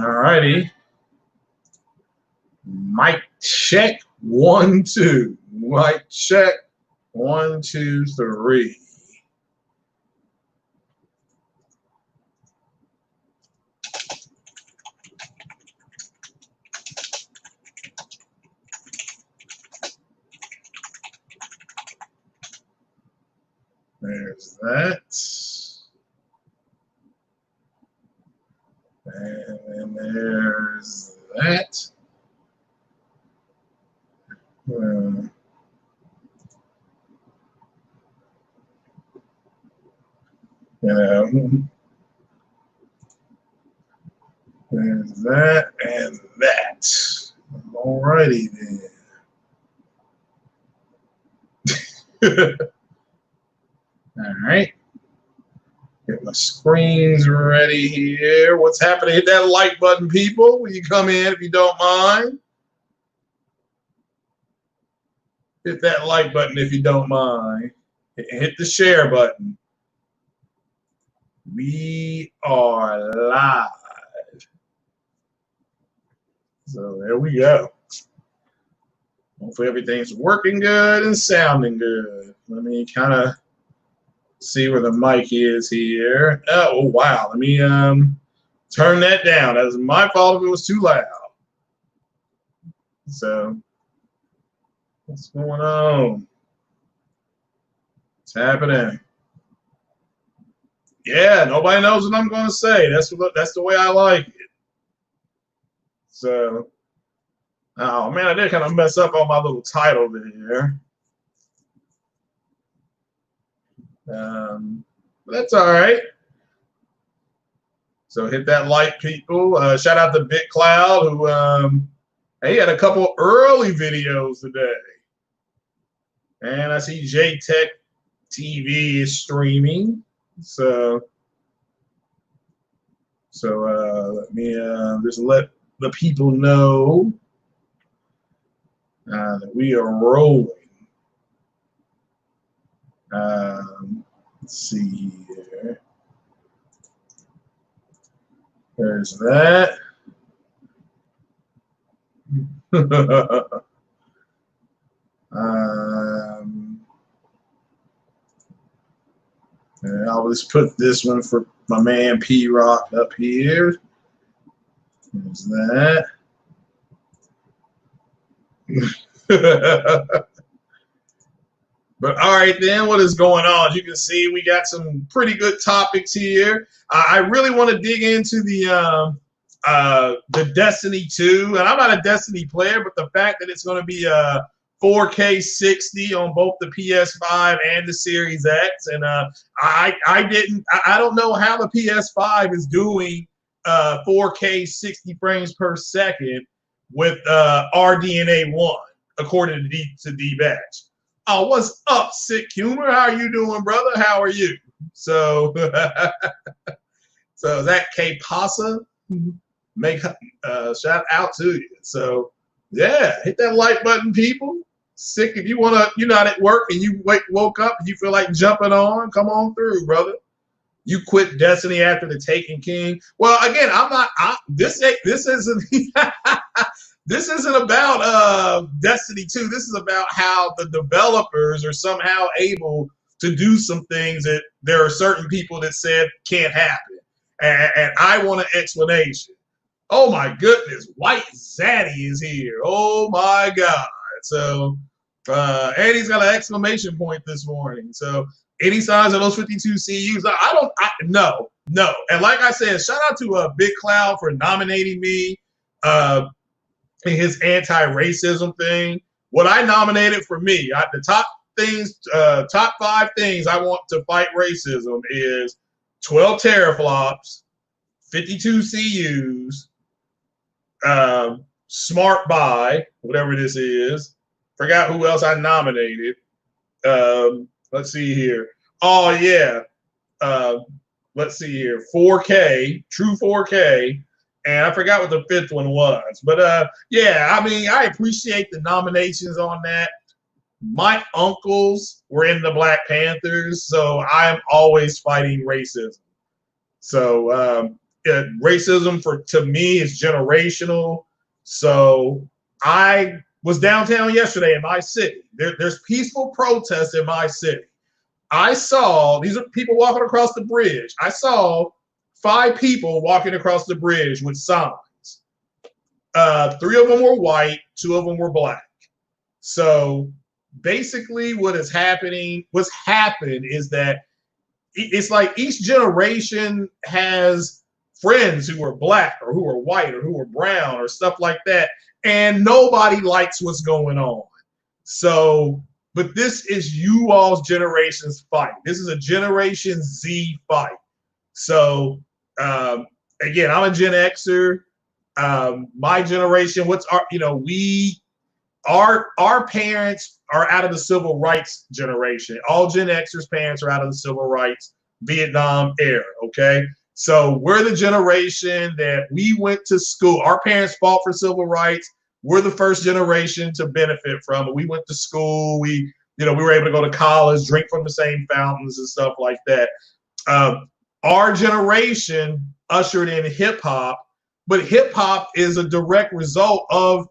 righty. Mic check. 1, 2. Mic check. 1, 2, 3. There's that. And then there's that. There's that and that. Alrighty then. All right. Get my screens ready here. What's happening? Hit that like button, people, when you come in, if you don't mind. Hit that like button if you don't mind. Hit the share button. We are live. So there we go. Hopefully everything's working good and sounding good. Let me kind of see where the mic is here. Oh, wow. Let me turn that down. That was my fault if it was too loud. So what's going on? What's happening? Yeah, nobody knows what I'm going to say. That's the way I like it. So, oh man, I did kind of mess up on my little title there. But that's all right. So hit that like, people. Shout out to BitCloud, who he had a couple early videos today. And I see JTech TV is streaming. So let me just let the people know that we are rolling. Let's see here. There's that. And I'll just put this one for my man P Rock up here. There's that. But all right, then, what is going on? As you can see, we got some pretty good topics here. I really want to dig into the Destiny 2, and I'm not a Destiny player, but the fact that it's going to be 4K 60 on both the PS-5 and the Series X, and I don't know how the PS-5 is doing 4K 60 frames per second with RDNA 1, according to D-Batch. Oh, what's up, Sick Humor? How are you doing, brother? How are you? So, so that K Pasa, make shout out to you. So, yeah, hit that like button, people. Sick, if you wanna, you're not at work and you woke up and you feel like jumping on, come on through, brother. You quit Destiny after the Taken King. Well, again, I'm not. This isn't. This isn't about Destiny 2. This is about how the developers are somehow able to do some things that there are certain people that said can't happen. And I want an explanation. Oh, my goodness. White Zaddy is here. Oh, my God. So, and he's got an exclamation point this morning. So, any signs of those 52 CUs? No. And like I said, shout out to BitCloud for nominating me. His anti-racism thing. What I nominated for me, the top 5 things I want to fight racism is 12 teraflops, 52 CUs, smart buy, whatever this is. Forgot who else I nominated. Let's see here. Oh yeah. Let's see here. 4K, true 4K. And I forgot what the 5th one was. But, yeah, I mean, I appreciate the nominations on that. My uncles were in the Black Panthers, so I'm always fighting racism. So racism to me is generational. So I was downtown yesterday in my city. There's peaceful protests in my city. I saw these are people walking across the bridge. I saw 5 people walking across the bridge with signs. 3 of them were white, 2 of them were black. So basically, what's happened is that it's like each generation has friends who are black or who are white or who are brown or stuff like that, and nobody likes what's going on. So, but this is you all's generation's fight. This is a Generation Z fight. So, again, I'm a Gen Xer. My generation, our parents are out of the civil rights generation. All Gen Xers' parents are out of the civil rights Vietnam era. Okay, so we're the generation that we went to school. Our parents fought for civil rights. We're the first generation to benefit from it. We went to school. We were able to go to college, drink from the same fountains and stuff like that. Our generation ushered in hip hop, but hip hop is a direct result of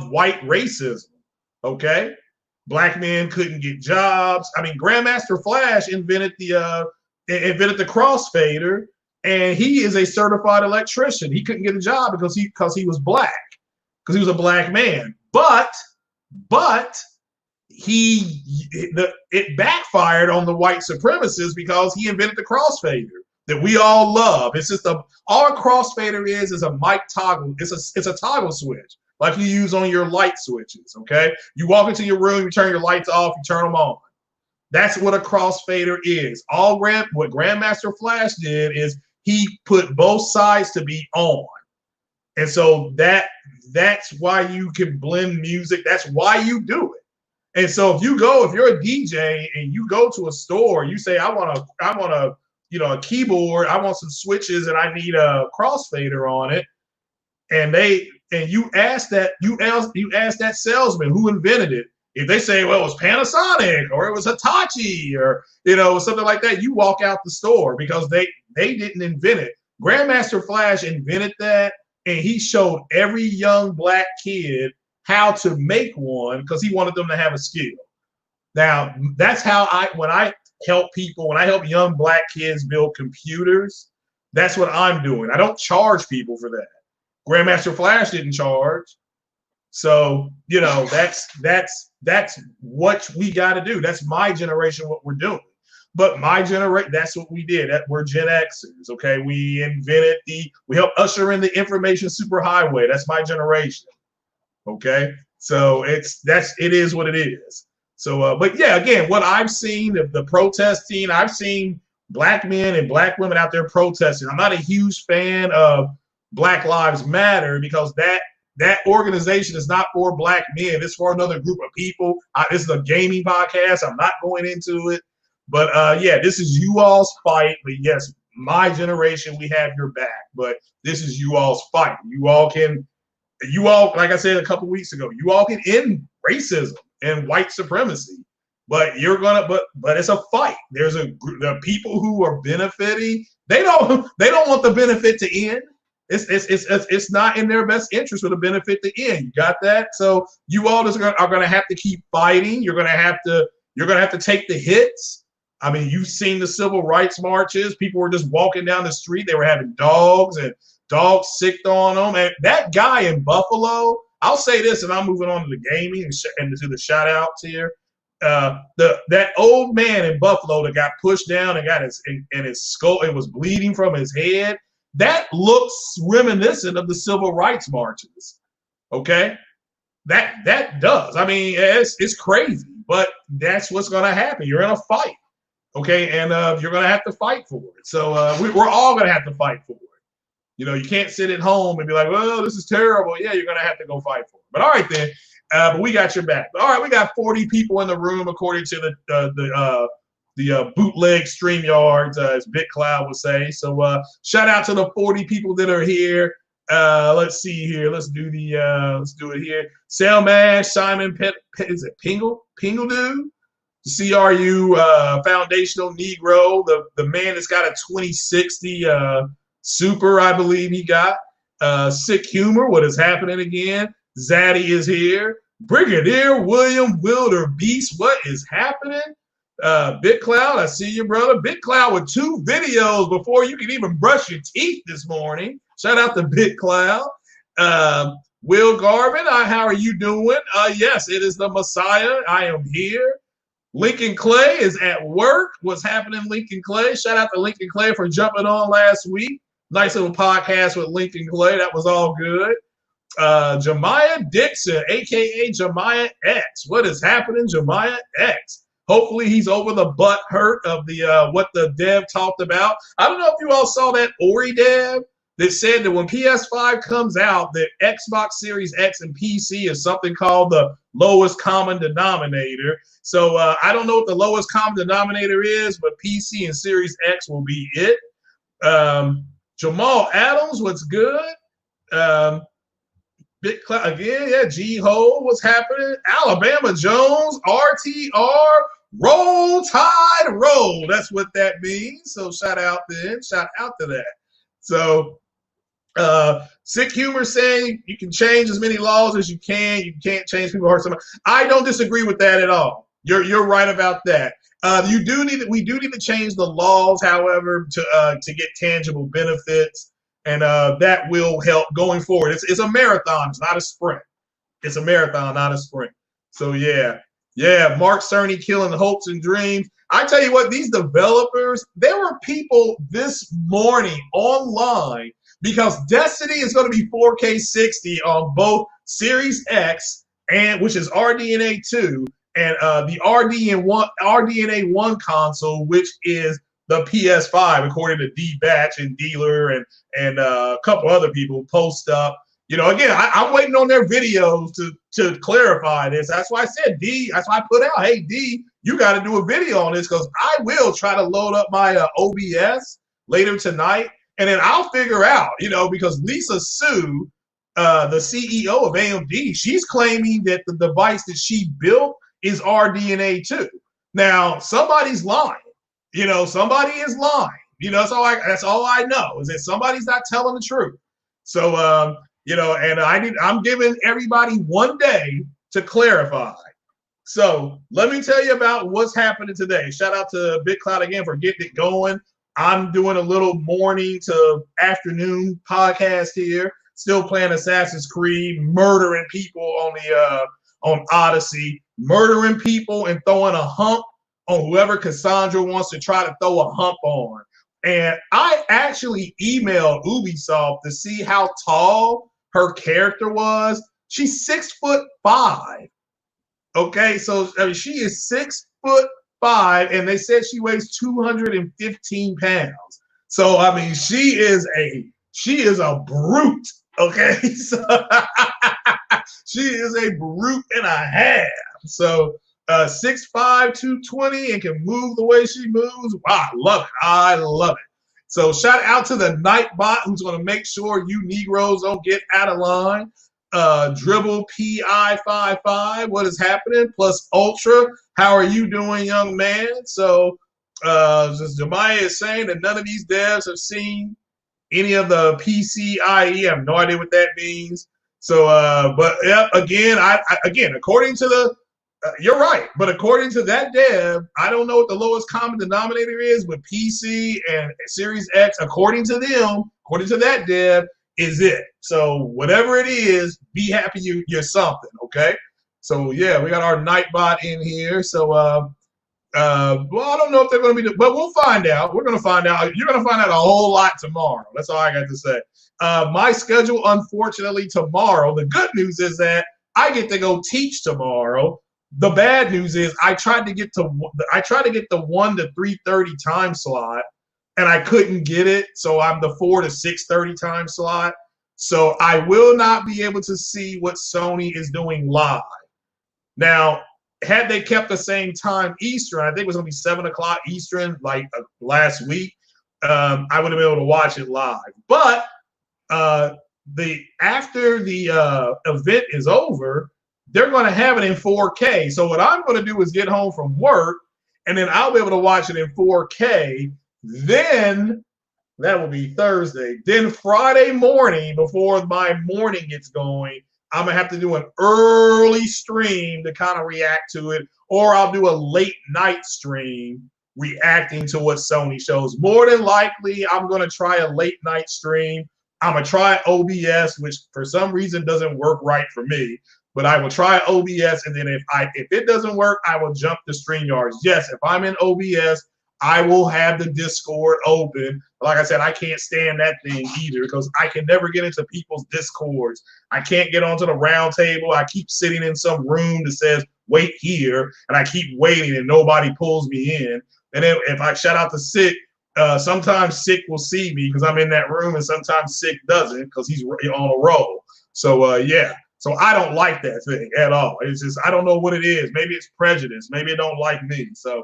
white racism. Okay, black men couldn't get jobs. I mean, Grandmaster Flash invented the crossfader, and he is a certified electrician. He couldn't get a job because he was black, because he was a black man. But it backfired on the white supremacists because he invented the crossfader that we all love. It's just all a crossfader is a mic toggle. It's a toggle switch, like you use on your light switches. Okay, you walk into your room, you turn your lights off, you turn them on. That's what a crossfader is. What Grandmaster Flash did is he put both sides to be on, and so that's why you can blend music. That's why you do it. And so if you're a DJ and you go to a store, you say, I want a keyboard, I want some switches, and I need a crossfader on it. And you ask that salesman who invented it. If they say, well, it was Panasonic or it was Hitachi or something like that, you walk out the store because they didn't invent it. Grandmaster Flash invented that, and he showed every young black kid how to make one because he wanted them to have a skill. Now, that's how when I help young black kids build computers, that's what I'm doing. I don't charge people for that. Grandmaster Flash didn't charge. So, that's what we got to do. That's my generation, what we're doing. But my generation, that's what we did. We're Gen Xers, okay? We helped usher in the information superhighway. That's my generation. Okay, so it is what it is. So, but yeah, again, what I've seen, the protesting, I've seen black men and black women out there protesting. I'm not a huge fan of Black Lives Matter because that organization is not for black men. It's for another group of people. This is a gaming podcast. I'm not going into it, but yeah, this is you all's fight. But yes, my generation, we have your back. But this is you all's fight. You all, like I said a couple weeks ago, you all can end racism and white supremacy, but but it's a fight. The people who are benefiting, they don't want the benefit to end. It's not in their best interest for the benefit to end. You got that? So you all are going to have to keep fighting. You're going to have to take the hits. I mean, you've seen the civil rights marches. People were just walking down the street. They were having dogs sicked on them. And that guy in Buffalo, I'll say this, and I'm moving on to the gaming and to the shout outs here. That old man in Buffalo that got pushed down and got his skull, it was bleeding from his head. That looks reminiscent of the civil rights marches. Okay, that does. I mean, it's crazy, but that's what's going to happen. You're in a fight, okay, and you're going to have to fight for it. So we're all going to have to fight for it. You can't sit at home and be like, well, this is terrible. Yeah, you're going to have to go fight for it. But all right then, but we got your back. All right, we got 40 people in the room according to the bootleg StreamYards, as Big Cloud would say. So shout out to the 40 people that are here. Let's see here. Let's do it here. Selmash, Simon, is it Pingledoo? CRU, Foundational Negro, the man that's got a 2060 Super, I believe he got. Sick Humor, what is happening again? Zaddy is here. Brigadier William Wilder Beast, what is happening? Big Cloud, I see you, brother. Big Cloud with 2 videos before you can even brush your teeth this morning. Shout out to Big Cloud. Will Garvin, how are you doing? Yes, it is the Messiah. I am here. Lincoln Clay is at work. What's happening, Lincoln Clay? Shout out to Lincoln Clay for jumping on last week. Nice little podcast with Lincoln Clay. That was all good. Jemiah Dixon, a.k.a. Jemiah X. What is happening, Jemiah X? Hopefully he's over the butt hurt of the what the dev talked about. I don't know if you all saw that Ori dev that said that when PS-5 comes out, that Xbox Series X and PC is something called the lowest common denominator. So I don't know what the lowest common denominator is, but PC and Series X will be it. Jamal Adams, what's good? Big Cloud again, yeah. G-Ho, what's happening? Alabama Jones, RTR, roll tide roll. That's what that means. So shout out then. Shout out to that. So Sick Humor saying you can change as many laws as you can. You can't change people hurt somebody. I don't disagree with that at all. You're right about that. We do need to change the laws, however, to get tangible benefits, and that will help going forward. It's a marathon, it's not a sprint. It's a marathon, not a sprint. So yeah. Mark Cerny killing the hopes and dreams. I tell you what, these developers, there were people this morning online because Destiny is going to be 4K 60 on both Series X and which is RDNA 2. And the RDNA 1 console, which is the PS5, according to D-Batch and Dealer and a couple other people post up. You know, again, I'm waiting on their videos to clarify this. That's why I said, D, that's why I put out, hey, D, you got to do a video on this because I will try to load up my OBS later tonight. And then I'll figure out, you know, because Lisa Su, the CEO of AMD, she's claiming that the device that she built is RDNA 2. Now, somebody's lying. You know, somebody is lying. You know, that's all I know is that somebody's not telling the truth. So, you know, and I'm giving everybody 1 day to clarify. So let me tell you about what's happening today. Shout out to Big Cloud again for getting it going. I'm doing a little morning to afternoon podcast here. Still playing Assassin's Creed, murdering people on Odyssey, murdering people and throwing a hump on whoever Cassandra wants to try to throw a hump on. And I actually emailed Ubisoft to see how tall her character was. She's 6'5". Okay, so I mean, she is 6'5", and they said she weighs 215 pounds. So I mean, she is a brute. Okay, so she is a brute and a half. So 6'5", 220, and can move the way she moves. Wow, I love it. So shout out to the Nightbot who's going to make sure you Negroes don't get out of line. Dribble PI55, what is happening? Plus Ultra, how are you doing, young man? So Jemiah is saying that none of these devs have seen any of the PCIe. I have no idea what that means. So, but yeah, again, according to the, you're right, but according to that dev, I don't know what the lowest common denominator is with PC and Series X. According to them, according to that dev, is it. So whatever it is, be happy you're something, okay? So yeah, we got our Nightbot in here. So well, I don't know if they're going to be, but we'll find out. We're going to find out. You're going to find out a whole lot tomorrow. That's all I got to say. My schedule, unfortunately, tomorrow. The good news is that I get to go teach tomorrow. The bad news is I tried to get the 1 to 3:30 time slot, and I couldn't get it. So I'm the 4 to 6:30 time slot. So I will not be able to see what Sony is doing live. Now, had they kept the same time Eastern, I think it was going to be 7 o'clock Eastern, like last week, I would have been able to watch it live. But after the event is over, they're going to have it in 4K. So what I'm going to do is get home from work, and then I'll be able to watch it in 4K. Then That will be Thursday. Then Friday morning, before my morning gets going, I'm gonna have to do an early stream to kind of react to it, or I'll do a late night stream reacting to what Sony shows. More than likely, I'm gonna try a late night stream. I'm gonna try OBS, which for some reason doesn't work right for me. But I will try OBS, and then if it doesn't work, I will jump to StreamYards. Yes, if I'm in OBS, I will have the Discord open. Like I said, I can't stand that thing either because I can never get into people's Discords. I can't get onto the round table. I keep sitting in some room that says, wait here, and I keep waiting and nobody pulls me in. And then if I shout out to Sick, sometimes Sick will see me because I'm in that room, and sometimes Sick doesn't because he's on a roll. So, yeah. So I don't like that thing at all. It's just, I don't know what it is. Maybe it's prejudice. Maybe it don't like me. So,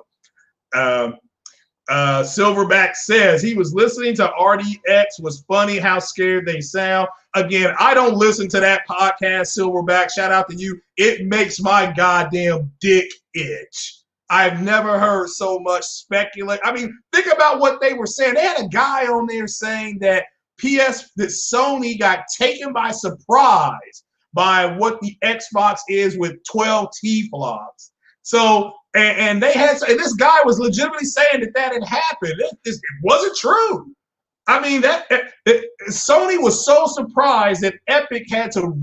Silverback says he was listening to RDX, was funny how scared they sound. Again, I don't listen to that podcast, Silverback. Shout out to you. It makes my goddamn dick itch. I've never heard so much speculate. I mean, think about what they were saying. They had a guy on there saying that Sony got taken by surprise by what the Xbox is with 12 T-flops. So, and they had, and this guy was legitimately saying that had happened. It wasn't true. I mean, Sony was so surprised that Epic had to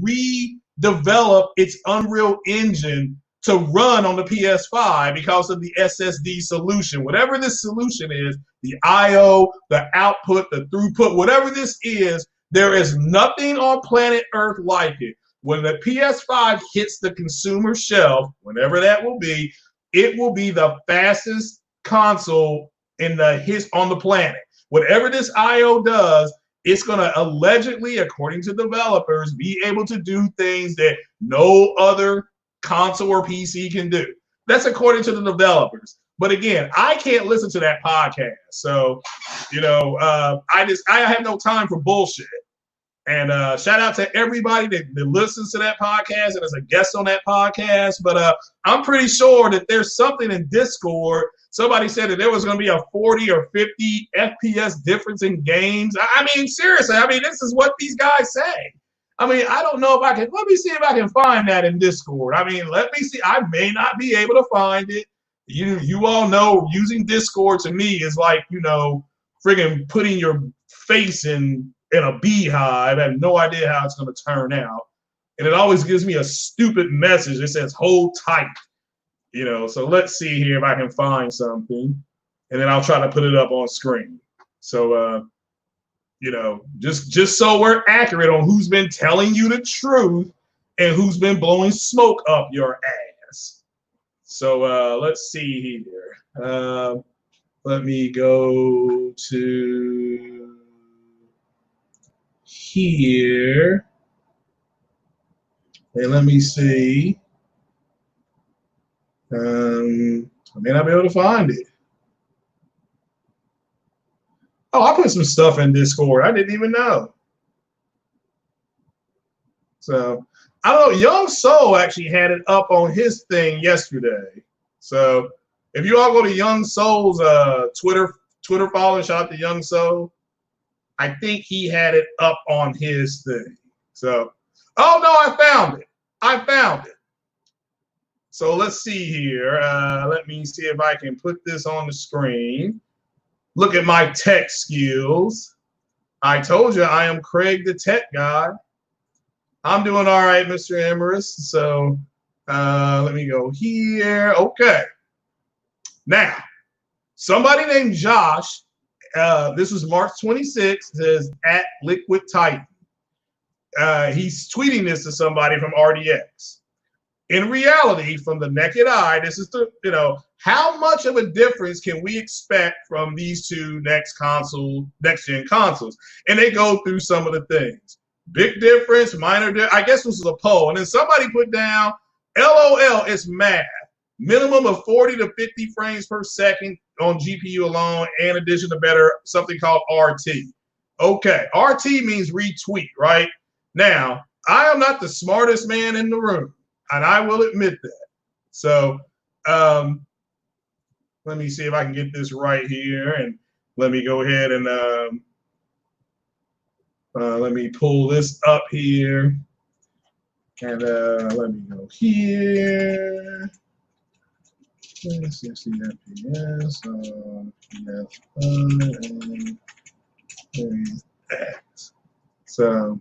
redevelop its Unreal Engine to run on the PS5 because of the SSD solution. Whatever this solution is, the I/O, the output, the throughput, whatever this is, there is nothing on planet Earth like it. When the PS5 hits the consumer shelf, whenever that will be, it will be the fastest console on the planet. Whatever this I/O does, it's going to allegedly, according to developers, be able to do things that no other console or PC can do. That's according to the developers. But again, I can't listen to that podcast. So, I have no time for bullshit. And shout out to everybody that listens to that podcast and is a guest on that podcast. But I'm pretty sure that there's something in Discord. Somebody said that there was going to be a 40 or 50 FPS difference in games. I mean, seriously, this is what these guys say. I mean, I don't know if I can. Let me see if I can find that in Discord. I mean, let me see. I may not be able to find it. You all know using Discord to me is like, friggin' putting your face in a beehive. I have no idea how it's going to turn out. And it always gives me a stupid message that says, hold tight. So let's see here if I can find something. And then I'll try to put it up on screen. So, just so we're accurate on who's been telling you the truth and who's been blowing smoke up your ass. So let's see here. Let me go to here. And let me see. I may not be able to find it. Oh, I put some stuff in Discord. I didn't even know. So, I don't know. Young Soul actually had it up on his thing yesterday. So, if you all go to Young Soul's Twitter follow, shout out to Young Soul. I think he had it up on his thing. So, oh, no, I found it. So, let's see here. Let me see if I can put this on the screen. Look at my tech skills. I told you I am Craig the tech guy. I'm doing all right, Mr. Emerus. So let me go here. Okay. Now, somebody named Josh, this was March 26th, says at Liquid Titan. He's tweeting this to somebody from RDX. In reality, from the naked eye, this is how much of a difference can we expect from these two next-gen consoles? And they go through some of the things. Big difference, minor difference. I guess this was a poll. And then somebody put down, LOL, it's math. Minimum of 40 to 50 frames per second on GPU alone, in addition to something called RT. Okay, RT means retweet, right? Now, I am not the smartest man in the room, and I will admit that. So, let me see if I can get this right here, and let me go ahead and Let me pull this up here. And let me go here. 60 FPS, PS5, and X. So,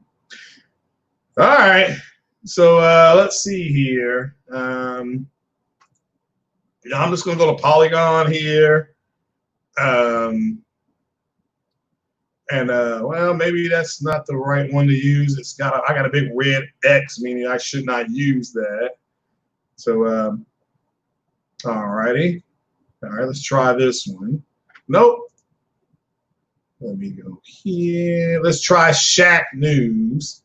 all right. So let's see here. I'm just going to go to Polygon here. Well, maybe that's not the right one to use. I got a big red X, meaning I should not use that. So, all righty. All right, let's try this one. Nope. Let me go here. Let's try Shaq News.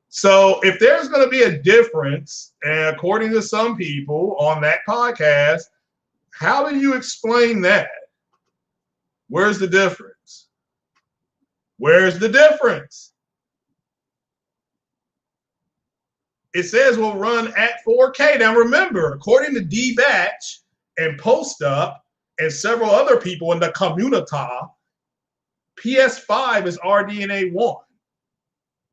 So if there's going to be a difference, and according to some people on that podcast, how do you explain that? Where's the difference? Where's the difference? It says we'll run at 4K. Now remember, according to D-Batch and Post Up and several other people in the community, PS5 is RDNA 1.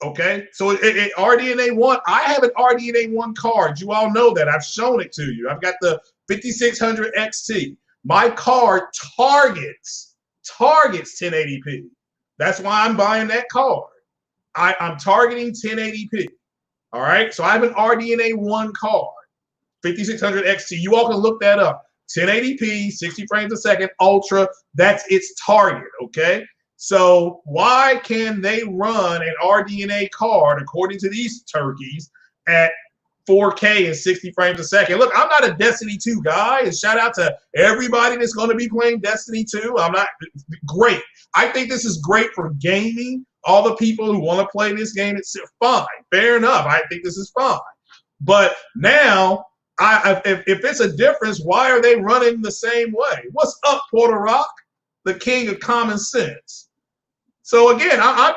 Okay, so RDNA 1, I have an RDNA 1 card. You all know that. I've shown it to you. I've got the 5600 XT. My card targets 1080p. That's why I'm buying that card. I'm targeting 1080p. All right, so I have an RDNA 1 card, 5600 XT. You all can look that up. 1080p, 60 frames a second, ultra. That's its target. Okay. So why can they run an RDNA card, according to these turkeys, at 4K and 60 frames a second? Look, I'm not a Destiny 2 guy, and shout out to everybody that's going to be playing Destiny 2. I'm not great. I think this is great for gaming. All the people who want to play this game, it's fine. Fair enough. I think this is fine. But now, if it's a difference, why are they running the same way? What's up, Puerto Rock, the king of common sense? So again, I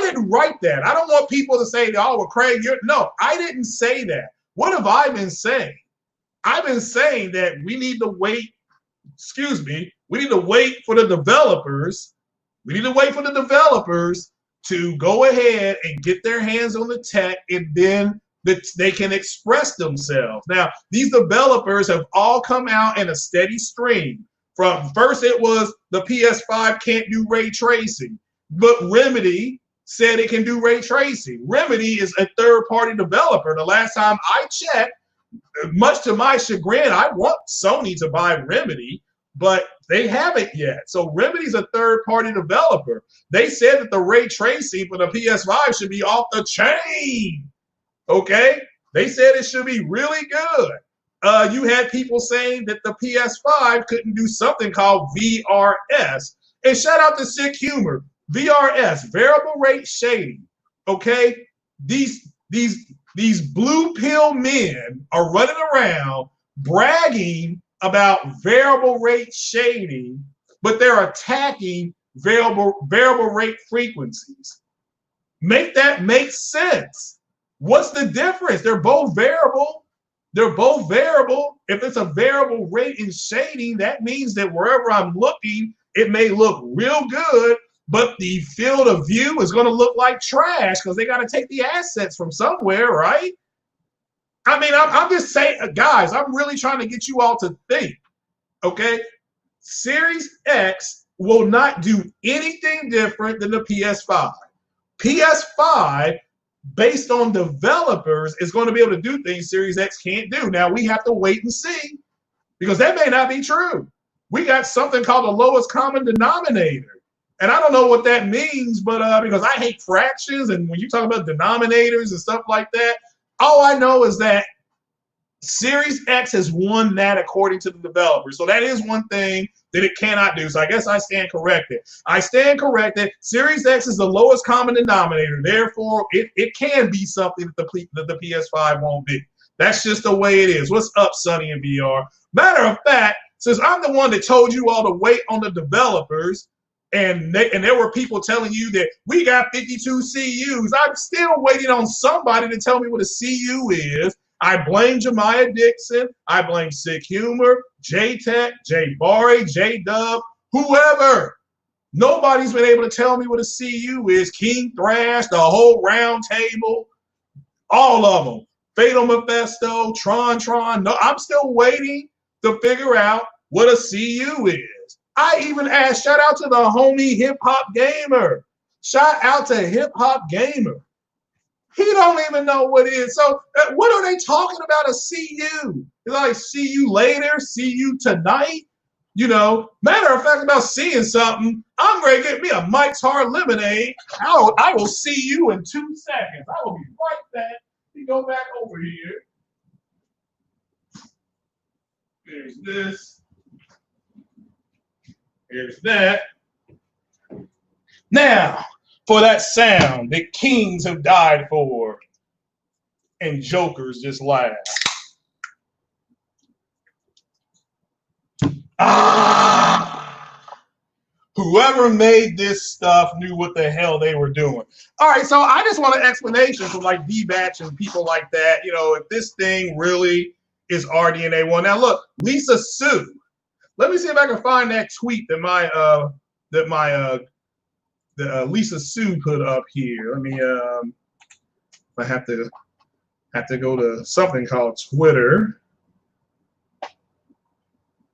didn't write that. I don't want people to say, oh, well, Craig, no, I didn't say that. What have I been saying? I've been saying that we need to wait, we need to wait for the developers. We need to wait for the developers to go ahead and get their hands on the tech, and then they can express themselves. Now, these developers have all come out in a steady stream. From first, it was the PS5 can't do ray tracing, but Remedy said it can do ray tracing. Remedy is a third-party developer. The last time I checked, much to my chagrin, I want Sony to buy Remedy, but they haven't yet. So Remedy's a third-party developer. They said that the ray tracing for the PS5 should be off the chain. Okay? They said it should be really good. You had people saying that the PS5 couldn't do something called VRS. And shout out to Sick Humor. VRS, variable rate shading. Okay? These blue pill men are running around bragging about variable rate shading, but they're attacking variable rate frequencies. Make that make sense. What's the difference? They're both variable. They're both variable. If it's a variable rate in shading, that means that wherever I'm looking, it may look real good, but the field of view is going to look like trash because they got to take the assets from somewhere, right? I mean, I'm just saying, guys, I'm really trying to get you all to think, okay? Series X will not do anything different than the PS5. PS5, based on developers, is going to be able to do things Series X can't do. Now, we have to wait and see, because that may not be true. We got something called the lowest common denominator. And I don't know what that means, but because I hate fractions, and when you talk about denominators and stuff like that, all I know is that Series X has won that according to the developer. So that is one thing that it cannot do. So I guess I stand corrected. I stand corrected. Series X is the lowest common denominator. Therefore, it can be something that the PS5 won't be. That's just the way it is. What's up, Sonny in VR? Matter of fact, since I'm the one that told you all to wait on the developers, and there were people telling you that we got 52 CUs, I'm still waiting on somebody to tell me what a CU is. I blame Jemiah Dixon. I blame Sick Humor, J-Tech, J-Barry, J-Dub, whoever. Nobody's been able to tell me what a CU is. King Thrash, the whole round table, all of them. Fatal Mephisto, Tron. No, I'm still waiting to figure out what a CU is. I even asked, shout out to the homie Hip Hop Gamer. Shout out to Hip Hop Gamer. He don't even know what it is. So what are they talking about a CU? It's like, see you later, see you tonight. You know, matter of fact, about seeing something, I'm going to get me a Mike's Hard Lemonade. I will see you in 2 seconds. I will be right back. We go back over here. There's this. Here's that. Now, for that sound that kings have died for and jokers just laugh. Whoever made this stuff knew what the hell they were doing. All right, so I just want an explanation from like D-Batch and people like that. You know, if this thing really is RDNA 1. Now look, Lisa Sue. Let me see if I can find that tweet that my Lisa Sue put up here. Let me I have to go to something called Twitter.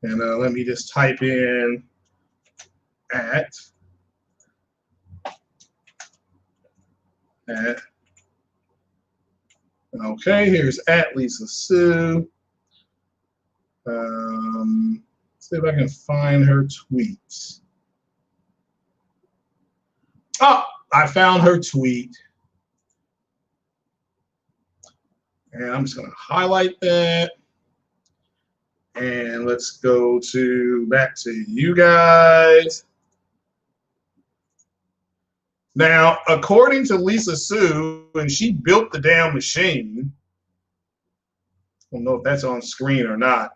And let me just type in at okay, here's at Lisa Sue. See if I can find her tweets. Oh, I found her tweet. And I'm just going to highlight that. And let's go back to you guys. Now, according to Lisa Sue, and she built the damn machine. I don't know if that's on screen or not.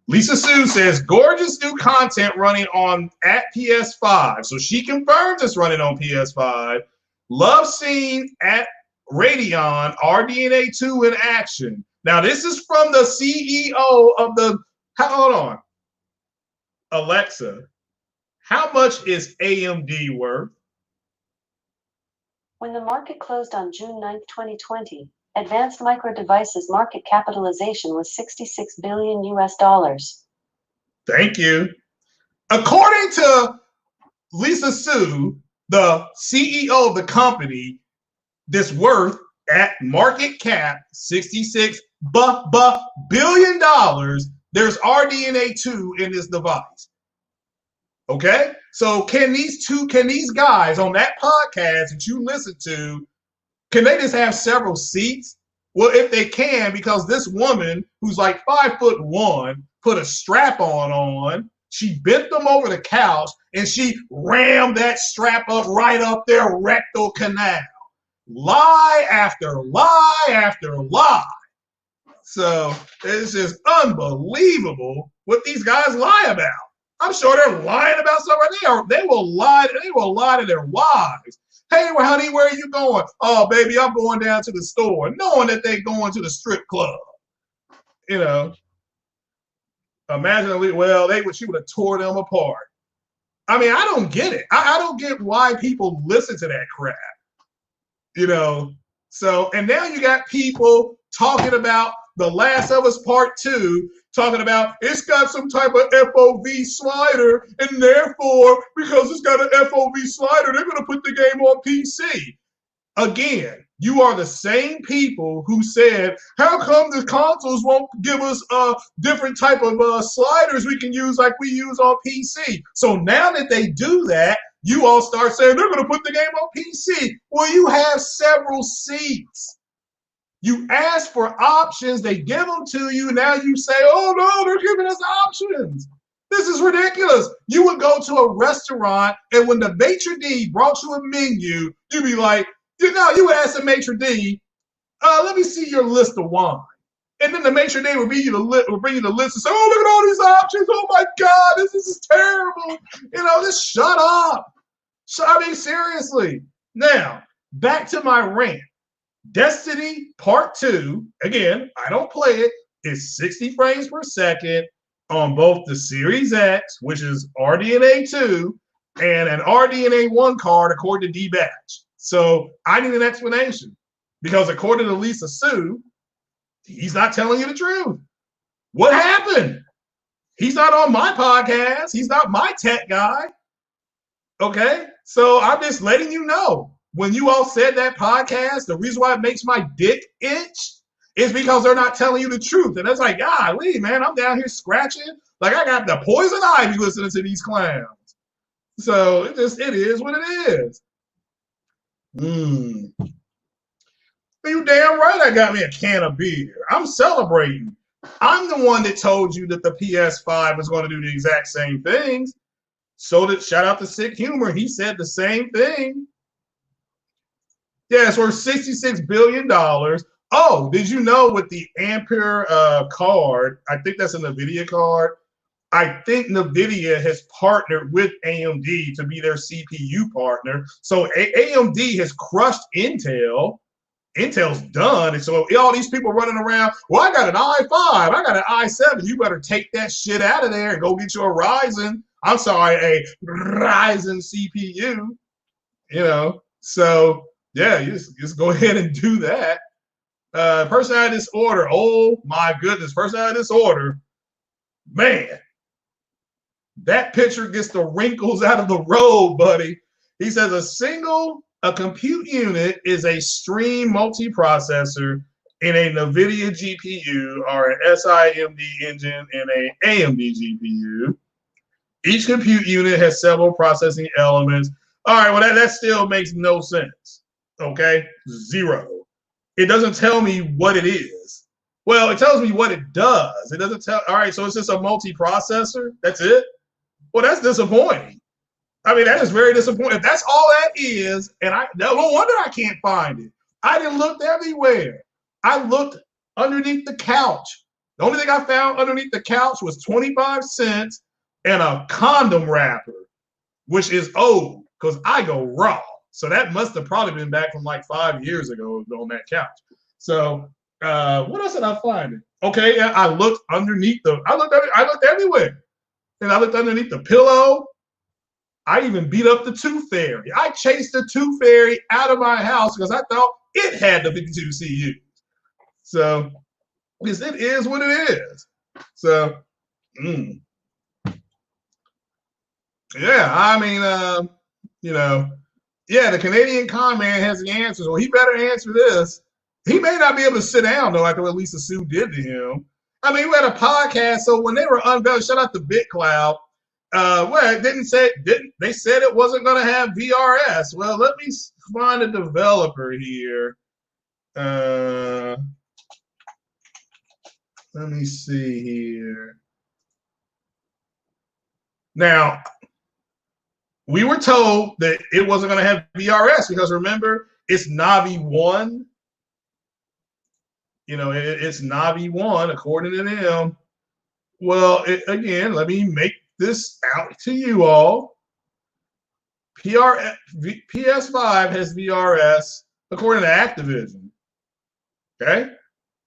Lisa Sue says, gorgeous new content running on at PS-5. So she confirms it's running on PS-5. Love seeing at Radeon RDNA 2 in action. Now, this is from the CEO of the, hold on, Alexa, how much is AMD worth? When the market closed on June 9, 2020, Advanced Micro Devices market capitalization was $66 billion US. Thank you. According to Lisa Sue, the CEO of the company, this worth at market cap $66 billion. There's RDNA 2 in this device. Okay, so can these guys on that podcast that you listen to, can they just have several seats? Well, if they can, because this woman who's like 5'1" put a strap on, she bent them over the couch and she rammed that strap up right up their rectal canal. Lie after lie after lie. So it's just unbelievable what these guys lie about. I'm sure they're lying about something. They will lie to their wives. Hey, honey, where are you going? Oh, baby, I'm going down to the store, knowing that they're going to the strip club. You know, imagine, she would have tore them apart. I mean, I don't get it. I don't get why people listen to that crap. You know, so, and now you got people talking about The Last of Us Part 2, talking about it's got some type of FOV slider, and therefore, because it's got an FOV slider, they're going to put the game on PC. Again, you are the same people who said, how come the consoles won't give us a different type of sliders we can use like we use on PC? So now that they do that, you all start saying they're going to put the game on PC. Well, you have several seats. You ask for options, they give them to you. Now you say, oh no, they're giving us options. This is ridiculous. You would go to a restaurant, and when the maitre d' brought you a menu, you'd be like, you would ask the maitre d', let me see your list of wine. And then the maitre d' would bring you the list and say, oh, look at all these options. Oh my God, this is terrible. Just shut up. I mean, seriously. Now, back to my rant. Destiny Part 2, again, I don't play it, is 60 frames per second on both the Series X, which is RDNA 2, and an RDNA1 card according to D-Batch. So I need an explanation because according to Lisa Sue, he's not telling you the truth. What happened? He's not on my podcast. He's not my tech guy. Okay? So I'm just letting you know. When you all said that podcast, the reason why it makes my dick itch is because they're not telling you the truth. And it's like, golly, man, I'm down here scratching. Like I got the poison ivy listening to these clowns. So it is what it is. You damn right I got me a can of beer. I'm celebrating. I'm the one that told you that the PS-5 was going to do the exact same things. So that shout out to Sick Humor. He said the same thing. Yeah, it's worth $66 billion. Oh, did you know with the Ampere card, I think that's a NVIDIA card, I think NVIDIA has partnered with AMD to be their CPU partner. So AMD has crushed Intel. Intel's done. And so all these people running around, well, I got an i5, I got an i7. You better take that shit out of there and go get your Ryzen. I'm sorry, a Ryzen CPU. You know, so yeah, you just go ahead and do that. Personality disorder. Oh my goodness, personality disorder. Man, that picture gets the wrinkles out of the road, buddy. He says a compute unit is a stream multiprocessor in a NVIDIA GPU or an SIMD engine in an AMD GPU. Each compute unit has several processing elements. All right, well, that still makes no sense. Okay, zero. It doesn't tell me what it is. Well, it tells me what it does. It doesn't tell. All right, so it's just a multiprocessor. That's it. Well, that's disappointing. I mean, that is very disappointing. If that's all that is, and no wonder I can't find it. I didn't look everywhere. I looked underneath the couch. The only thing I found underneath the couch was 25 cents and a condom wrapper, which is old because I go raw. So that must have probably been back from like 5 years ago on that couch. So what else did I find? Okay, I looked underneath I looked everywhere. And I looked underneath the pillow. I even beat up the Tooth Fairy. I chased the Tooth Fairy out of my house because I thought it had the 52 CUs. So, because it is what it is. So, yeah, I mean, you know, yeah, the Canadian con man has the answers. Well, he better answer this. He may not be able to sit down, though, after what Lisa Sue did to him. I mean, we had a podcast, so when they were unveiled, shout out to BitCloud. Well, they said it wasn't going to have VRS. Well, let me find a developer here. Let me see here. Now, we were told that it wasn't going to have VRS because remember, it's Navi 1. You know, it's Navi 1 according to them. Well, again, let me make this out to you all. PS5 has VRS according to Activision. Okay?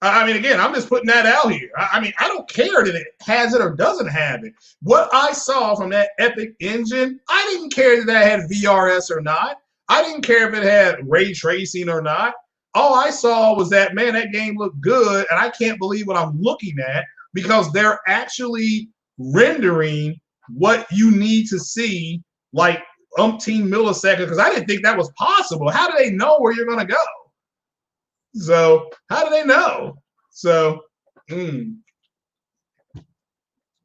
I mean, again, I'm just putting that out here. I mean, I don't care that it has it or doesn't have it. What I saw from that Epic engine, I didn't care that that had VRS or not. I didn't care if it had ray tracing or not. All I saw was that, man, that game looked good, and I can't believe what I'm looking at because they're actually rendering what you need to see like umpteen milliseconds because I didn't think that was possible. How do they know where you're going to go? So how do they know? So it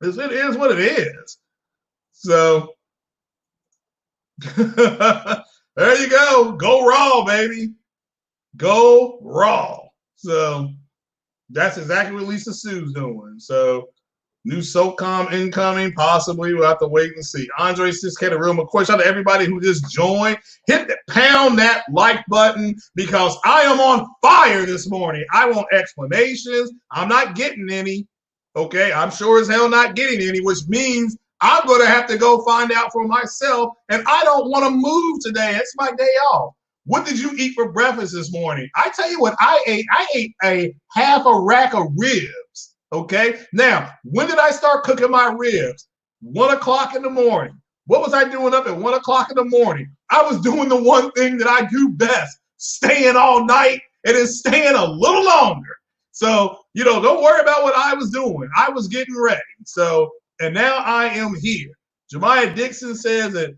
is what it is. So there you go. Go raw, baby. Go raw. So that's exactly what Lisa Sue's doing. So new SOCOM incoming, possibly. We'll have to wait and see. Andre 6K the room. Of course, shout out to everybody who just joined. Pound that like button because I am on fire this morning. I want explanations. I'm not getting any. Okay, I'm sure as hell not getting any, which means I'm going to have to go find out for myself. And I don't want to move today. It's my day off. What did you eat for breakfast this morning? I tell you what I ate. I ate a half a rack of ribs. Okay. Now, when did I start cooking my ribs? 1 o'clock in the morning. What was I doing up at 1 o'clock in the morning? I was doing the one thing that I do best, staying all night and then staying a little longer. So, don't worry about what I was doing. I was getting ready. So, and now I am here. Jemiah Dixon says that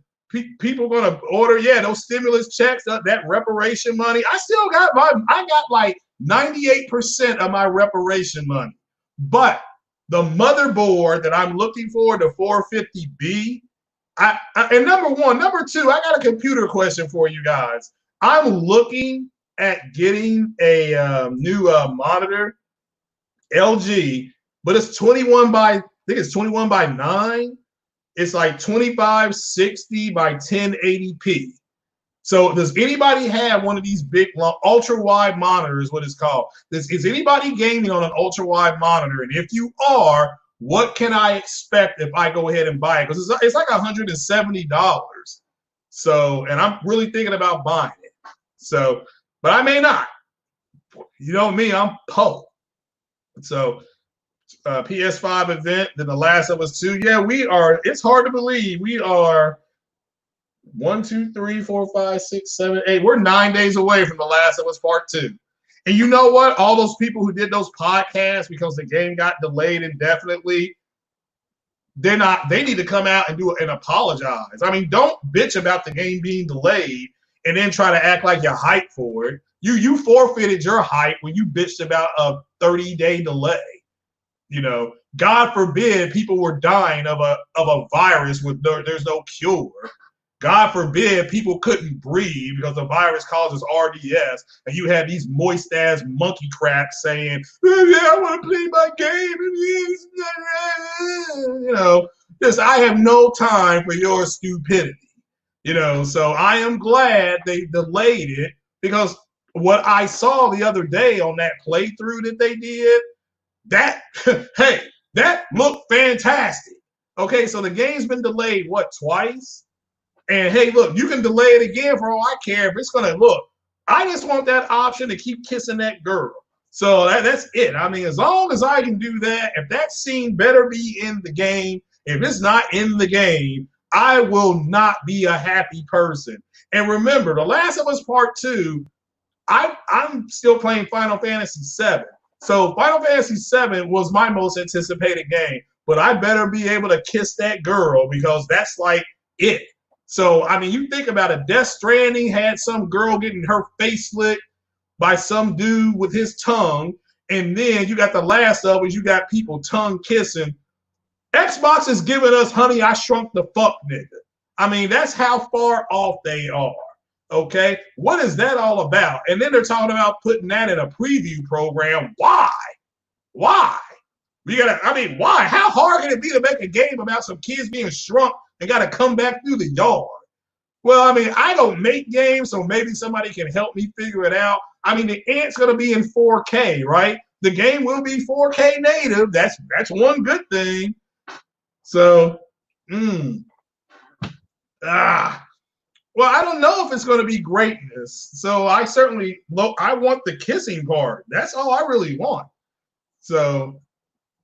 people going to order, those stimulus checks, that reparation money. I got like 98% of my reparation money. But the motherboard that I'm looking for, the 450B, and number two, I got a computer question for you guys. I'm looking at getting a new monitor, LG, but it's 21 by, I think it's 21 by 9. It's like 2560 by 1080p. So does anybody have one of these big ultra wide monitors? What it's called? Is anybody gaming on an ultra wide monitor? And if you are, what can I expect if I go ahead and buy it? Because it's like $170. So, and I'm really thinking about buying it. So, but I may not. You know me, I'm po. So, PS5 event, then The Last of Us 2. Yeah, we are. It's hard to believe we are 1, 2, 3, 4, 5, 6, 7, 8. We're 9 days away from The Last of Us Part 2. And you know what? All those people who did those podcasts because the game got delayed indefinitely, they need to come out and apologize. I mean, don't bitch about the game being delayed and then try to act like you're hyped for it. You forfeited your hype when you bitched about a 30-day delay. God forbid people were dying of a virus there's no cure. God forbid people couldn't breathe because the virus causes RDS, and you had these moist ass monkey crap saying, I want to play my game. I have no time for your stupidity. So I am glad they delayed it, because what I saw the other day on that playthrough that they did, that looked fantastic. Okay, so the game's been delayed, twice? And hey, look, you can delay it again for all I care. If it's going to look, I just want that option to keep kissing that girl. So that's it. I mean, as long as I can do that, if that scene better be in the game, if it's not in the game, I will not be a happy person. And remember, The Last of Us Part 2, I'm still playing Final Fantasy VII. So Final Fantasy VII was my most anticipated game. But I better be able to kiss that girl, because that's like it. So, I mean, you think about it. Death Stranding had some girl getting her face licked by some dude with his tongue. And then you got The Last of Us, you got people tongue kissing. Xbox is giving us Honey, I Shrunk the Fuck nigga. I mean, that's how far off they are. Okay? What is that all about? And then they're talking about putting that in a preview program. Why? Why? Why? How hard can it be to make a game about some kids being shrunk and got to come back through the yard? Well, I mean, I don't make games, so maybe somebody can help me figure it out. I mean, the Ant's going to be in 4K, right? The game will be 4K native. That's one good thing. So, well, I don't know if it's going to be greatness. So I want the kissing part. That's all I really want. So,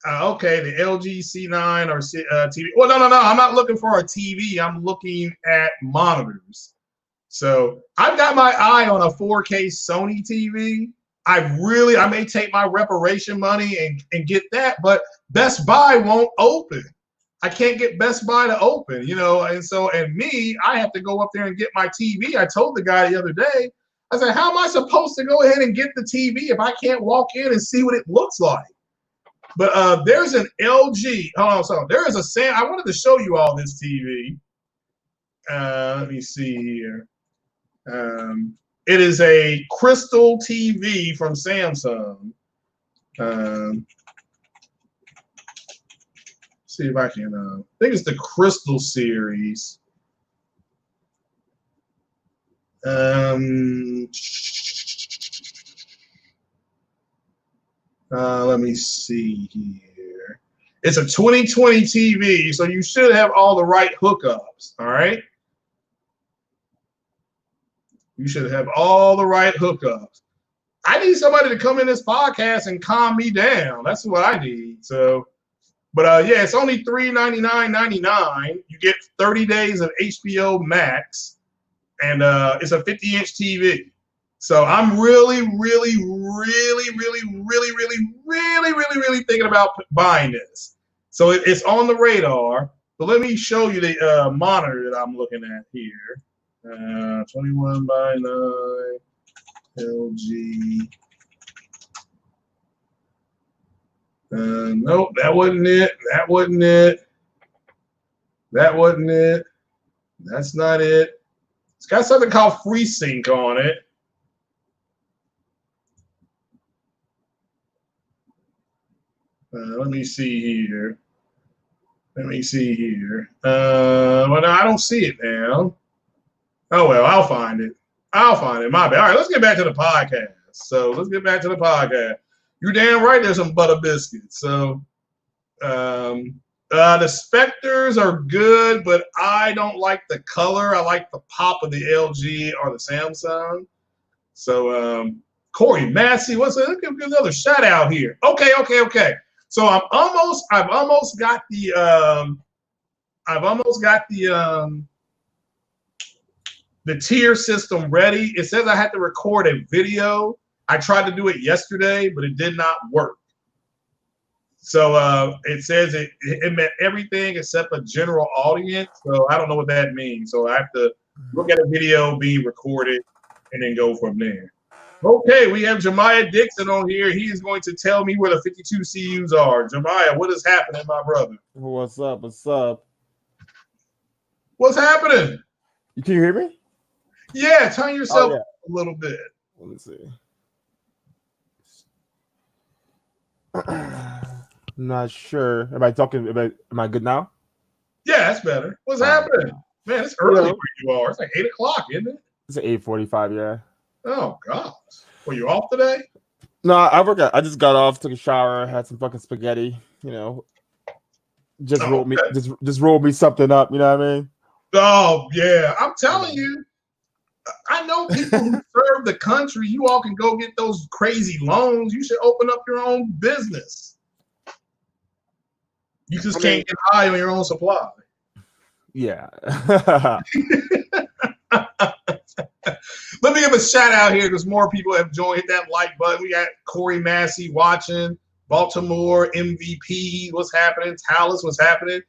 okay, the LG C9 or TV. Well, no. I'm not looking for a TV. I'm looking at monitors. So I've got my eye on a 4K Sony TV. I may take my reparation money and get that, but Best Buy won't open. I can't get Best Buy to open, and I have to go up there and get my TV. I told the guy the other day, I said, how am I supposed to go ahead and get the TV if I can't walk in and see what it looks like? But there's an LG. There is a I wanted to show you all this TV. Let me see here. It is a crystal TV from Samsung. See if I can. I think it's the Crystal series. Let me see here. It's a 2020 TV, so you should have all the right hookups. All right. You should have all the right hookups. I need somebody to come in this podcast and calm me down. That's what I need. So, But yeah, it's only $399.99. You get 30 days of HBO Max, and it's a 50-inch TV. So I'm really thinking about buying this. So it's on the radar. But let me show you the monitor that I'm looking at here. 21:9 LG. Nope, that wasn't it. That wasn't it. That wasn't it. That's not it. It's got something called FreeSync on it. Let me see here. Let me see here. Well, no, I don't see it now. Oh, well, I'll find it. I'll find it. My bad. All right, let's get back to the podcast. So let's get back to the podcast. You're damn right there's some butter biscuits. So the Spectres are good, but I don't like the color. I like the pop of the LG or the Samsung. So Corey Massey, what's that? Let's give another shout out here. Okay. So I've almost got the tier system ready. It says I had to record a video. I tried to do it yesterday, but it did not work. So it says it meant everything except a general audience. So I don't know what that means. So I have to look at a video being recorded and then go from there. Okay, we have Jemiah Dixon on here. He is going to tell me where the 52 CUs are. Jemiah, what is happening, my brother? What's up? What's up? What's happening? Can you hear me? Yeah, turn yourself up a little bit. Let me see. I'm not sure. Am I good now? Yeah, that's better. What's happening? Man, it's early where you are. It's like 8 o'clock, isn't it? It's at 8:45, yeah. Oh gosh. Were you off today? No, I just got off, took a shower, had some fucking spaghetti, Just rolled me something up, you know what I mean? Oh yeah. I'm telling you, I know people who serve the country. You all can go get those crazy loans. You should open up your own business. You just can't get high on your own supply. Yeah. Let me give a shout out here because more people have joined. Hit that like button. We got Corey Massey watching. Baltimore MVP. What's happening? Talus. What's happening?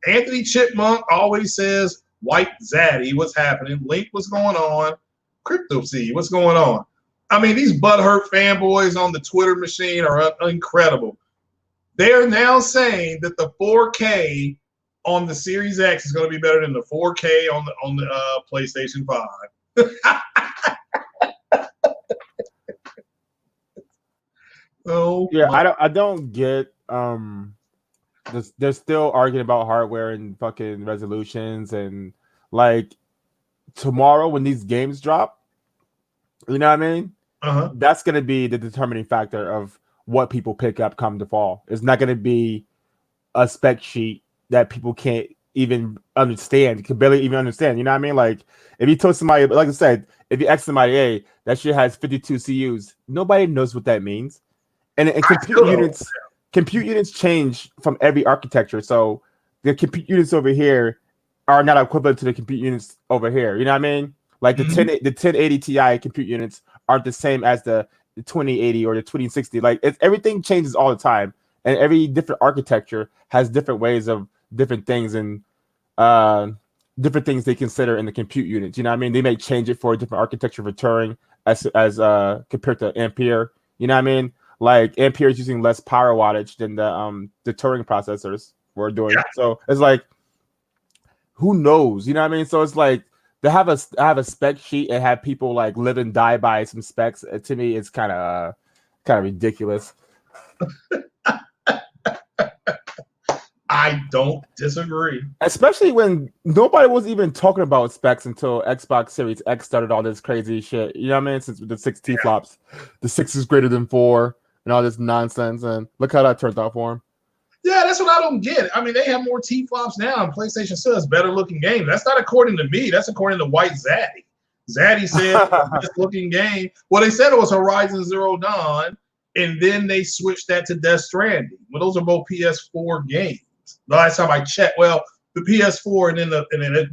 Anthony Chipmunk always says White Zaddy. What's happening? Link. What's going on? Crypto C. What's going on? I mean, these butthurt fanboys on the Twitter machine are incredible. They are now saying that the 4K on the Series X is going to be better than the 4K on the PlayStation 5. Oh yeah, I don't get they're still arguing about hardware and fucking resolutions, and like tomorrow when these games drop, you know what I mean? That's gonna be the determining factor of what people pick up come the fall. It's not gonna be a spec sheet that people can't even understand, can barely even understand. You know what I mean? Like if you told somebody, like I said, if you ask somebody, hey, that shit has 52 CUs, nobody knows what that means. And compute units change from every architecture. So the compute units over here are not equivalent to the compute units over here. You know what I mean? Like the 1080 Ti compute units aren't the same as the 2080 or the 2060. Like everything changes all the time, and every different architecture has different ways of different things and different things they consider in the compute units. You know what I mean? They may change it for a different architecture for Turing as compared to Ampere. You know what I mean? Like Ampere is using less power wattage than the Turing processors were doing. Yeah. So it's like, who knows? You know what I mean? So it's like to have a spec sheet and have people like live and die by some specs. To me, it's kind of ridiculous. I don't disagree. Especially when nobody was even talking about specs until Xbox Series X started all this crazy shit. You know what I mean? Since the 6 T-flops, the 6 is greater than 4 and all this nonsense. And look how that turned out for him. Yeah, that's what I don't get. I mean, they have more T-flops now, and PlayStation still has better looking games. That's not according to me. That's according to White Zaddy. Zaddy said best looking game. Well, they said it was Horizon Zero Dawn. and then they switched that to Death Stranding. Well, those are both PS4 games. The last time I checked, well, the PS4 and then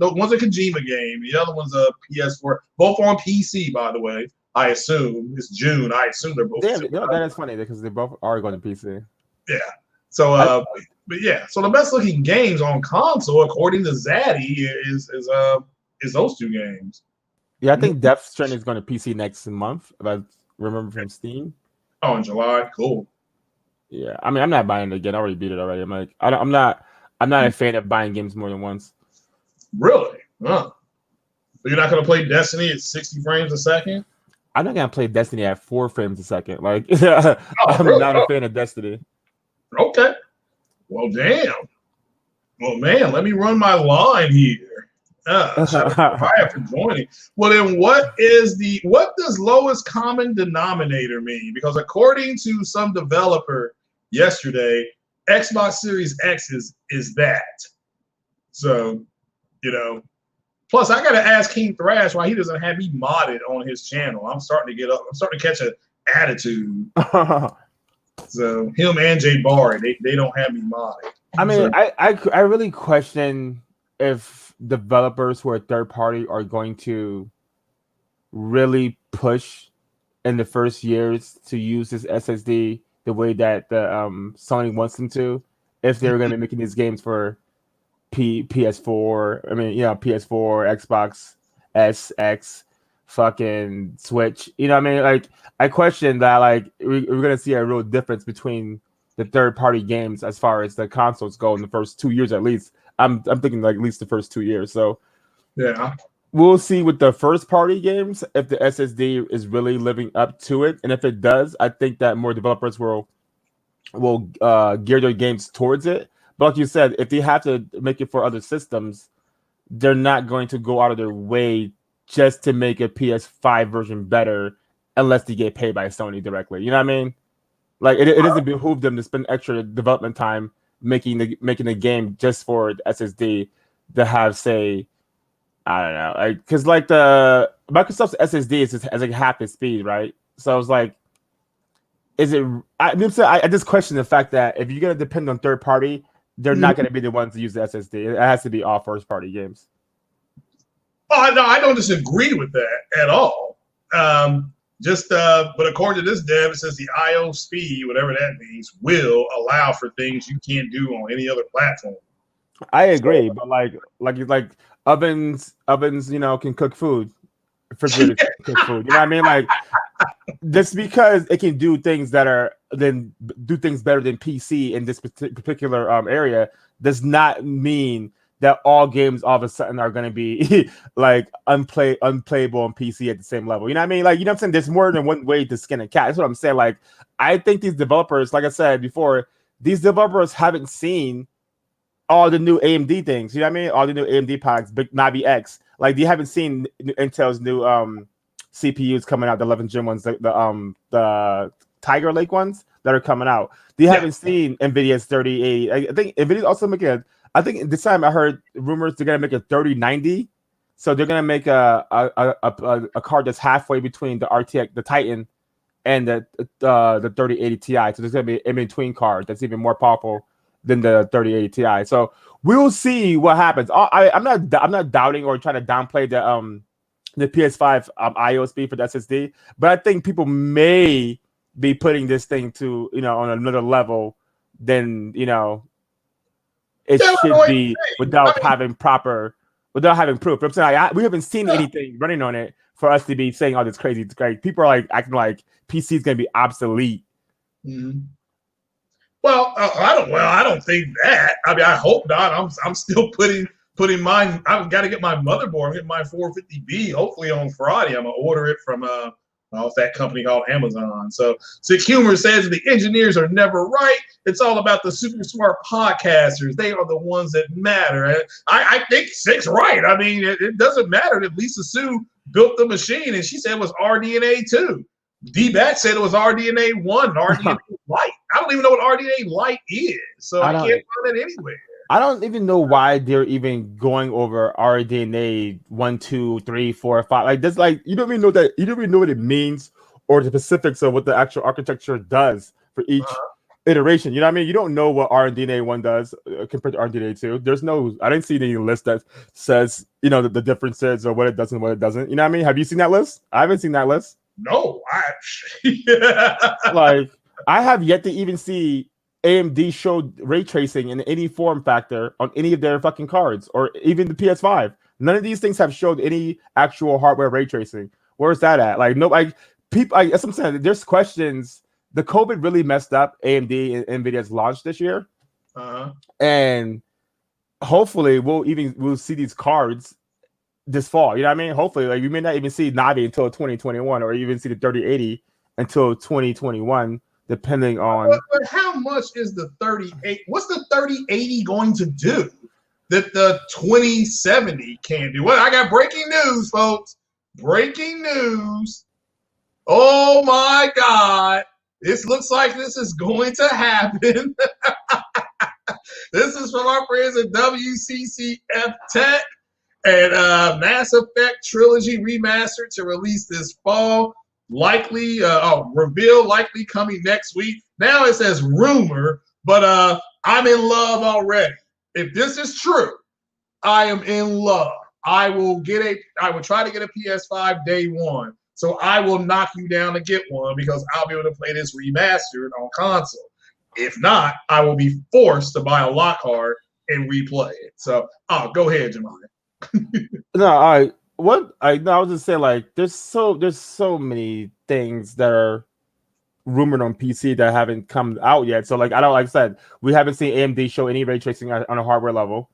one's a Kojima game, the other one's a PS4. Both on PC, by the way. I assume it's June. I assume they're both. Yeah, that is funny because they both are going to PC. Yeah. So, but yeah. So the best looking games on console, according to Zaddy, is those two games. Yeah, I think Death Stranding is going to PC next month. If I remember from Steam. Oh, in July. Cool. Yeah, I mean, I'm not buying it again. I already beat it already. I'm like, I'm not a fan of buying games more than once. Really? Huh. So you're not going to play Destiny at 60 frames a second? I'm not going to play Destiny at 4 frames a second. Like, I'm really? not a fan of Destiny. Okay. Well, damn. Well, man, let me run my line here. Fire for joining. Well, then what does lowest common denominator mean? Because according to some developer yesterday, Xbox Series X is that. So, plus I gotta ask King Thrash why he doesn't have me modded on his channel. I'm starting to catch an attitude. So him and Jay Barry, they don't have me modded. I mean, so, I really question if developers who are third party are going to really push in the first years to use this SSD the way that the Sony wants them to, if they're going to be making these games for PS4. I mean, PS4, Xbox S, X, fucking Switch. You know what I mean? Like, I question that. Like, we're going to see a real difference between the third-party games as far as the consoles go in the first 2 years at least. I'm thinking like at least the first 2 years. So yeah, we'll see with the first-party games if the SSD is really living up to it, and if it does, I think that more developers will gear their games towards it. But like you said, if they have to make it for other systems, they're not going to go out of their way just to make a PS5 version better unless they get paid by Sony directly. You know what I mean? Like, it doesn't behoove them to spend extra development time making the game just for the SSD to have, say, I don't know, like, because like the Microsoft's SSD is just like half the speed, right? So I was like, is it? I just question the fact that if you're gonna depend on third party, they're not gonna be the ones to use the SSD. It has to be all first party games. Oh no, I don't disagree with that at all. But according to this dev, it says the I/O speed, whatever that means, will allow for things you can't do on any other platform. I agree, but like ovens, can cook food. Refrigerators can cook food. You know what I mean? Like, just because it can do things better than PC in this particular area does not mean that all games all of a sudden are going to be like unplayable on PC at the same level. You know what I mean? Like, you know what I'm saying? There's more than one way to skin a cat. That's what I'm saying. Like, I think these developers, like I said before, these developers haven't seen all the new AMD things. You know what I mean? All the new AMD products, Big Navi X. Like, you haven't seen Intel's new CPUs coming out, the 11th gen ones, the Tiger Lake ones that are coming out. They haven't seen NVIDIA's 3080. I think NVIDIA's also making I think this time I heard rumors they're gonna make a 3090, so they're gonna make a card that's halfway between the RTX, the Titan, and the 3080 Ti. So there's gonna be an in-between card that's even more powerful than the 3080 Ti. So we'll see what happens. I'm not doubting or trying to downplay the PS5 I/O speed for the SSD, but I think people may be putting this thing to on another level than it should be without having proof. I'm saying we haven't seen anything running on it for us to be saying, "Oh, this crazy." It's great. People are like acting like PC is going to be obsolete. Mm-hmm. Well, I don't think that. I mean, I hope not. I'm still putting mine. I've got to get my motherboard. I'm getting my 450B. Hopefully on Friday. I'm gonna order it from that company called Amazon. So Sick Humor says the engineers are never right. It's all about the super smart podcasters. They are the ones that matter. I think Sick's right. I mean, it doesn't matter that Lisa Sue built the machine and she said it was RDNA 2. D-Bat said it was RDNA 1, RDNA Lite. I don't even know what RDNA Lite is, so I can't find it anywhere. I don't even know why they're even going over RDNA 1, 2, 3, 4, 5. Like, that's like you don't even know what it means, or the specifics of what the actual architecture does for each iteration. You know what I mean? You don't know what RDNA 1 does compared to RDNA 2. There's no, I didn't see any list that says, you know, the differences or what it does and what it doesn't. You know what I mean? Have you seen that list? I haven't seen that list. No, Like, I have yet to even see AMD show ray tracing in any form factor on any of their fucking cards, or even the PS5. None of these things have showed any actual hardware ray tracing. Where's that at? Like, no, like people. That's what I'm saying. There's questions. The COVID really messed up AMD and NVIDIA's launch this year, and hopefully we'll see these cards this fall. You know what I mean? Hopefully, like we may not even see Navi until 2021, or even see the 3080 until 2021, depending on. But how much is the 3080? What's the 3080 going to do that the 2070 can do? Well, I got breaking news, folks. Breaking news. Oh my God. This looks like this is going to happen. This is from our friends at WCCF Tech, and Mass Effect Trilogy Remastered to release this fall. Likely, reveal likely coming next week. Now it says rumor, but I'm in love already. If this is true, I am in love. I will try to get a PS5 day one. So I will knock you down to get one because I'll be able to play this remastered on console. If not, I will be forced to buy a Lockhart and replay it. So, go ahead, Jamai. No, I was just saying, like, there's so many things that are rumored on PC that haven't come out yet. So, like I said, we haven't seen AMD show any ray tracing on a hardware level.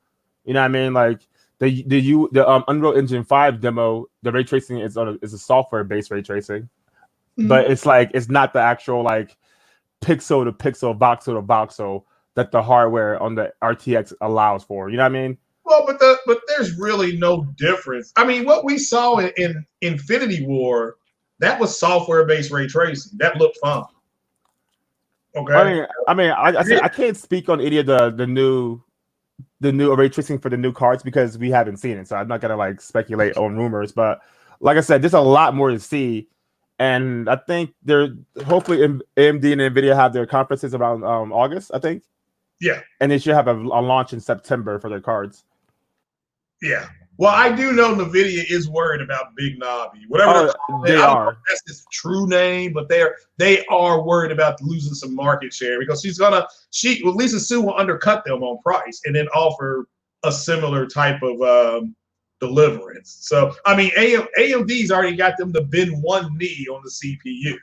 You know what I mean? Like the Unreal Engine 5 demo, the ray tracing is a software based ray tracing, but it's not the actual like pixel to pixel, voxel to voxel that the hardware on the RTX allows for. You know what I mean? Well, but there's really no difference. I mean, what we saw in Infinity War, that was software-based ray tracing. That looked fun. Okay. I can't speak on any of the new ray tracing for the new cards because we haven't seen it. So I'm not gonna like speculate on rumors. But like I said, there's a lot more to see, and I think hopefully AMD and NVIDIA have their conferences around August. I think. Yeah. And they should have a launch in September for their cards. Yeah. Well, I do know NVIDIA is worried about Big Navi. Whatever they are. I don't know if that's his true name, but they are worried about losing some market share because Lisa Su will undercut them on price and then offer a similar type of deliverance. So I mean, AMD's already got them to bend one knee on the CPU.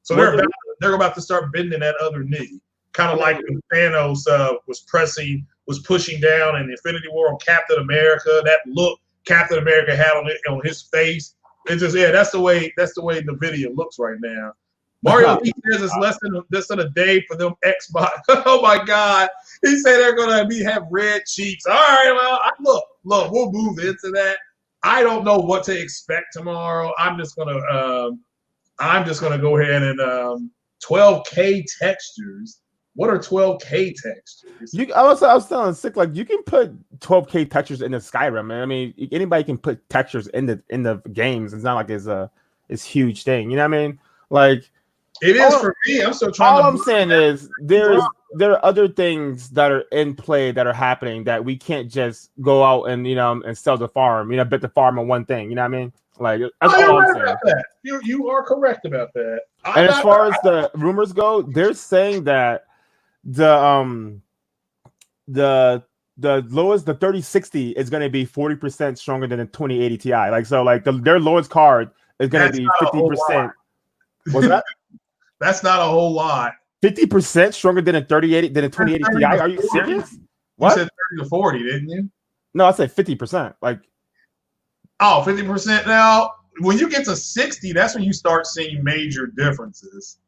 So they're about to start bending that other knee. Kind of like when Thanos was pushing down in Infinity War on Captain America. That look Captain America had on his face. It's just that's the way NVIDIA looks right now. Mario Lee says it's less than a day for them Xbox. Oh my God! He said they're gonna have red cheeks. All right, well, look, we'll move into that. I don't know what to expect tomorrow. I'm just gonna go ahead and 12K textures. What are 12K textures? I was telling Sick, like you can put 12K textures into Skyrim, man. I mean, anybody can put textures in the games. It's not like it's a huge thing. You know what I mean? Like it is for me. I'm still trying. All I'm saying is there are other things that are in play that are happening that we can't just go out and and sell the farm. Bet the farm on one thing. You know what I mean? Like that's all I'm saying. You are correct about that. And as far as the rumors go, they're saying that the lowest, the 3060 is going to be 40% stronger than the 2080 Ti. Their lowest card is going to be 50%. What's that? That's not a whole lot. 50% stronger than a 2080 Ti. Are you serious? What? You said 30 to 40, didn't you? No, I said 50%. 50% now. When you get to 60, that's when you start seeing major differences.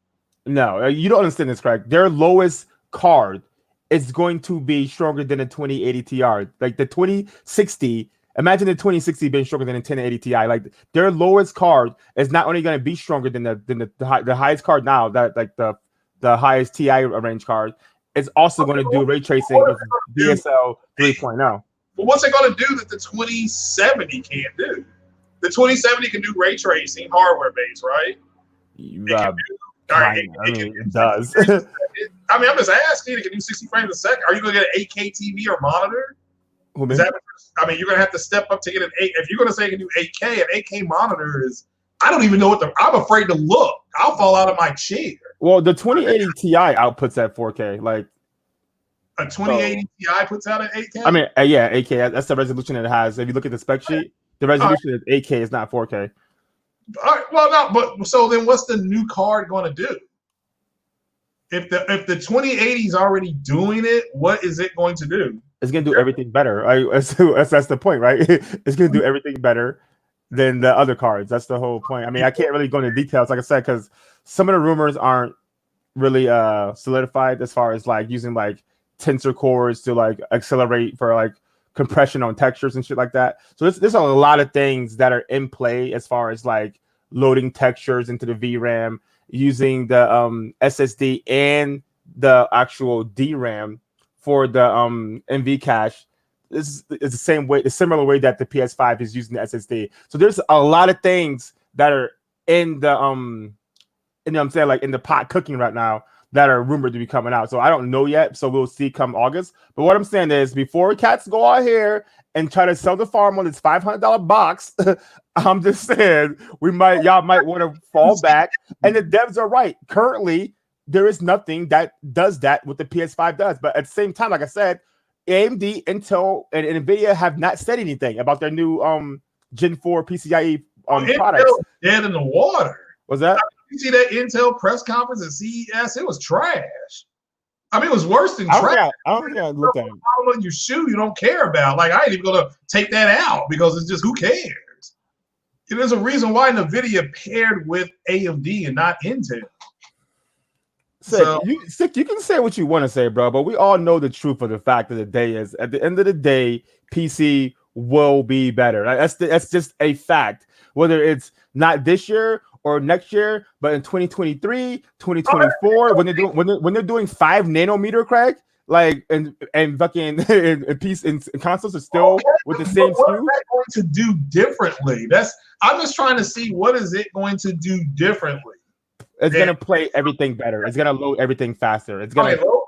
No, you don't understand this, correct? Their lowest card is going to be stronger than a 2080 Ti. Like the 2060, imagine the 2060 being stronger than a 1080 Ti. Like their lowest card is not only going to be stronger than the highest card now, that like the highest Ti range card, it's also going to do ray tracing with DSL 3.0. But what's it going to do that the 2070 can't do? The 2070 can do ray tracing, hardware based, right? Uh, All right, I mean, it does. I mean, I'm just asking. It can do 60 frames a second. Are you going to get an 8K TV or monitor? Is that? I mean, you're going to have to step up to get an 8. If you're going to say it can do 8K, an 8K monitor is. I don't even know what the. I'm afraid to look. I'll fall out of my chair. Well, the 2080 Ti outputs at 4K. Like a 2080 Ti puts out at 8K. I mean, yeah, 8K. That's the resolution that it has. If you look at the spec sheet, the resolution is 8K. It's not 4K. All right, well, no, but so then, what's the new card going to do? If the 2080 is already doing it, what is it going to do? It's going to do everything better. That's the point, right? It's going to do everything better than the other cards. That's the whole point. I mean, I can't really go into details, like I said, because some of the rumors aren't really solidified as far as like using like tensor cores to like accelerate for like compression on textures and shit like that. So there's a lot of things that are in play as far as like loading textures into the VRAM, using the SSD and the actual DRAM for the NV cache. This is the similar way that the PS5 is using the SSD. So there's a lot of things that are in the I'm saying, like in the pot cooking right now that are rumored to be coming out. So I don't know yet. So we'll see come August. But what I'm saying is, before cats go out here and try to sell the farm on this $500 box, I'm just saying y'all might want to fall back. And the devs are right. Currently, there is nothing that does that what the PS5 does. But at the same time, like I said, AMD, Intel, and NVIDIA have not said anything about their new Gen 4 PCIe products. Intel dead in the water. Was that? You see that Intel press conference at CES? It was trash. I mean, it was worse than trash. I don't think I looked at it. On your shoe, you don't care about. Like, I ain't even gonna take that out because it's just, who cares? There's a reason why NVIDIA paired with AMD and not Intel. Sick, you can say what you want to say, bro, but we all know the truth of the fact of the day is, at the end of the day, PC will be better. That's just a fact. Whether it's not this year or next year, but in 2023, 2024, when they're doing 5 nanometer, Craig, like and fucking and consoles are still with the same what SKU. is that going to do differently? I'm just trying to see what is it going to do differently. It's gonna play everything better. It's gonna load everything faster. It's gonna do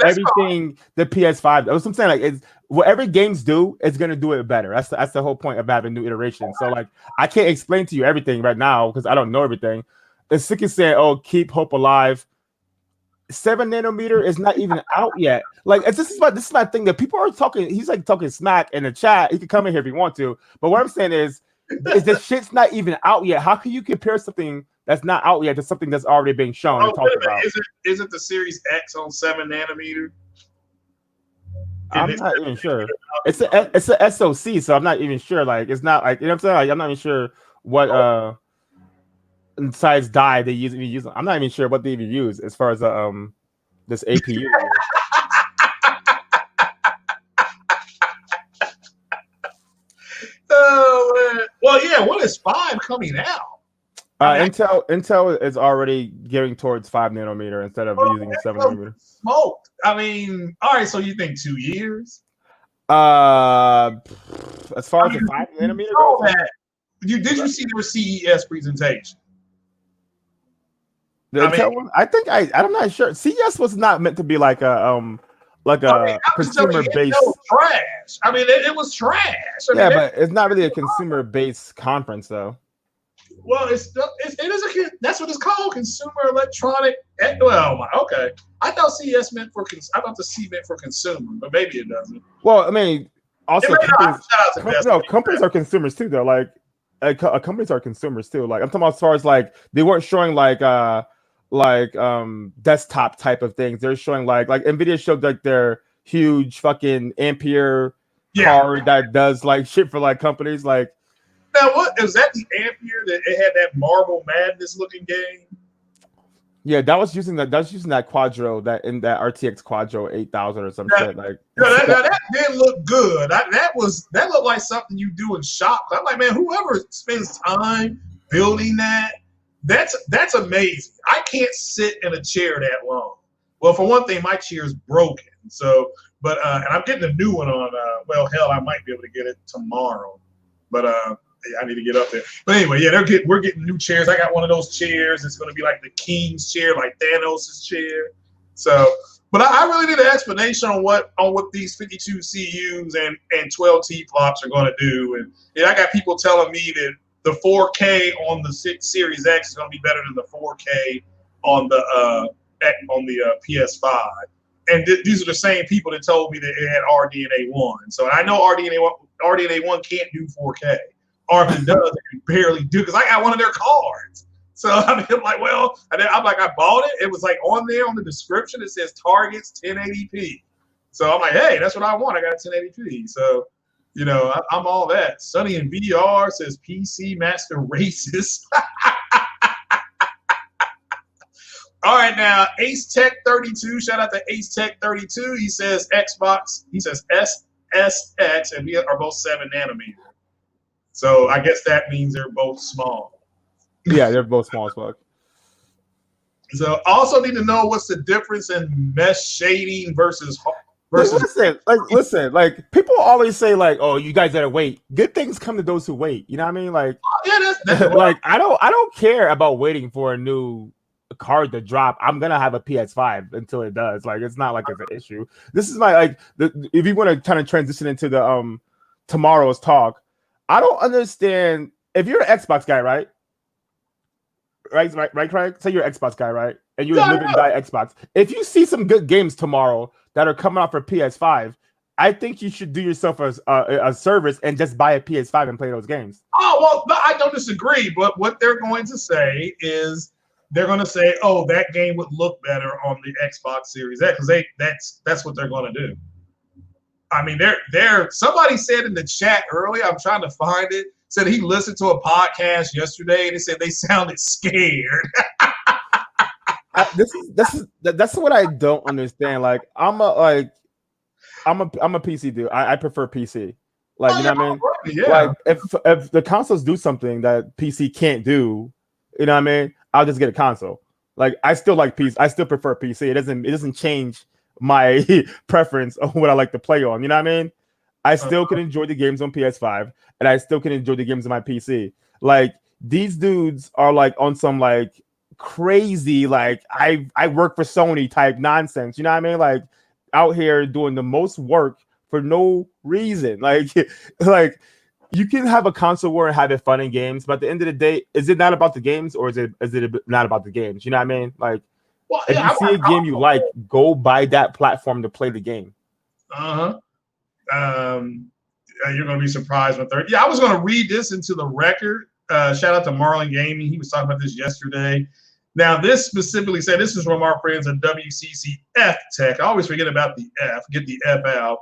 everything the PS5. That's what I'm saying. Like, whatever games do, it's gonna do it better. That's the whole point of having new iterations. So like, I can't explain to you everything right now because I don't know everything. It's sick as saying, "Oh, keep hope alive." 7 nanometer is not even out yet. Like, this is my thing that people are talking. He's like talking smack in the chat. He can come in here if he wants to. But what I'm saying is this shit's not even out yet. How can you compare something that's not out yet to something that's already being shown and talked about? Isn't the Series X on 7 nanometer? I'm not even sure. It's a SoC, so I'm not even sure. Like, it's not like, you know what I'm saying? Like, I'm not even sure what size die they use. I'm not even sure what they even use as far as this APU. Oh man. Well, yeah. What is 5 coming out? Intel is already gearing towards 5 nanometer instead of using 7 nanometer. Smoked. I mean, all right. So you think 2 years? As far as the 5 nanometer goes, did you see their CES presentation? I'm not sure. CES was not meant to be like a consumer based trash. I mean, it was trash. But it's not really a consumer based conference though. Well, it is that's what it's called, consumer electronic. Well, okay. I thought CES meant for the C meant for consumer, but maybe it doesn't. Well, I mean, also companies are consumers too, though. Like, companies are consumers too. Like, I'm talking about as far as like they weren't showing like desktop type of things. They're showing like NVIDIA showed like their huge fucking Ampere card that does like shit for like companies like. Now, what is that? The Ampere that it had that Marble Madness looking game. Yeah, that was using that Quadro that RTX Quadro 8000 or some shit like. That didn't look good. That looked like something you do in shop. I'm like, man, whoever spends time building that's amazing. I can't sit in a chair that long. Well, for one thing, my chair is broken. So, but and I'm getting a new one on. Well, hell, I might be able to get it tomorrow. But Yeah, I need to get up there. But anyway, yeah, we're getting new chairs. I got one of those chairs. It's going to be like the king's chair, like Thanos' chair. So, but I really need an explanation on what these 52 CUs and 12 T flops are going to do. And I got people telling me that the 4K on the Series X is going to be better than the 4K on the PS5. And these are the same people that told me that it had RDNA 1. So I know RDNA 1 can't do 4K. Or if it does, it can barely do, because I got one of their cards. So I'm like, well, and then I'm like, I bought it. It was like on there on the description. It says targets 1080p. So I'm like, hey, that's what I want. I got 1080p. So, I'm all that. Sunny in VR says PC Master Racist. All right, now Ace Tech 32. Shout out to Ace Tech 32. He says Xbox. He says SSX, and we are both 7 nanometer. So I guess that means they're both small. Yeah, they're both small as fuck. So also need to know what's the difference in mesh shading versus. Listen, like people always say, like, oh, you guys gotta wait. Good things come to those who wait. You know what I mean? Like, yeah, that's like I don't care about waiting for a new card to drop. I'm gonna have a PS5 until it does. Like, it's not like it's an issue. This is if you want to kind of transition into the tomorrow's talk. I don't understand if you're an Xbox guy, right? Right, Craig? Say you're an Xbox guy, right? And you live and die Xbox. If you see some good games tomorrow that are coming out for PS5, I think you should do yourself a service and just buy a PS5 and play those games. Oh, well, I don't disagree, but what they're going to say is they're going to say, oh, that game would look better on the Xbox Series X, because that's what they're going to do. I mean, somebody said in the chat earlier, I'm trying to find it, said he listened to a podcast yesterday and they said they sounded scared. That's what I don't understand. Like, I'm a PC dude. I prefer PC. Like, you know what I mean? Yeah. Like, if the consoles do something that PC can't do, you know what I mean? I'll just get a console. Like, I still like PC. I still prefer PC. It doesn't change my preference of what I like to play on. You know what I mean? I still can enjoy the games on PS5, and I still can enjoy the games on my PC. Like, these dudes are like on some like crazy, like I work for Sony type nonsense. You know what I mean? Like, out here doing the most work for no reason. Like you can have a console war and have it fun in games, but at the end of the day, is it not about the games, or is it not about the games? You know what I mean? Like, well, if you see a game you like, go buy that platform to play the game. You're going to be surprised with third. Yeah, I was going to read this into the record. Shout out to Marlon Gaming. He was talking about this yesterday. Now, this specifically said, this is from our friends at WCCF Tech. I always forget about the F. Get the F out.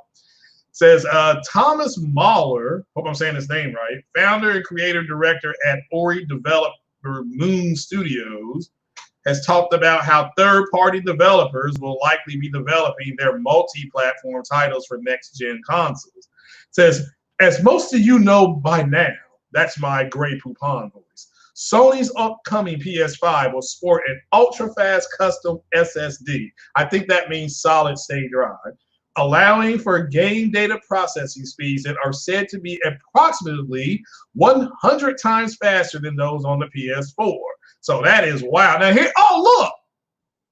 Says Thomas Mahler, hope I'm saying his name right, founder and creative director at Ori Developer Moon Studios, has talked about how third-party developers will likely be developing their multi-platform titles for next-gen consoles. Says, as most of you know by now, that's my Grey Poupon voice, Sony's upcoming PS5 will sport an ultra-fast custom SSD. I think that means solid-state drive, allowing for game data processing speeds that are said to be approximately 100 times faster than those on the PS4. So that is wow. Now here, oh look,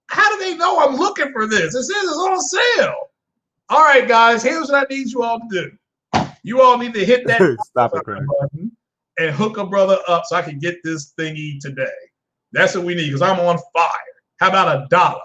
how do they know I'm looking for this? It says it's on sale. All right, guys, here's what I need you all to do. You all need to hit that button and hook a brother up so I can get this thingy today. That's what we need, because I'm on fire. How about $1?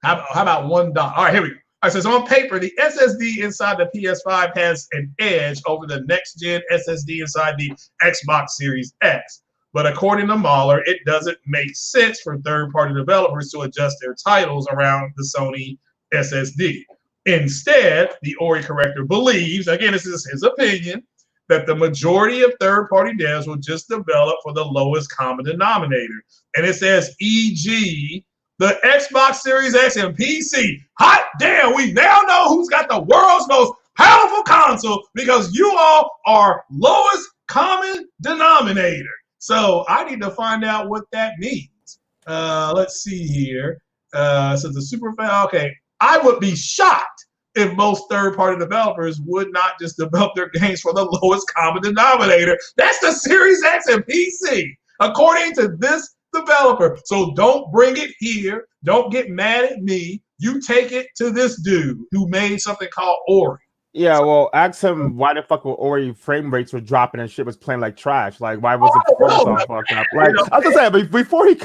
How about $1? All right, here we go. All right, so it's on paper, the SSD inside the PS5 has an edge over the next-gen SSD inside the Xbox Series X. But according to Mahler, it doesn't make sense for third-party developers to adjust their titles around the Sony SSD. Instead, the Ori corrector believes, again, this is his opinion, that the majority of third-party devs will just develop for the lowest common denominator. And it says, e.g., the Xbox Series X and PC. Hot damn, we now know who's got the world's most powerful console, because you all are lowest common denominator. So I need to find out what that means. Let's see here. So the super fan, okay. I would be shocked if most third-party developers would not just develop their games for the lowest common denominator. That's the Series X and PC, according to this developer. So don't bring it here. Don't get mad at me. You take it to this dude who made something called Ori. Yeah, well, ask him why the fuck were Ori frame rates were dropping and shit was playing like trash. Like, why was the performance all fucked up? Like, I was just saying,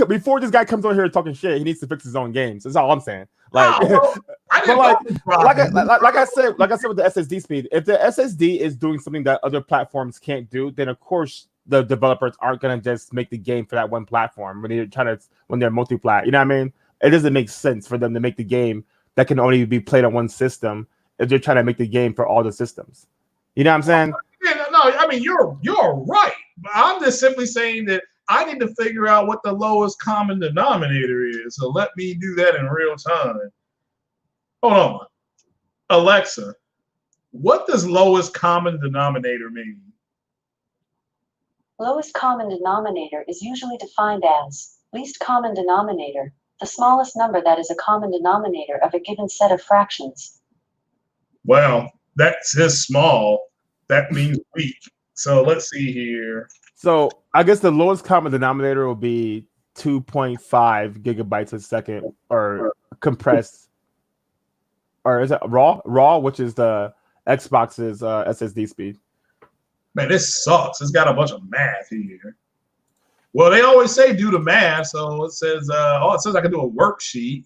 before this guy comes on here talking shit, he needs to fix his own games. That's all I'm saying. Like, but like I said with the SSD speed, if the SSD is doing something that other platforms can't do, then of course the developers aren't gonna just make the game for that one platform when they're multi-plat. You know what I mean? It doesn't make sense for them to make the game that can only be played on one system if they're trying to make the game for all the systems. You know what I'm saying? Yeah, no, I mean you're right. I'm just simply saying that I need to figure out what the lowest common denominator is. So let me do that in real time. Hold on. Alexa, what does lowest common denominator mean? Lowest common denominator is usually defined as least common denominator, the smallest number that is a common denominator of a given set of fractions. Well, that's just small. That means weak. So let's see here. So I guess the lowest common denominator will be 2.5 gigabytes a second, or compressed, or is it raw, which is the Xbox's SSD speed. Man, this sucks. It's got a bunch of math here. Well, they always say do the math, so it says it says I can do a worksheet.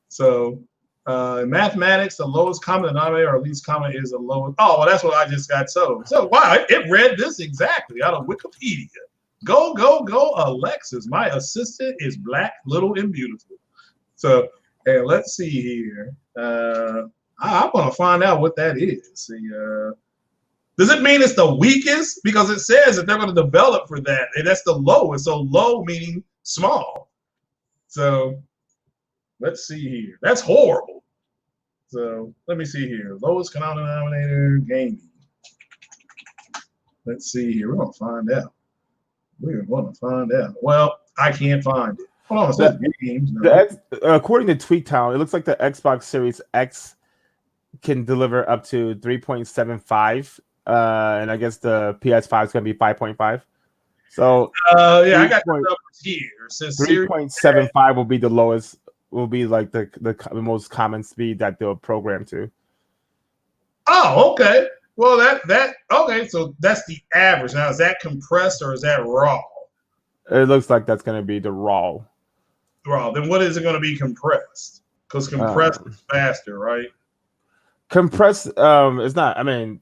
So in mathematics, the lowest common denominator or least common is the lowest. Oh, well, that's what I just got. So wow, it read this exactly out of Wikipedia. Go, Alexis. My assistant is black, little, and beautiful. So, hey, let's see here. I want to find out what that is. See, does it mean it's the weakest? Because it says that they're going to develop for that, and that's the lowest. So low meaning small. So let's see here. That's horrible. So let me see here. Lowest common denominator gaming. Let's see here. We're going to find out. We're going to find out. Well, I can't find it. Hold on. It says games. No. According to TweetTown, it looks like the Xbox Series X can deliver up to 3.75. And I guess the PS5 is going to be 5.5. So yeah, I got the numbers here. It says 3.75 will be the lowest. Will be like the most common speed that they'll program to. Oh, okay. Well, that okay. So that's the average. Now, is that compressed or is that raw? It looks like that's going to be the raw. Raw. Then what is it going to be compressed? Because compressed is faster, right? Compressed is not. I mean,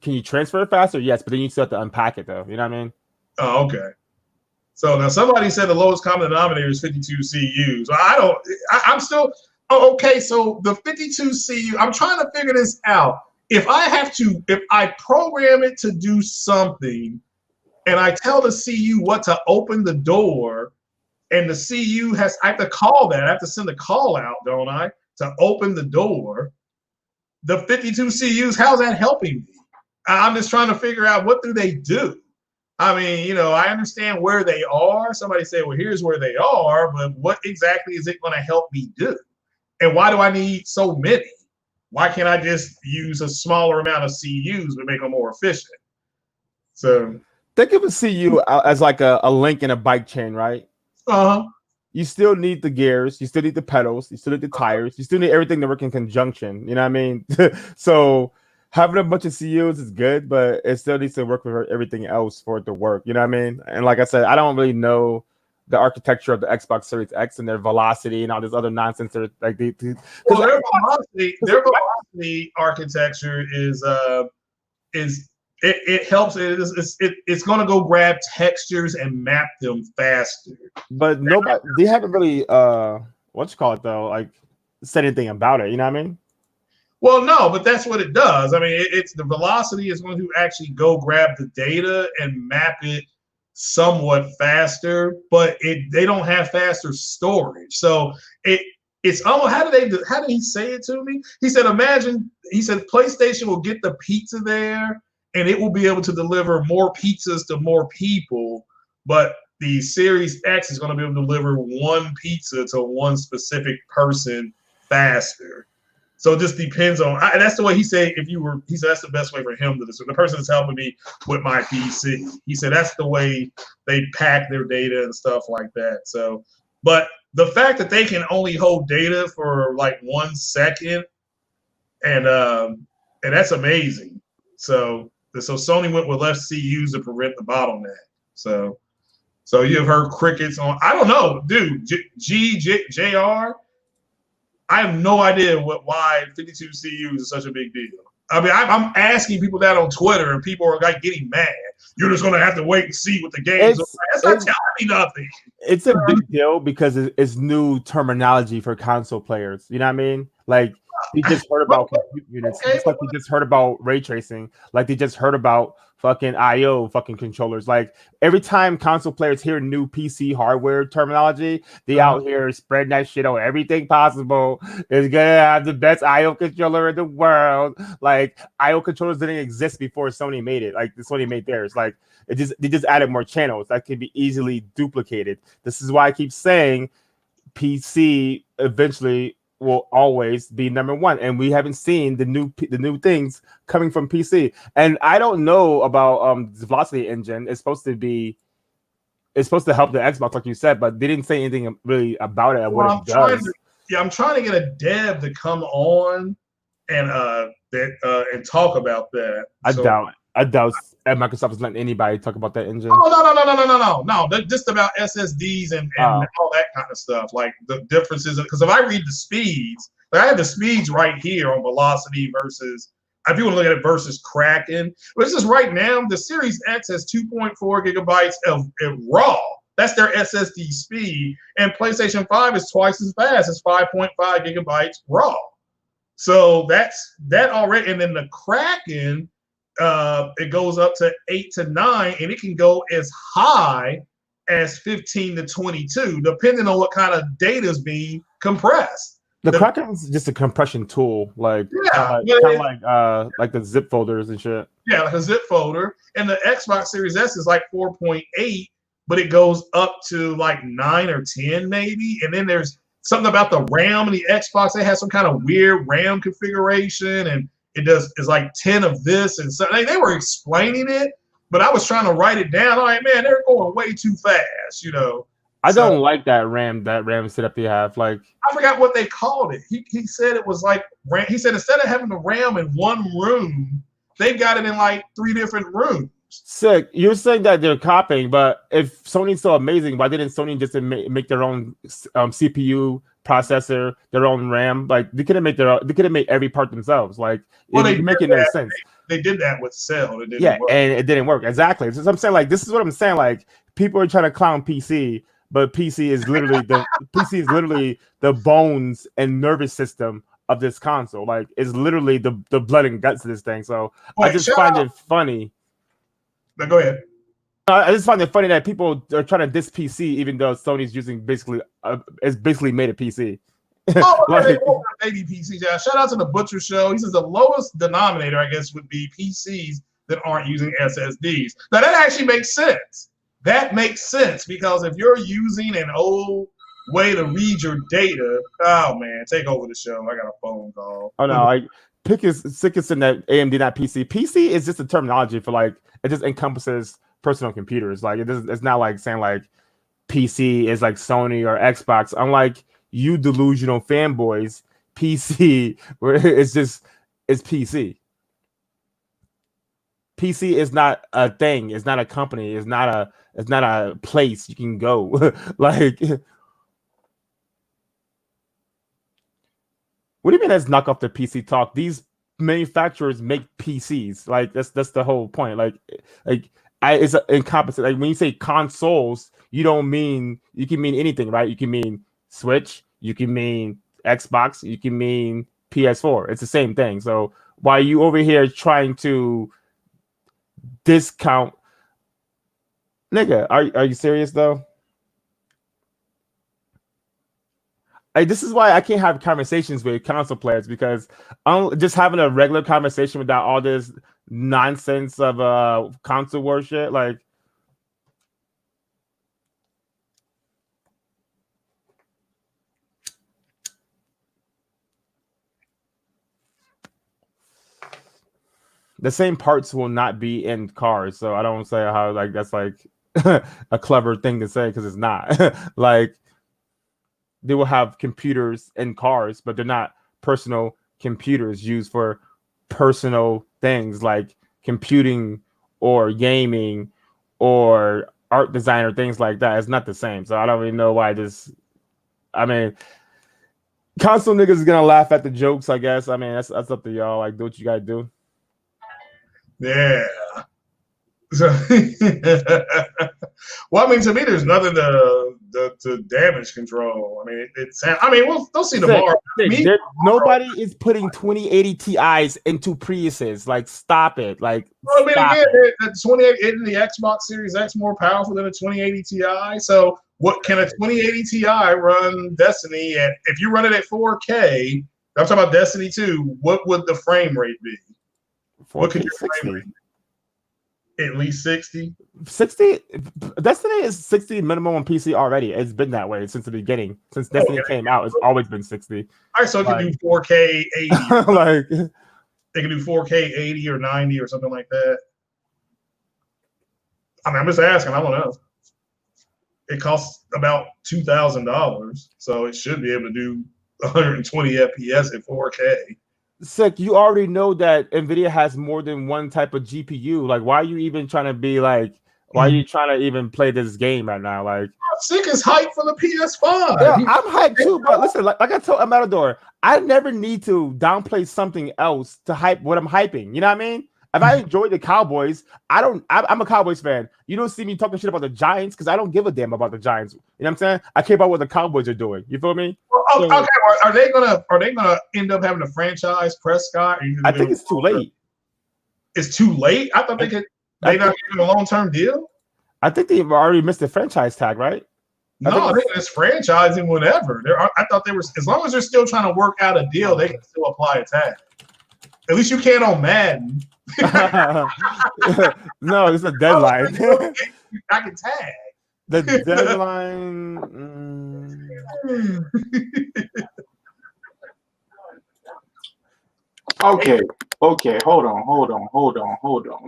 can you transfer it faster? Yes, but then you still have to unpack it, though. You know what I mean? Oh, okay. So now somebody said the lowest common denominator is 52 CUs. I'm still, okay. So the 52 CU, I'm trying to figure this out. If I program it to do something and I tell the CU what to open the door and the CU I have to call that. I have to send a call out, don't I, to open the door. The 52 CUs, how's that helping me? I'm just trying to figure out what do they do? I mean, I understand where they are. Somebody say, well, here's where they are, but what exactly is it going to help me do? And why do I need so many? Why can't I just use a smaller amount of CUs to make them more efficient? So think of a CU as like a link in a bike chain, right? Uh-huh. You still need the gears, you still need the pedals, you still need the tires, you still need everything to work in conjunction. You know what I mean? So having a bunch of CUs is good, but it still needs to work with everything else for it to work. You know what I mean? And like I said, I don't really know the architecture of the Xbox Series X and their velocity and all this other nonsense. Their velocity architecture is it helps. It's going to go grab textures and map them faster. But they haven't really like said anything about it. You know what I mean? Well, no, but that's what it does. I mean, it's the velocity is going to actually go grab the data and map it somewhat faster, but they don't have faster storage. So it's almost how did he say it to me? He said, PlayStation will get the pizza there and it will be able to deliver more pizzas to more people, but the Series X is going to be able to deliver one pizza to one specific person faster. So it just depends on. And that's the way he said. He said that's the best way for him to do. So the person that's helping me with my PC, he said that's the way they pack their data and stuff like that. So, but the fact that they can only hold data for like 1 second, and that's amazing. So Sony went with less CUs to prevent the bottleneck. So you've heard crickets on. I don't know, dude. JR. I have no idea why 52 CUs is such a big deal. I mean, I'm asking people that on Twitter, and people are like getting mad. You're just gonna have to wait and see what the games are. That's not telling me nothing. It's a big deal because it's new terminology for console players. You know what I mean? Like they just heard about compute units, just like they just heard about ray tracing, like they just heard about fucking IO fucking controllers. Like every time console players hear new PC hardware terminology, they out here spreading that shit on everything possible. It's gonna have the best IO controller in the world. Like IO controllers didn't exist before Sony made it. Like Sony made theirs. Like they just added more channels that can be easily duplicated. This is why I keep saying PC eventually will always be number one, and we haven't seen the new things coming from PC. And I don't know about the Velocity engine. It's supposed to help the Xbox, like you said, but they didn't say anything really about it and what it does. I'm trying to get a dev to come on and talk about that. I doubt Microsoft is letting anybody talk about that engine. Oh, no. Just about SSDs and all that kind of stuff, like the differences. Because if I read the speeds, like I have the speeds right here on Velocity versus, if you want to look at it versus Kraken, but it's just right now the Series X has 2.4 gigabytes of raw. That's their SSD speed, and PlayStation 5 is twice as fast. It's 5.5 gigabytes raw. So that's that already. And then the Kraken, it goes up to 8 to 9, and it can go as high as 15 to 22, depending on what kind of data is being compressed. The Kraken is just a compression tool, like kind of like the zip folders and shit. Yeah, like a zip folder. And the Xbox Series S is like 4.8, but it goes up to like 9 or 10 maybe. And then there's something about the RAM in the Xbox. They have some kind of weird RAM configuration, and it's like 10 of this, and so they were explaining it, but I was trying to write it down. I'm like, man, they're going way too fast, you know. I don't like that RAM setup they have. Like I forgot what they called it. He said it was like RAM. He said instead of having the RAM in one room, they've got it in like 3 different rooms. Sick. You're saying that they're copying, but if Sony's so amazing, why didn't Sony just make their own CPU processor, their own RAM? Like they could have made every part themselves. Like it making no sense. They did that with Cell. And it didn't work. Exactly. So I'm saying, like, this is what I'm saying. Like people are trying to clown PC, but PC is literally the bones and nervous system of this console. Like it's literally the blood and guts of this thing. So I just find it funny. No, go ahead. I just find it funny that people are trying to diss PC, even though Sony's using basically made a PC. Baby PCs. Yeah. Shout out to the Butcher Show. He says the lowest denominator, I guess, would be PCs that aren't using SSDs. Now that actually makes sense. That makes sense because if you're using an old way to read your data, oh man, take over the show. I got a phone call. Oh no, Pick is sickest in that AMD, not PC. PC is just a terminology for like it just encompasses personal computers. Like it's not like saying like PC is like Sony or Xbox. Unlike you delusional fanboys, PC where it's PC. PC is not a thing. It's not a company. It's not a place you can go. Like, what do you mean that's knock off the PC talk? These manufacturers make PCs. Like that's the whole point. Like it's encompassing. Like when you say consoles, you can mean anything, right? You can mean Switch, you can mean Xbox, you can mean PS4. It's the same thing. So why are you over here trying to discount? Nigga, are you serious though? This is why I can't have conversations with console players, because just having a regular conversation without all this nonsense of console war shit, like the same parts will not be in cars. So I don't say how like that's like a clever thing to say because it's not. Like they will have computers in cars, but they're not personal computers used for personal things like computing or gaming or art design or things like that. It's not the same. So I don't really know why this. I mean, console niggas is gonna laugh at the jokes, I guess. I mean, that's up to y'all. Like, do what you gotta do. Yeah. So, well, I mean, to me, there's nothing to damage control. I mean, we'll see tomorrow. Nobody is putting 2080 Ti's into Priuses. Like, stop it. Like, well, I mean, again, the 2080 in the Xbox Series X more powerful than a 2080 Ti. So, what can a 2080 Ti run Destiny at? If you run it at 4K, I'm talking about Destiny 2. What would the frame rate be? What could your frame rate be? At least 60? 60? Destiny is 60 minimum on PC already. It's been that way since the beginning. Since Destiny came out, it's always been 60. All right, so it can do 4K 80. Like, they can do 4K 80 or 90 or something like that. I mean, I'm just asking. I don't know. It costs about $2,000, so it should be able to do 120 FPS at 4K. Sick, you already know that NVIDIA has more than one type of GPU. Like, why are you even trying to be like, why are you trying to even play this game right now? Like, Sick is hyped for the PS5. Yeah, I'm hyped too, but listen, like I told Amador, I never need to downplay something else to hype what I'm hyping. You know what I mean? If I enjoy the Cowboys, I'm a Cowboys fan. You don't see me talking shit about the Giants because I don't give a damn about the Giants. You know what I'm saying? I care about what the Cowboys are doing. You feel me? Well, okay. Are they gonna end up having a franchise Prescott? I think it's too late. It's too late. I thought they not giving a long-term deal. I think they've already missed the franchise tag, right? No, they're just franchising whatever. I thought they were, as long as they're still trying to work out a deal, they can still apply a tag. At least you can't on Madden. No, it's a deadline. I can tag. The deadline. Okay, hold on,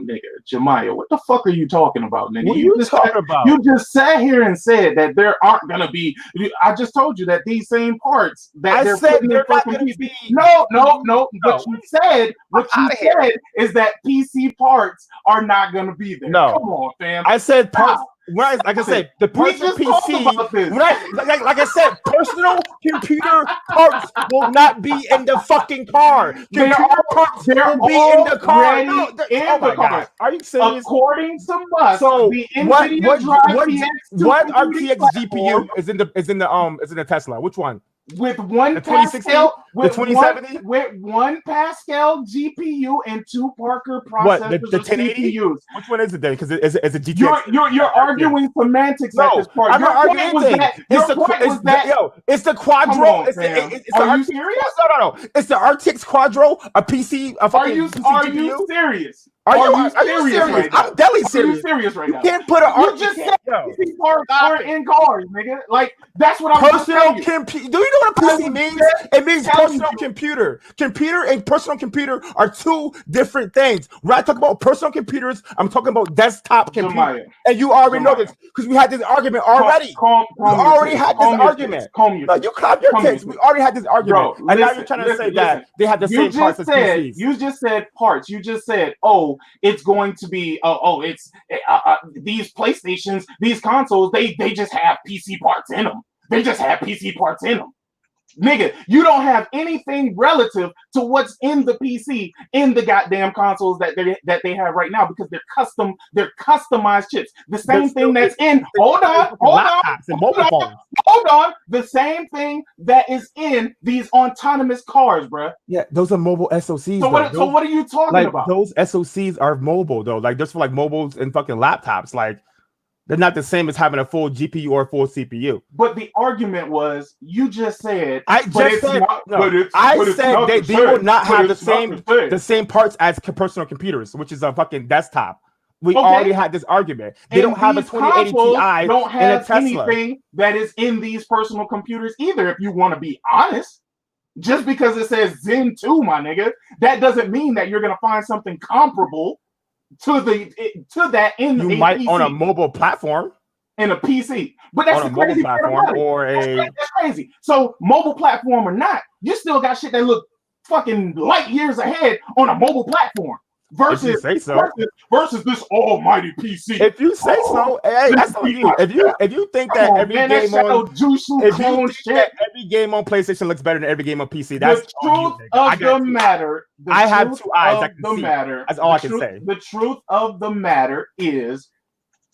nigga. Jemiah, what the fuck are you talking about, nigga? What are you talking about? You just sat here and said that there aren't gonna be. I just told you that these same parts that they're putting in fucking PC. No. What you said is that PC parts are not gonna be there. No, come on, fam. I said parts. Like I said, the parts for PC. Like I said, personal computer parts will not be in the fucking car. Computer parts will be in the car. Oh my God. Are you serious? According to us, so the what RTX RTX GPU is in the Tesla? Which one? With one the 2060, with 2070, with 1 Pascal GPU and 2 Parker processors. What the 1080? CPUs. Which one is it then? Because it's a GTX. You're arguing semantics at this part. I'm not arguing anything. It's the Quadro. Are you serious? No. It's the RTX Quadro, a PC. Are you serious? Are you serious? Right I'm deadly serious. Are you serious right now? You can't put an You just said PC parts aren't in cars, nigga. Like, that's what I'm personal computer. Do you know what a PC means? It means personal computer. Computer and personal computer are two different things. When I talk about personal computers, I'm talking about desktop computers. And you already know this because we had this argument already. We already had this argument. You calm your tits. We already had this argument. And now you're trying to say that they have the same parts as PCs. You just said parts. You just said, it's going to be these PlayStations, these consoles, they just have PC parts in them. They just have PC parts in them. Nigga, you don't have anything relative to what's in the PC in the goddamn consoles that they have right now because they're customized chips. The same thing that's in hold on. The same thing that is in these autonomous cars, bruh. Yeah, those are mobile SoCs. So what are you talking about? Those SoCs are mobile though. Like just for like mobiles and fucking laptops. Like they're not the same as having a full GPU or a full CPU. But the argument was, you just said, they will not have the same parts as personal computers, which is a fucking desktop. We already had this argument. They don't have a 2080 Ti don't have and a Tesla. Anything that is in these personal computers either, if you want to be honest. Just because it says Zen 2, my nigga, that doesn't mean that you're gonna find something comparable to that in You a might PC. on a mobile platform. In a PC, but that's on a the mobile crazy part platform about it. or That's crazy. So mobile platform or not, you still got shit that look fucking light years ahead on a mobile platform if you versus say so. versus this almighty PC. If you say so, hey, that's on you. If you think that every game every game on PlayStation looks better than every game on PC, that's the truth of the matter. I have two eyes. I can see. That's all I can say. The truth of the matter is,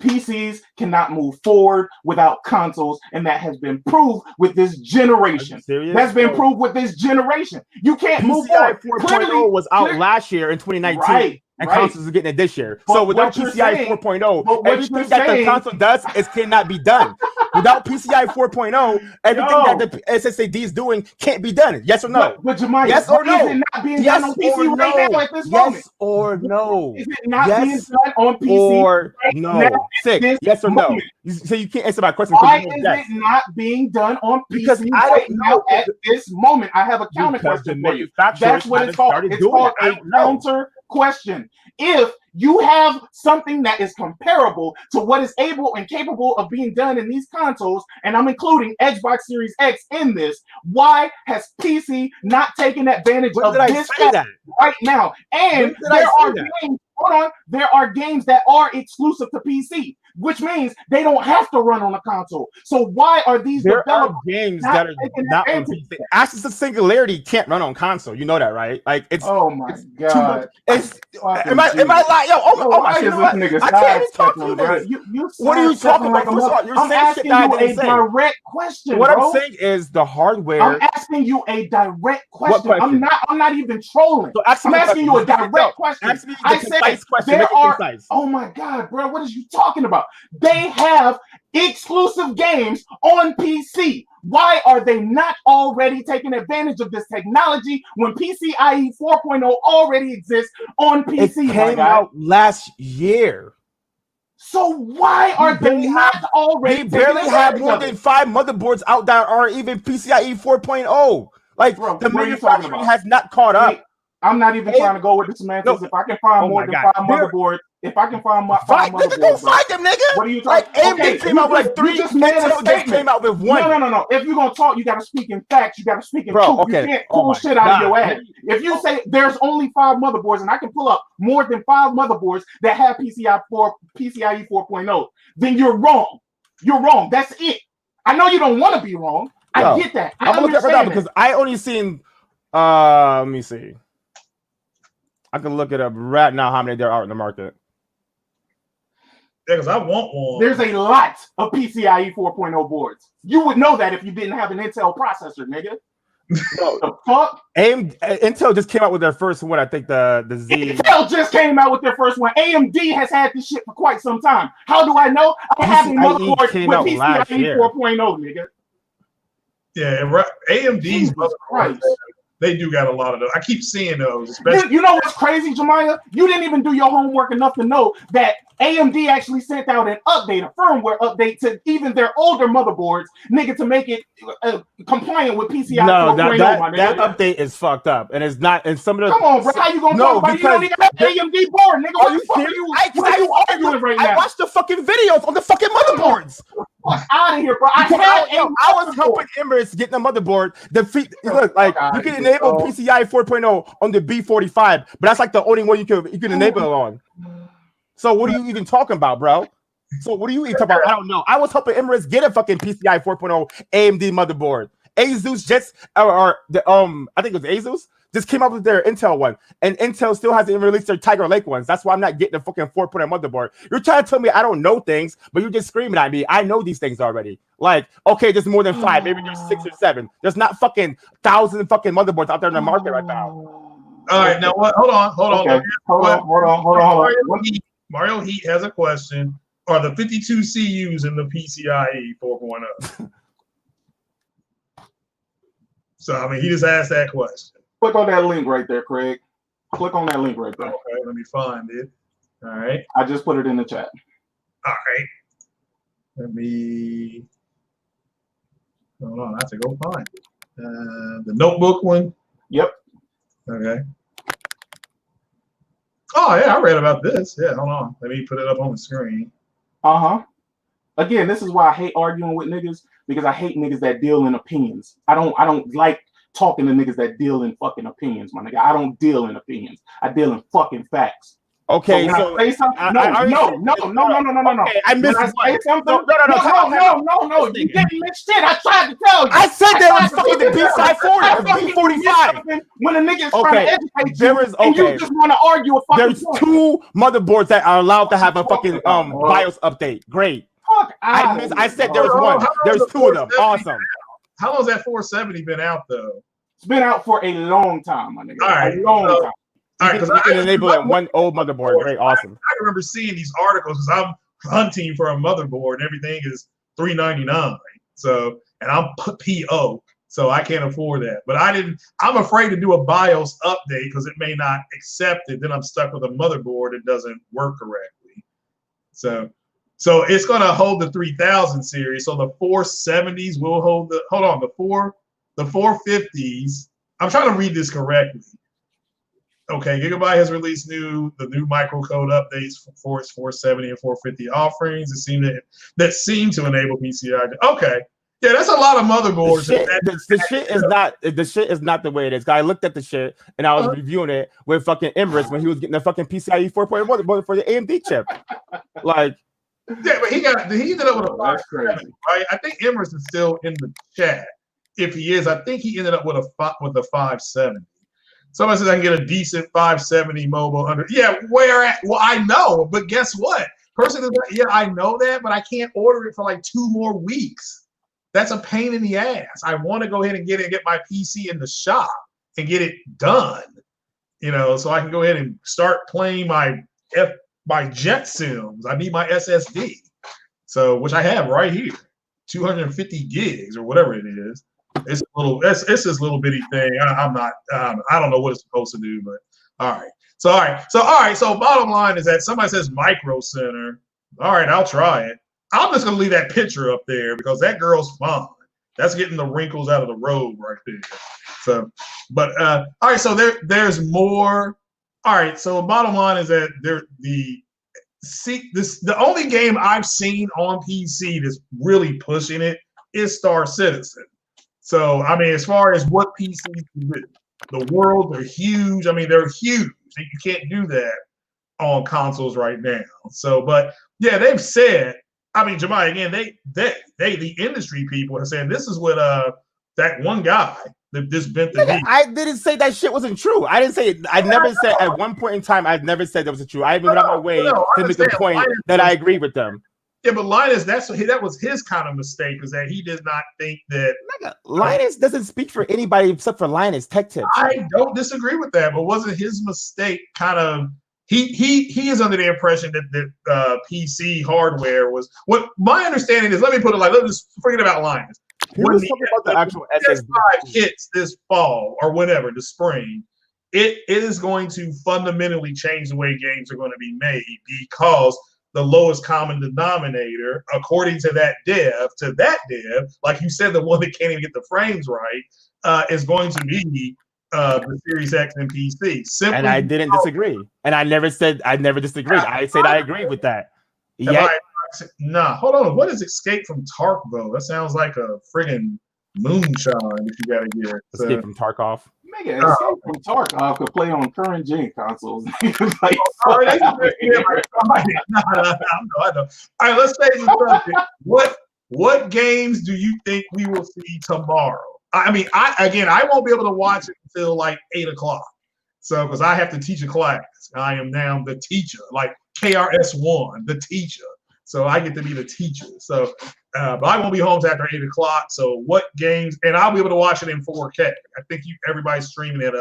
PCs cannot move forward without consoles, and that has been proved with this generation. That's been proved with this generation. You can't move forward. PCI 4.0 was out last year in 2019, and consoles are getting it this year. So without PCI 4.0, everything that the console does, it cannot be done. Without PCI 4.0, everything that the SSD is doing can't be done. Yes or no? But Jemiah, yes or no? Is it not being done on PC right now at this moment? Yes or no? Is it not being done on PC or no? Sick. Yes or no? So you can't answer my question. Why is it not being done on PC because I don't know at this moment? I have a counter question for you. That's what it's called. It's called a counter question. If you have something that is comparable to what is able and capable of being done in these consoles, and I'm including Xbox Series X in this, why has PC not taken advantage of this right now? And there are games. Hold on, there are games that are exclusive to PC, which means they don't have to run on a console. So why are these games that are not on PC? Access to Singularity can't run on console. You know that, right? Like it's my god. Am I lying? Yo, oh my god! I can't even talk to you, niggas. What are you talking about? First of all, you're saying shit that I didn't say. Direct question. What I'm saying is the hardware. I'm asking you a direct question. I'm not even trolling. So I'm asking you a direct question. I said question. There are. Oh my god, bro! What are you talking about? They have exclusive games on PC. Why are they not already taking advantage of this technology when PCIe 4.0 already exists on PC? It came out last year. So why are they not already? They barely have more than 5 motherboards out that are even PCIe 4.0. Like, bro, the manufacturing has not caught up. I'm not even trying to go with the semantics. If I can find more than 5 motherboards, if I can find my 5 motherboards, go find them, nigga. What are you talking? Like AMD came out with like 3. Just made a statement. Came out with 1. No. If you're gonna talk, you gotta speak in facts. You gotta speak in truth. You can't pull shit out of your ass. If you say there's only 5 motherboards, and I can pull up more than 5 motherboards that have PCIe 4.0, then you're wrong. You're wrong. That's it. I know you don't want to be wrong. I get that. I'm gonna look at that because I only seen. Let me see. I can look it up right now how many there are in the market. Yeah, because I want one. There's a lot of PCIe 4.0 boards. You would know that if you didn't have an Intel processor, nigga. The fuck? Intel just came out with their first one. I think the Z. Intel just came out with their first one. AMD has had this shit for quite some time. How do I know? I have a motherboard with PCIe 4.0, nigga. Yeah, AMD's motherboard. They do got a lot of those. I keep seeing those. You know what's crazy, Jemiah? You didn't even do your homework enough to know that AMD actually sent out an update, a firmware update to even their older motherboards, nigga, to make it compliant with PCI 4.0. That update is fucked up, and it's not. And some of the come on, bro, how you gonna talk about? You don't even have AMD board, nigga. What the fuck are you arguing right now? I watched the fucking videos on the fucking motherboards. Fuck out of here, bro. I was helping Emirates get the motherboard. Look, like you can enable PCI 4.0 on the B45, but that's like the only one you can enable it on. So what are you even talking about, bro? So what are you even talking about? I don't know. I was helping Emirates get a fucking PCI 4.0 AMD motherboard. Asus just I think it was Asus just came up with their Intel one, and Intel still hasn't even released their Tiger Lake ones. That's why I'm not getting the fucking 4.0 motherboard. You're trying to tell me I don't know things, but you're just screaming at me. I know these things already. Like, okay, there's more than 5, maybe there's 6 or 7. There's not fucking 1,000 fucking motherboards out there in the market right now. All right, now what? Hold on. Okay. Hold on. Mario Heat has a question. Are the 52 CUs in the PCIe 4.0? So, I mean, he just asked that question. Click on that link right there, Craig. Click on that link right there. Okay, let me find it. All right. I just put it in the chat. All right. Let me. Hold on, I have to go find it. The Notebook one. Yep. Okay. Oh yeah, I read about this. Yeah, hold on. Let me put it up on the screen. Again, this is why I hate arguing with niggas, because I hate niggas that deal in opinions. I don't like talking to niggas that deal in fucking opinions, my nigga. I don't deal in opinions. I deal in fucking facts. Okay, so I say something, no. Okay, I missed when I say something, no. You didn't miss shit. I tried to tell you. I said there was fucking the B-side 40 or B45. When a nigga is trying to educate you, and you just want to argue a fucking There's point. 2 motherboards that are allowed to have a fucking BIOS update. Great. I said there was one. There's 2 of them. Awesome. How long has that 470 been out though? It's been out for a long time, my nigga. All right, a long time. All right, because we can enable that one old motherboard. Great, awesome. I remember seeing these articles because I'm hunting for a motherboard and everything is $399. So, and I'm PO, so I can't afford that. But I'm afraid to do a BIOS update because it may not accept it. Then I'm stuck with a motherboard that doesn't work correctly. So it's gonna hold the 3000 series. So the 470s will hold the 450s. I'm trying to read this correctly. Okay, Gigabyte has released the new microcode updates for its 470 and 450 offerings. That seem to enable PCI. Okay, yeah, that's a lot of motherboards. The shit is not the way it is. I looked at the shit and I was reviewing it with fucking Emirates when he was getting the fucking PCIe 4.1 motherboard for the AMD chip. Like, yeah, but he ended up with a 570, right? I think Emirates is still in the chat. If he is, I think he ended up with a 570. Somebody says I can get a decent 570 mobile under. Yeah, where at? Well, I know, but guess what? Person is like, yeah, I know that, but I can't order it for like 2 more weeks. That's a pain in the ass. I want to go ahead and get my PC in the shop and get it done, so I can go ahead and start playing my Jet Sims. I need my SSD, which I have right here, 250 gigs or whatever it is. It's this little bitty thing. I don't know what it's supposed to do, but all right. So bottom line is that somebody says Micro Center. All right, I'll try it. I'm just gonna leave that picture up there because that girl's fine. That's getting the wrinkles out of the road right there. So, but all right. So there's more. All right. So bottom line is that the only game I've seen on PC that's really pushing it is Star Citizen. So, I mean, as far as what PCs can do, the world are huge. I mean, they're huge. You can't do that on consoles right now. So, but yeah, they've said, I mean, Jemai, again, the industry people have said this is what that one guy that just bent the knee. I didn't say that shit wasn't true. I didn't say it. I never said at one point in time, I've never said that was true. I even went out my way to make the point that I agree with them. Yeah, but Linus, that was his kind of mistake, is that he did not think that Linus doesn't speak for anybody except for Linus Tech Tips. I don't disagree with that, but wasn't his mistake kind of he is under the impression that PC hardware was what my understanding is. Let me put it let's just forget about Linus. When the actual PS-5 hits this fall or whenever, the spring, it is going to fundamentally change the way games are going to be made because the lowest common denominator, according to that dev, like you said, the one that can't even get the frames right, is going to be the Series X and PC. And I didn't disagree. And I never disagreed. I said I agree with that. Yeah. Nah, hold on. What is Escape from Tarkov? That sounds like a friggin' moonshine that you gotta get. Escape from Tarkov. Nigga, Escape from Tarkov could play on current gen consoles. Like, I know. All right, let's say the subject. What games do you think we will see tomorrow? I mean, I won't be able to watch it until like 8:00. So, because I have to teach a class. I am now the teacher, like KRS-One, the teacher. So I get to be the teacher. So, but I won't be home after 8:00. So what games? And I'll be able to watch it in 4K. I think everybody's streaming at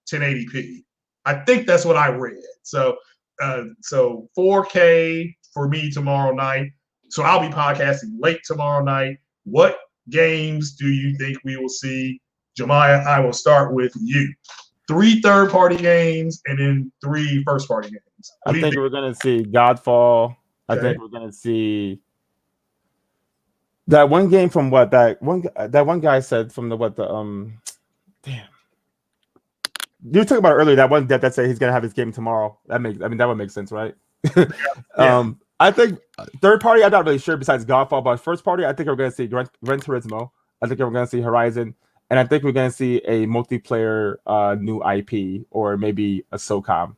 1080p. I think that's what I read. So 4K for me tomorrow night. So I'll be podcasting late tomorrow night. What games do you think we will see? Jemiah, I will start with you. 3 third-party games and then 3 first-party games. I think we're going to see Godfall. I think we're going to see That one game from what that one guy said from the damn. You talked about it earlier, that one that said he's gonna have his game tomorrow. That would make sense, right? Yeah. I think third party, I'm not really sure besides Godfall, but first party, I think we're gonna see Gran Turismo. I think we're gonna see Horizon, and I think we're gonna see a multiplayer new IP or maybe a SOCOM.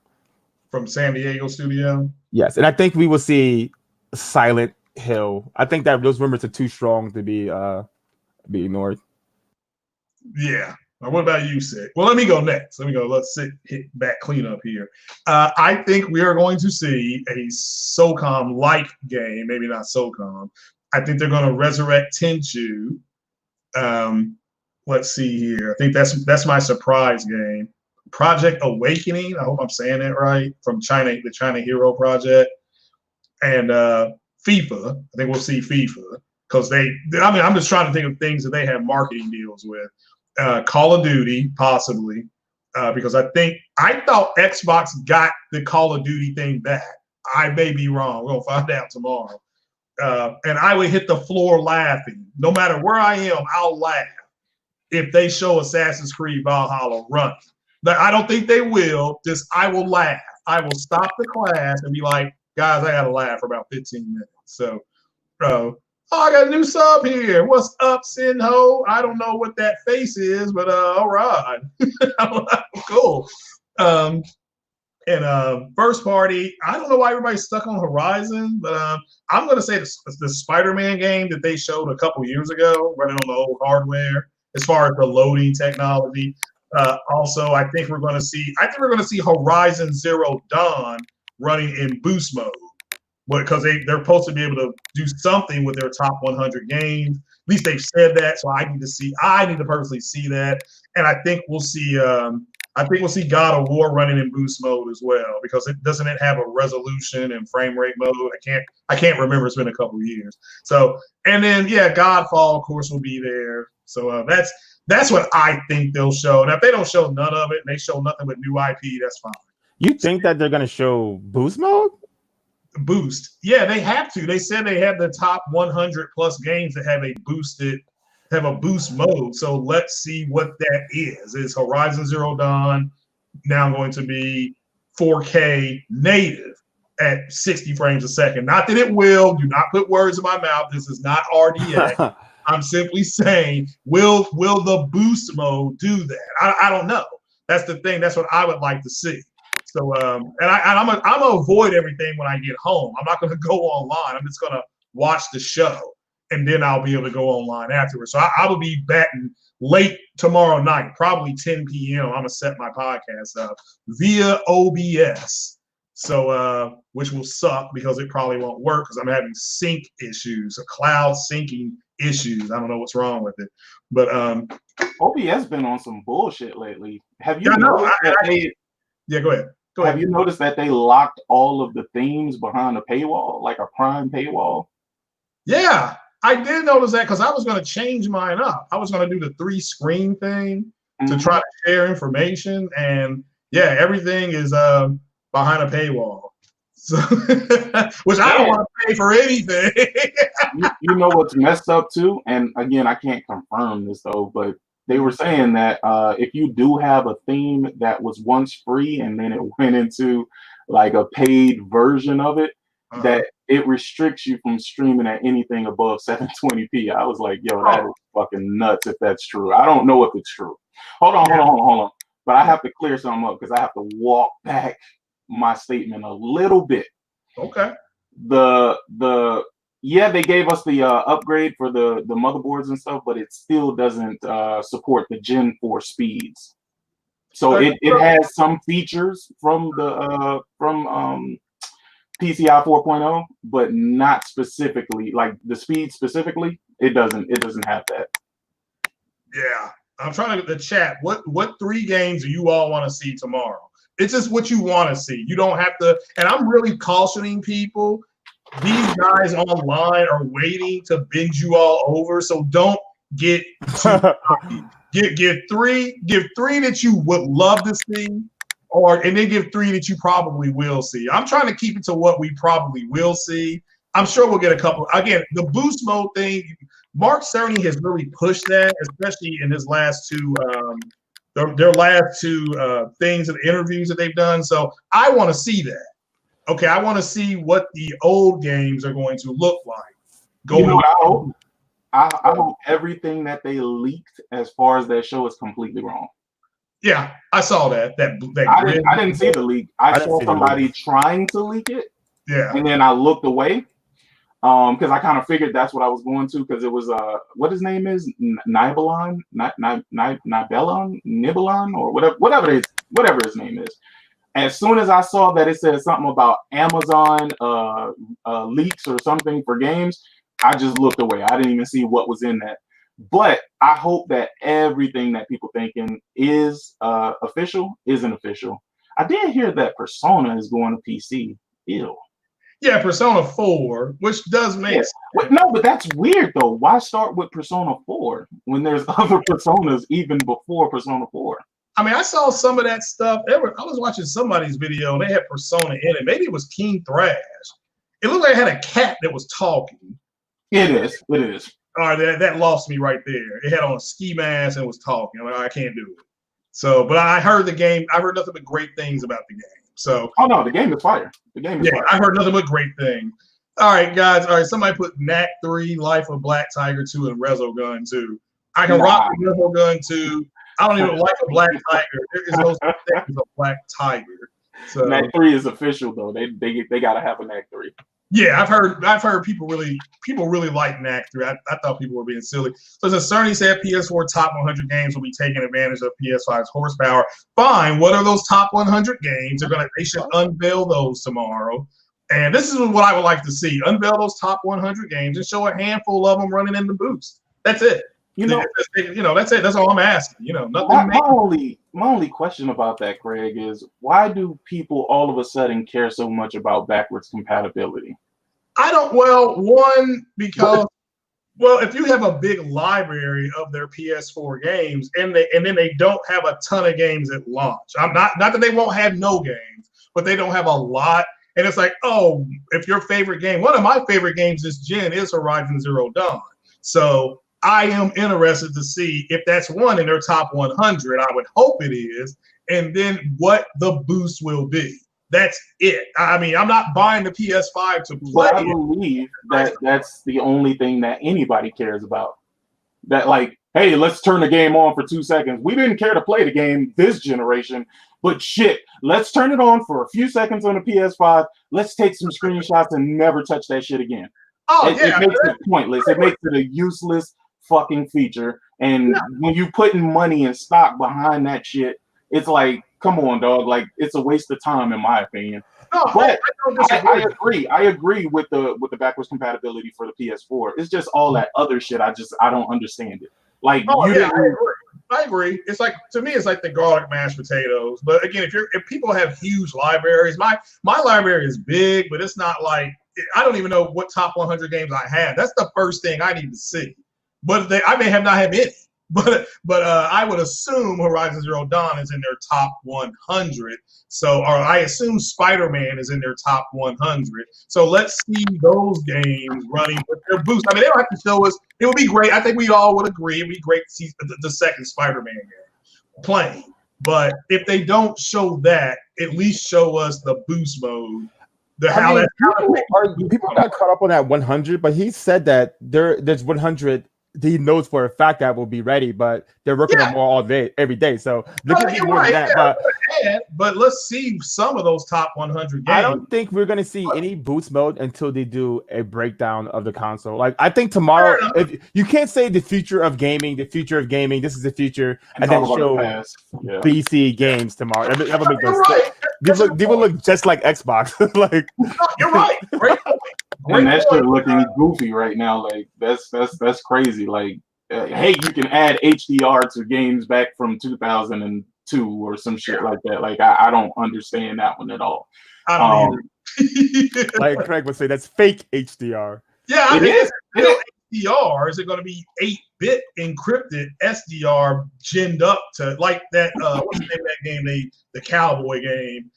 From San Diego studio. Yes, and I think we will see Silent Hill. I think that those rumors are too strong to be ignored. Yeah. What about you, Sid? Well, let me go next. Let's hit back clean up here. I think we are going to see a SOCOM-like game, maybe not SOCOM. I think they're going to resurrect Tenchu. Let's see here. I think that's my surprise game. Project Awakening. I hope I'm saying that right. From China, the China Hero Project, and FIFA. I think we'll see FIFA because I'm just trying to think of things that they have marketing deals with. Call of Duty, possibly, because I thought Xbox got the Call of Duty thing back. I may be wrong. We'll find out tomorrow. And I would hit the floor laughing. No matter where I am, I'll laugh if they show Assassin's Creed Valhalla running. But I don't think they will. I will laugh. I will stop the class and be like, guys, I got to laugh for about 15 minutes. So, I got a new sub here. What's up, Sinho? I don't know what that face is, but all right. Cool. First party, I don't know why everybody's stuck on Horizon, but I'm going to say the Spider-Man game that they showed a couple years ago, running on the old hardware, as far as the loading technology. Also, I think we're going to see Horizon Zero Dawn running in boost mode. Because they're supposed to be able to do something with their top 100 games. At least they've said that, so I need to personally see that. And I think we'll see God of War running in boost mode as well, because it doesn't have a resolution and frame rate mode. I can't remember. It's been a couple of years. So, and then Godfall of course will be there. So that's what I think they'll show. Now if they don't show none of it and they show nothing but new IP, that's fine. You think that they're gonna show boost mode? Boost. Yeah, they have to. They said they have the top 100 plus games that have a boost mode. So let's see what that is. Is Horizon Zero Dawn now going to be 4K native at 60 frames a second? Not that it will. Do not put words in my mouth. This is not RDA. I'm simply saying, will the boost mode do that? I don't know. That's the thing. That's what I would like to see. So, I'm gonna avoid everything when I get home. I'm not gonna go online. I'm just gonna watch the show, and then I'll be able to go online afterwards. So I will be batting late tomorrow night, probably 10 p.m. I'm gonna set my podcast up via OBS. So, which will suck because it probably won't work because I'm having sync issues, cloud syncing issues. I don't know what's wrong with it, but OBS been on some bullshit lately. Have you noticed that Yeah, go ahead. Have you noticed that they locked all of the themes behind a paywall, like a Prime paywall? Yeah, I did notice that because I was going to change mine up. I was going to do the 3-screen thing to try to share information, and everything is behind a paywall. So, which I don't want to pay for anything. you know what's messed up too, and again, I can't confirm this though, but they were saying that if you do have a theme that was once free and then it went into like a paid version of it, that it restricts you from streaming at anything above 720p. I was like, yo, that is fucking nuts if that's true. I don't know if it's true. Hold on. But I have to clear something up because I have to walk back my statement a little bit. Okay. They gave us the upgrade for the motherboards and stuff, but it still doesn't support the Gen 4 speeds. So it has some features from the PCI 4.0, but not specifically like the speed specifically. It doesn't have that. Yeah, I'm trying to get the chat. What 3 games do you all want to see tomorrow? It's just what you want to see. You don't have to. And I'm really cautioning people. These guys online are waiting to bend you all over, so don't get too give 3 that you would love to see, and then give 3 that you probably will see. I'm trying to keep it to what we probably will see. I'm sure we'll get a couple. Again, the boost mode thing, Mark Cerny has really pushed that, especially in his last two, their last two things and interviews that they've done. So I want to see that. Okay, I want to see what the old games are going to look like. You know what I hope? I hope everything that they leaked as far as that show is completely wrong. Yeah, I saw that. I didn't see the leak. I saw somebody trying to leak it. Yeah. And then I looked away because I kind of figured that's what I was going to, because it was what his name is, Nibelon, Nibelon, or whatever his name is. As soon as I saw that it said something about Amazon leaks or something for games, I just looked away. I didn't even see what was in that. But I hope that everything that people thinking is official isn't official. I did hear that Persona is going to PC. Ew. Yeah, Persona 4, which does make sense. No, but that's weird though. Why start with Persona 4 when there's other Personas even before Persona 4? I mean, I saw some of that stuff. I was watching somebody's video. They had Persona in it. Maybe it was King Thrash. It looked like it had a cat that was talking. It is. All right, that lost me right there. It had on a ski mask and was talking. I'm like, I can't do it. So, but I heard the game. I heard nothing but great things about the game. So, oh no, the game is fire. The game is fire. I heard nothing but great things. All right, guys. All right, somebody put Knack 3, Life of Black Tiger 2, and Resogun 2. I can rock the Resogun 2. I don't even like a Black Tiger. There is no such thing as a Black Tiger. So Knack 3 is official though. They gotta have a Knack 3. Yeah, I've heard people really like Knack 3. I thought people were being silly. So as Cerny said, PS4 top 100 games will be taking advantage of PS5's horsepower. Fine. What are those top 100 games? They should unveil those tomorrow. And this is what I would like to see: unveil those top 100 games and show a handful of them running in the boost. That's it. That's it. That's all I'm asking. Nothing. My only question about that, Craig, is why do people all of a sudden care so much about backwards compatibility? I don't. Well, because if you have a big library of their PS4 games and then they don't have a ton of games at launch. I'm not that they won't have no games, but they don't have a lot. And it's like, oh, if your favorite game, one of my favorite games this gen is Horizon Zero Dawn. So I am interested to see if that's one in their top 100. I would hope it is, and then what the boost will be. That's it. I mean, I'm not buying the PS5 to play. But I believe that's the only thing that anybody cares about. That like, hey, let's turn the game on for 2 seconds. We didn't care to play the game this generation, but shit, let's turn it on for a few seconds on the PS5. Let's take some screenshots and never touch that shit again. It makes it pointless. It makes it a useless fucking feature. And when you putting money and stock behind that shit, it's like, come on, dog. Like, it's a waste of time, in my opinion. No, but I agree. I agree with the backwards compatibility for the PS4. It's just all that other shit. I don't understand it. Like, I agree. It's like, to me, it's like the garlic mashed potatoes. But again, if people have huge libraries, my library is big, but it's not like, I don't even know what top 100 games I have. That's the first thing I need to see. But I may not have any. But I would assume Horizon Zero Dawn is in their top 100. So, or I assume Spider-Man is in their top 100. So let's see those games running with their boost. I mean, they don't have to show us. It would be great. I think we all would agree. It'd be great to see the second Spider-Man game playing. But if they don't show that, at least show us the boost mode. People got caught up on that 100, but he said that there's 100. He knows for a fact that will be ready, but they're working on more all day, every day. So there could be more than that. But let's see some of those top 100 games. I don't think we're going to see any boost mode until they do a breakdown of the console. Like, I think tomorrow, if you can't say the future of gaming, this is the future, and then show PC games tomorrow. That would make no sense. They will look just like Xbox. Like, you're right. And that shit looking goofy right now. Like, that's crazy. Like, hey, you can add HDR to games back from 2002 or some shit like that. Like, I don't understand that one at all. I don't like Craig would say, that's fake HDR. Yeah, I mean, it's HDR. Is it going to be 8-bit encrypted SDR ginned up to like that? What's the name of that game? The cowboy game,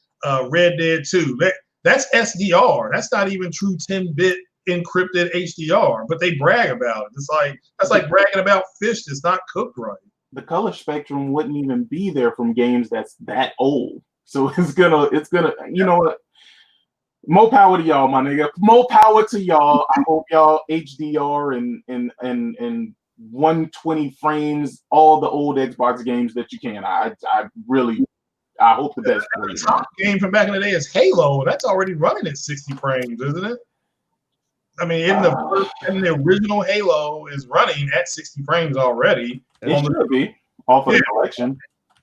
Red Dead 2. That's SDR. That's not even true 10-bit encrypted HDR, but they brag about it. It's like that's like bragging about fish that's not cooked right. The color spectrum wouldn't even be there from games that's that old. So it's gonna, you know what? More power to y'all, my nigga. More power to y'all. I hope y'all HDR and 120 frames all the old Xbox games that you can. I hope the best for you. The top game from back in the day is Halo. That's already running at 60 frames, isn't it? I mean, in the original Halo is running at 60 frames already. It should be off of the collection.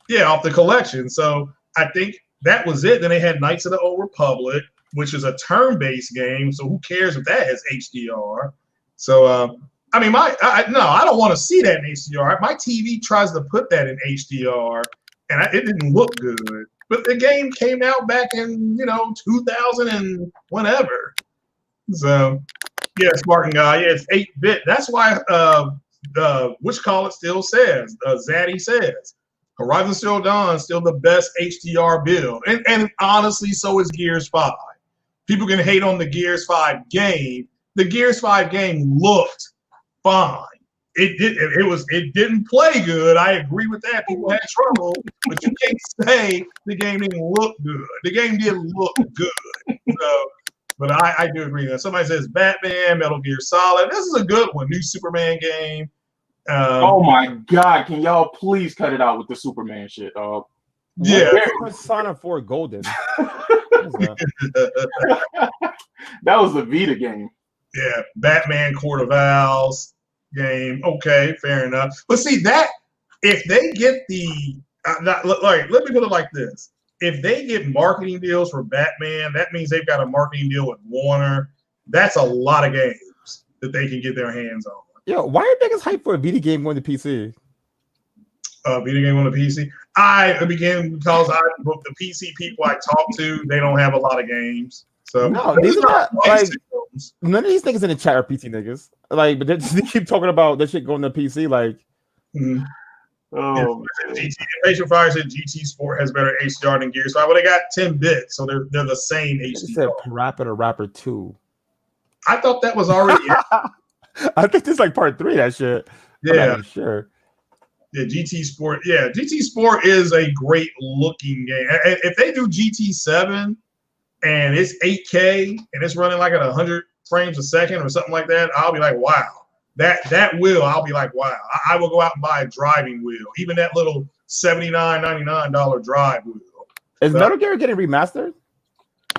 Yeah, off the collection. So I think that was it. Then they had Knights of the Old Republic, which is a turn-based game. So who cares if that has HDR? So I mean, I don't want to see that in HDR. My TV tries to put that in HDR, and it didn't look good. But the game came out back in 2000 and whenever. So yeah, Spartan guy. Yeah, it's 8-bit. That's why still says Zaddy says Horizon Zero Dawn still the best HDR build, and honestly, so is Gears 5. People can hate on the Gears 5 game. The Gears 5 game looked fine. It didn't play good. I agree with that. People had trouble, but you can't say the game didn't look good. The game did look good. So, but I do agree with that. Somebody says Batman, Metal Gear Solid. This is a good one. New Superman game. Oh my God! Can y'all please cut it out with the Superman shit, dog? Yeah. Sonic 4 Golden. That was the Vita game. Yeah, Batman Court of Owls game. Okay, fair enough. But see that if they get let me put it like this: if they get marketing deals for Batman, that means they've got a marketing deal with Warner. That's a lot of games that they can get their hands on. Yo, why are niggas hyped for a Vita game going to PC? Vita game on the PC. Because the PC people I talk to, they don't have a lot of games. So no, these are not like none of these niggas in the chat are PC niggas. Like, but they keep talking about that shit going to PC. Like, oh, Patient Fire said GT Sport has better HDR than Gears 5. Well, they got 10 bits, so they're the same HDR. Said Rapper to Rapper 2. I thought that was already. I think this is like part 3. That shit. Yeah, sure. Yeah, GT Sport. Yeah, GT Sport is a great looking game. If they do GT7 and it's 8K and it's running like at 100 frames a second or something like that, I'll be like, wow. I'll be like, wow. I will go out and buy a driving wheel, even that little $79.99 drive wheel. Is Metal Gear getting remastered?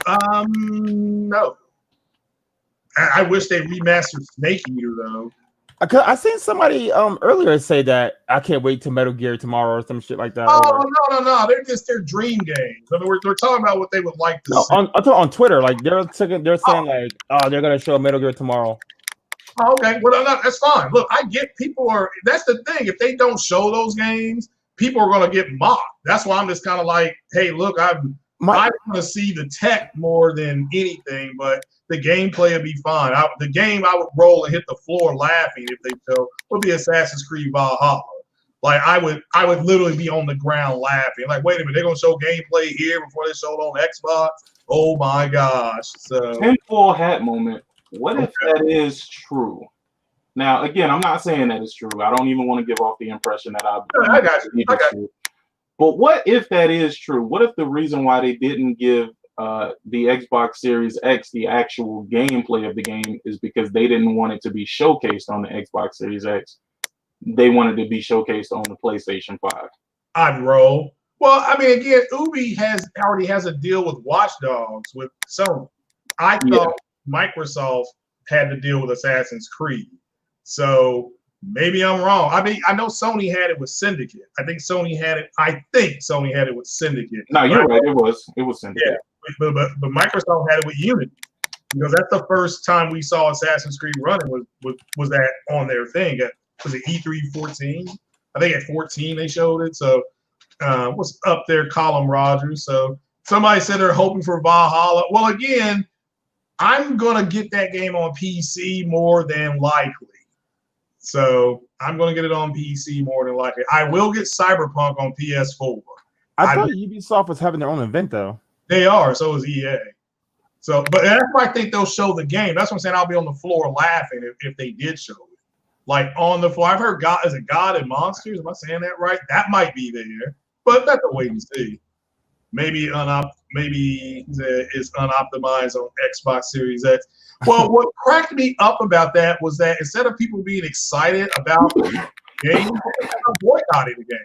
No. I wish they remastered Snake Eater though. I seen somebody earlier say that I can't wait to Metal Gear tomorrow or some shit like that. Oh no! They're dream games. I mean, we're talking about what they would like to see. On Twitter, like they're saying like, oh, they're gonna show Metal Gear tomorrow. Oh, okay, well, that's fine. Look, I get people are. That's the thing. If they don't show those games, people are gonna get mocked. That's why I'm just kind of like, hey, look, I want to see the tech more than anything, but the gameplay would be fine. The game I would roll and hit the floor laughing if they show would be Assassin's Creed Valhalla. Like I would literally be on the ground laughing. Like, wait a minute, they're gonna show gameplay here before they show it on Xbox. Oh my gosh! So tinfoil hat moment. What if that is true? Now, again, I'm not saying that is true. I don't even want to give off the impression that I got you. But what if that is true? What if the reason why they didn't give the Xbox Series X the actual gameplay of the game is because they didn't want it to be showcased on the Xbox Series X? They wanted to be showcased on the PlayStation 5. I'd roll. Well, I mean, again, Ubi already has a deal with Watch Dogs with Sony. I thought Microsoft had to deal with Assassin's Creed. So maybe I'm wrong. I mean, I know Sony had it with Syndicate. I think Sony had it with Syndicate. No, you're right. It was Syndicate. Yeah, but Microsoft had it with Unity because that's the first time we saw Assassin's Creed running was that on their thing. Was it E3 14? I think at 14 they showed it. So what's up there, Colin Rogers? So somebody said they're hoping for Valhalla. Well, again, I'm gonna get that game on PC more than likely. So I'm gonna get it on PC more than likely. I will get Cyberpunk on PS4. I thought Ubisoft was having their own event though. They are. So is EA. So, but that's why I think they'll show the game. That's what I'm saying. I'll be on the floor laughing if they did show it. Like on the floor. I've heard God, is it God and Monsters? Am I saying that right? That might be there, but that's a wait and see. Maybe it's unoptimized on Xbox Series X. Well, what cracked me up about that was that instead of people being excited about the game, they're boycotting the game.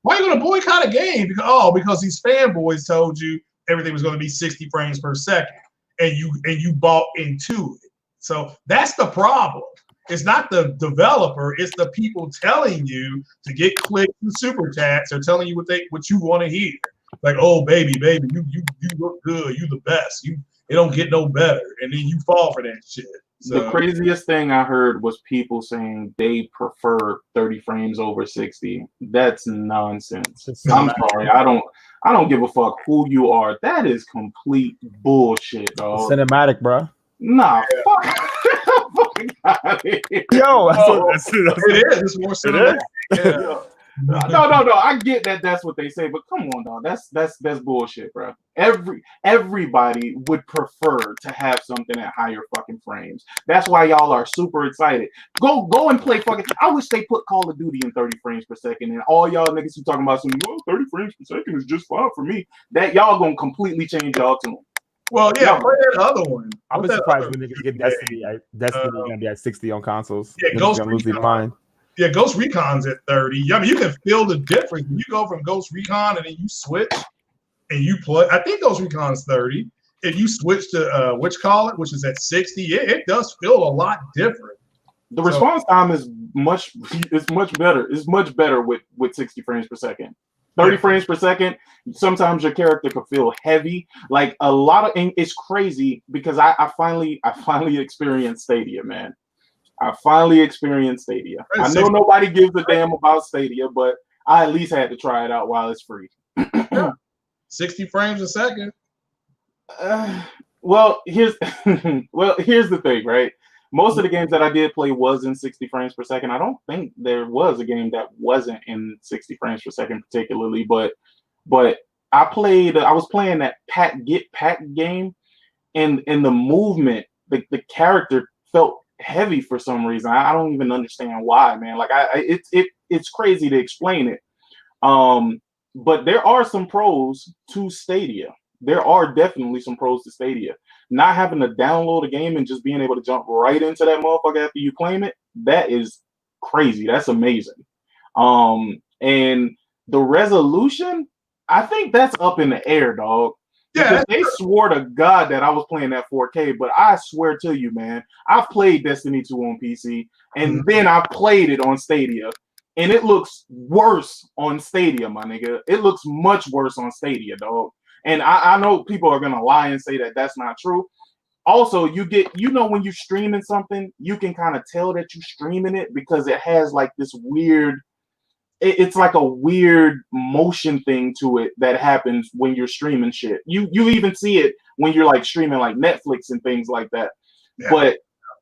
Why are you going to boycott a game? Because these fanboys told you everything was going to be 60 frames per second, and you bought into it. So that's the problem. It's not the developer; it's the people telling you to get clicks and super chats. They're telling you what you want to hear. Like, oh baby, you look good, you the best. It don't get no better, and then you fall for that shit. So, the craziest thing I heard was people saying they prefer 30 frames over 60. That's nonsense. I'm sorry, I don't give a fuck who you are. That is complete bullshit, dog. Cinematic, bro. Nah, fuck. Yo, it is. It's more cinematic. Yeah. No. I get that. That's what they say, but come on, dog. That's bullshit, bro. Everybody would prefer to have something at higher fucking frames. That's why y'all are super excited. Go and play fucking. I wish they put Call of Duty in 30 frames per second, and all y'all niggas who talking about some 30 frames per second is just fine for me. That y'all gonna completely change y'all tune. Well, yeah, play that other one. I'm surprised when niggas get Destiny. Destiny gonna be at 60 on consoles. Yeah, Ghost Recon. Yeah, Ghost Recon's at 30. I mean, you can feel the difference when you go from Ghost Recon and then you switch and you play. I think Ghost Recon's 30. If you switch to which is at 60, it does feel a lot different. The response time is much better. It's much better with 60 frames per second. 30 frames per second, sometimes your character could feel heavy. Like a lot of, and it's crazy because I finally experienced Stadia, man. I finally experienced Stadia. I know nobody gives a damn about Stadia, but I at least had to try it out while it's free. 60 frames a second. Well, here's the thing, right? Most of the games that I did play was in 60 frames per second. I don't think there was a game that wasn't in 60 frames per second particularly, but I was playing that Get Packed game, and the movement, the character felt heavy for some reason. I don't even understand why, man. Like it's crazy to explain it. But there are some pros to Stadia. There are definitely some pros to Stadia. Not having to download a game and just being able to jump right into that motherfucker after you claim it, that is crazy. That's amazing. And the resolution, I think that's up in the air, dog. Because they swore to God that I was playing at 4K, but I swear to you, man, I've played Destiny 2 on PC, and then I played it on Stadia, and it looks worse on Stadia, my nigga. It looks much worse on Stadia, dog. And I know people are gonna lie and say that that's not true. Also, when you're streaming something, you can kind of tell that you're streaming it because it has like this weird. It's like a weird motion thing to it that happens when you're streaming shit. You even see it when you're like streaming like Netflix and things like that. Yeah. But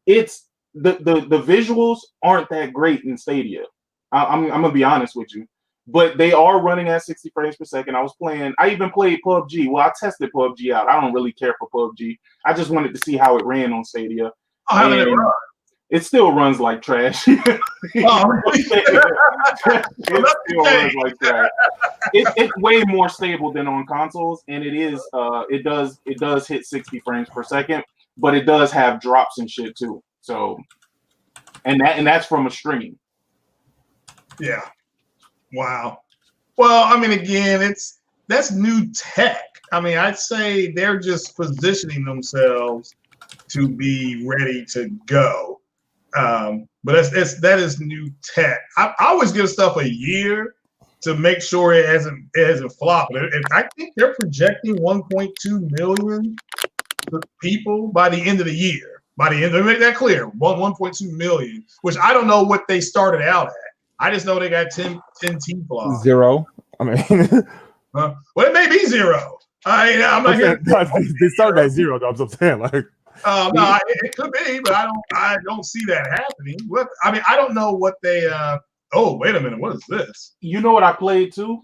it's the visuals aren't that great in Stadia. I'm gonna be honest with you. But they are running at 60 frames per second. I even played PUBG. Well, I tested PUBG out. I don't really care for PUBG. I just wanted to see how it ran on Stadia. How did it run? It still runs like trash. It still runs like trash. It's way more stable than on consoles, and it does hit 60 frames per second, but it does have drops and shit too. So, and that's from a stream. Yeah. Wow. Well, I mean, again, that's new tech. I mean, I'd say they're just positioning themselves to be ready to go. But that is new tech. I always give stuff a year to make sure it hasn't flopped. And I think they're projecting 1.2 million people by the end of the year. By the end, let me make that clear. 1.2 million, which I don't know what they started out at. I just know they got 10 team flops. 0. I mean, well, it may be 0. I'm not here. They started at 0. Though, I'm saying, like, no, it could be, but I don't see that happening. I don't know what they. Oh, wait a minute. What is this? You know what I played too?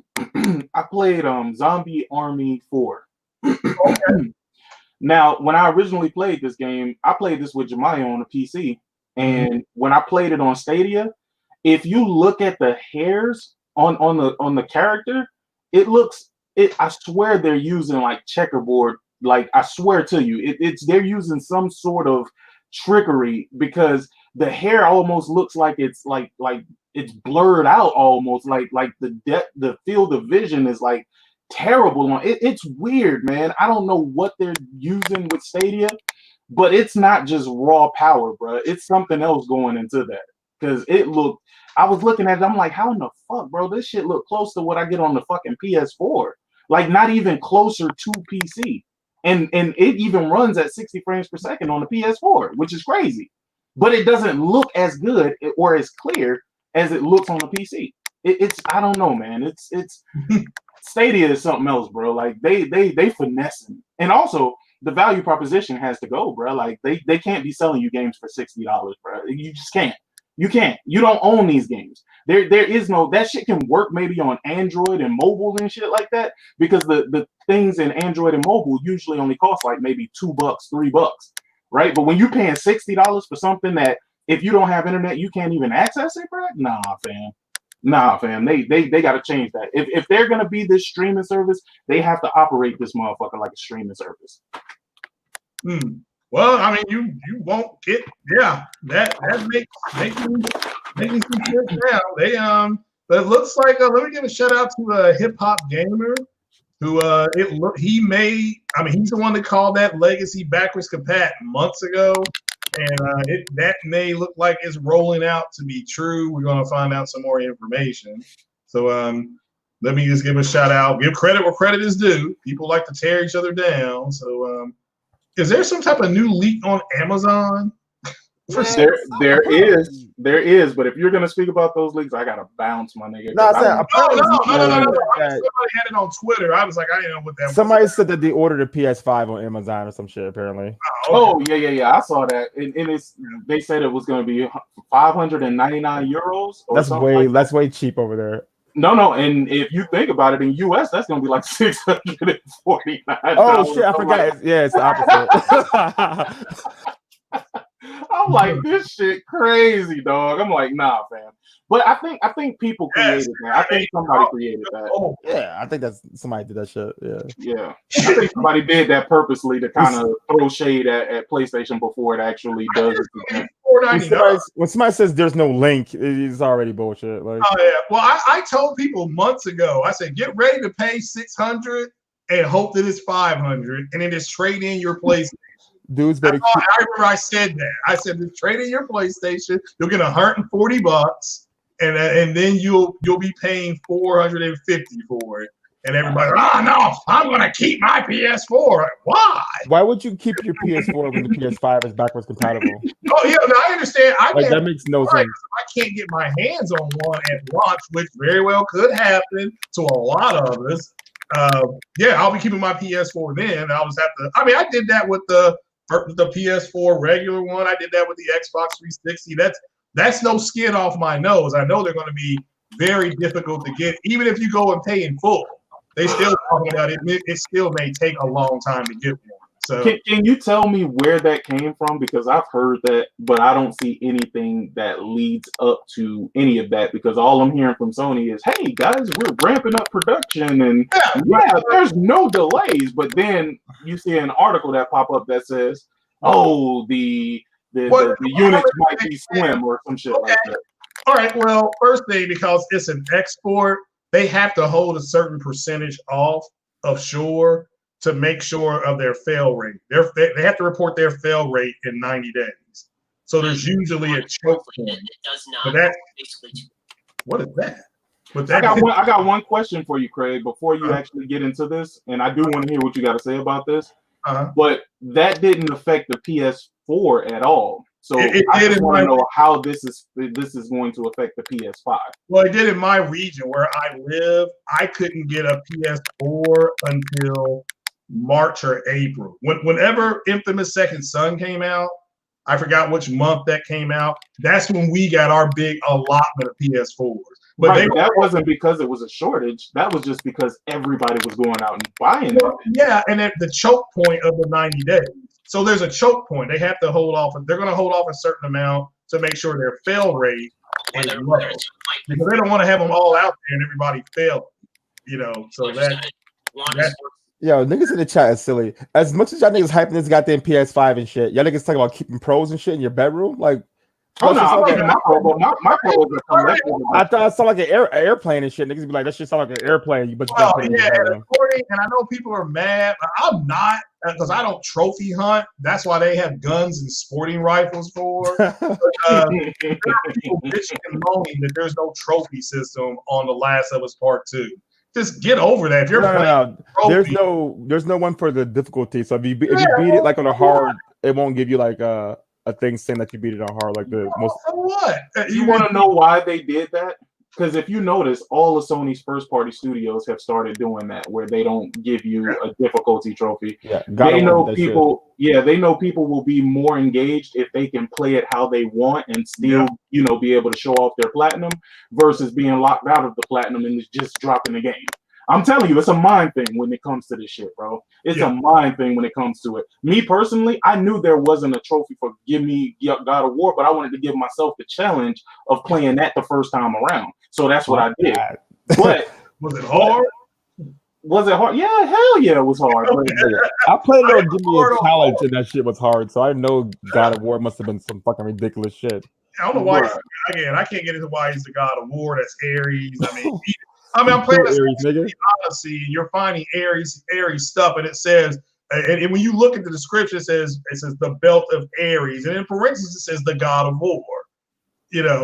I played Zombie Army 4. Okay. Now, when I originally played this game, I played this with Jemiah on a PC, and when I played it on Stadia, if you look at the hairs on the character, it looks it. I swear they're using like checkerboard. Like I swear to you, it's they're using some sort of trickery because the hair almost looks like it's like it's blurred out almost like the depth, the field of vision is like terrible on it's weird, man. I don't know what they're using with Stadia, but it's not just raw power, bro. It's something else going into that because it looked. I was looking at it. I'm like, how in the fuck, bro? This shit look close to what I get on the fucking PS4. Like, not even closer to PC. And it even runs at 60 frames per second on the PS4, which is crazy. But it doesn't look as good or as clear as it looks on the PC. It's I don't know, man. It's Stadia is something else, bro. Like they finessing, and also the value proposition has to go, bro. Like they can't be selling you games for $60, bro. You just can't. You can't. You don't own these games. There is no that shit can work maybe on Android and mobile and shit like that because the things in Android and mobile usually only cost like maybe $2, $3, right? But when you're paying $60 for something that if you don't have internet you can't even access it, bro. Nah, fam. They got to change that. If they're gonna be this streaming service, they have to operate this motherfucker like a streaming service. Well, I mean, you won't get that makes me some shit now. They but it looks like let me give a shout out to a hip hop gamer who he's the one that called that legacy backwards compat months ago, and that may look like it's rolling out to be true. We're gonna find out some more information. So let me just give a shout out, give credit where credit is due. People like to tear each other down, so. Is there some type of new leak on Amazon? There is, but if you're gonna speak about those leaks, I gotta bounce, my nigga. No. Somebody had it on Twitter. I was like, I didn't know what that was. Somebody said that they ordered a PS5 on Amazon or some shit, apparently. Oh, yeah. I saw that. And they said it was gonna be 599 euros. That's way cheap over there. No, and if you think about it, in US, that's gonna be like $649. Oh shit, I forgot. It's the opposite. I'm like, this shit crazy, dog. I'm like, nah, fam. But I think people created that. I think somebody created that. Yeah, I think somebody did that shit. Yeah. I think somebody did that purposely to kind of throw shade at PlayStation before it actually does it. When somebody says there's no link, it's already bullshit. Like, oh yeah. Well, I told people months ago. I said, get ready to pay $600 and hope that it's $500, and then just trade in your PlayStation. Dudes better. I remember I said that. I said, just trade in your PlayStation. You'll get $140, and then you'll be paying $450 for it. And everybody, no, I'm gonna keep my PS4. Why? Why would you keep your PS4 when the PS5 is backwards compatible? Oh yeah, no, I understand. That makes no sense. I can't get my hands on one at launch, which very well could happen to a lot of us. I'll be keeping my PS4 then. I'll just have to. I mean, I did that with the PS4 regular one. I did that with the Xbox 360. That's no skin off my nose. I know they're going to be very difficult to get, even if you go and pay in full. They still talking about it. It still may take a long time to get one. So can you tell me where that came from? Because I've heard that, but I don't see anything that leads up to any of that. Because all I'm hearing from Sony is, "Hey guys, we're ramping up production, and there's no delays." But then you see an article that pop up that says, "Oh, the units might be slim or some shit like that." All right. Well, first thing, because it's an export, they have to hold a certain percentage off of shore to make sure of their fail rate. They have to report their fail rate in 90 days. So there's usually a choke point. It does not. But that, basically. What is that? I got one question for you, Craig, before you actually get into this, and I do want to hear what you got to say about this. But that didn't affect the PS4 at all. So I just want to know how this is going to affect the PS5. Well, it did in my region where I live. I couldn't get a PS4 until March or April. Whenever Infamous Second Son came out, I forgot which month that came out. That's when we got our big allotment of PS4s. But right, that wasn't because it was a shortage. That was just because everybody was going out and buying it. Yeah, and at the choke point of the 90 days. So there's a choke point. They have to hold off. They're going to hold off a certain amount to make sure their fail rate is low. Because they don't want to have them all out there and everybody failing. You know, so that's yo, niggas in the chat is silly. As much as y'all niggas hyping this goddamn PS5 and shit, y'all niggas talking about keeping pros and shit in your bedroom, like. Oh no, I'm like my pros are collectible. I thought it sounded like an airplane and shit. Niggas be like, that shit sound like an airplane. But well, yeah, and I know people are mad. I'm not, because I don't trophy hunt. That's why they have guns and sporting rifles for. There are people bitching and moaning that there's no trophy system on The Last of Us Part 2. Just get over that. If you're no. There's no one for the difficulty. So if you beat it like on a hard, it won't give you like a thing saying that you beat it on hard, like the most. So what? You want to know why they did that? Because if you notice, all of Sony's first-party studios have started doing that, where they don't give you a difficulty trophy. Yeah, they know people. Yeah, they know people will be more engaged if they can play it how they want and still, be able to show off their platinum, versus being locked out of the platinum and just dropping the game. I'm telling you, it's a mind thing when it comes to this shit, bro. It's a mind thing when it comes to it. Me personally, I knew there wasn't a trophy for Give Me God of War, but I wanted to give myself the challenge of playing that the first time around. So that's what I did. But was it hard? Was it hard? Yeah, hell yeah, it was hard. I played it on Give Me a Challenge, and that shit was hard. So I know God of War must have been some fucking ridiculous shit. I don't know why. Again, I can't get into why he's the God of War. That's Ares. I'm playing this Odyssey, and you're finding Ares stuff, and it says, and when you look at the description, it says the belt of Ares, and in parentheses it says the God of War.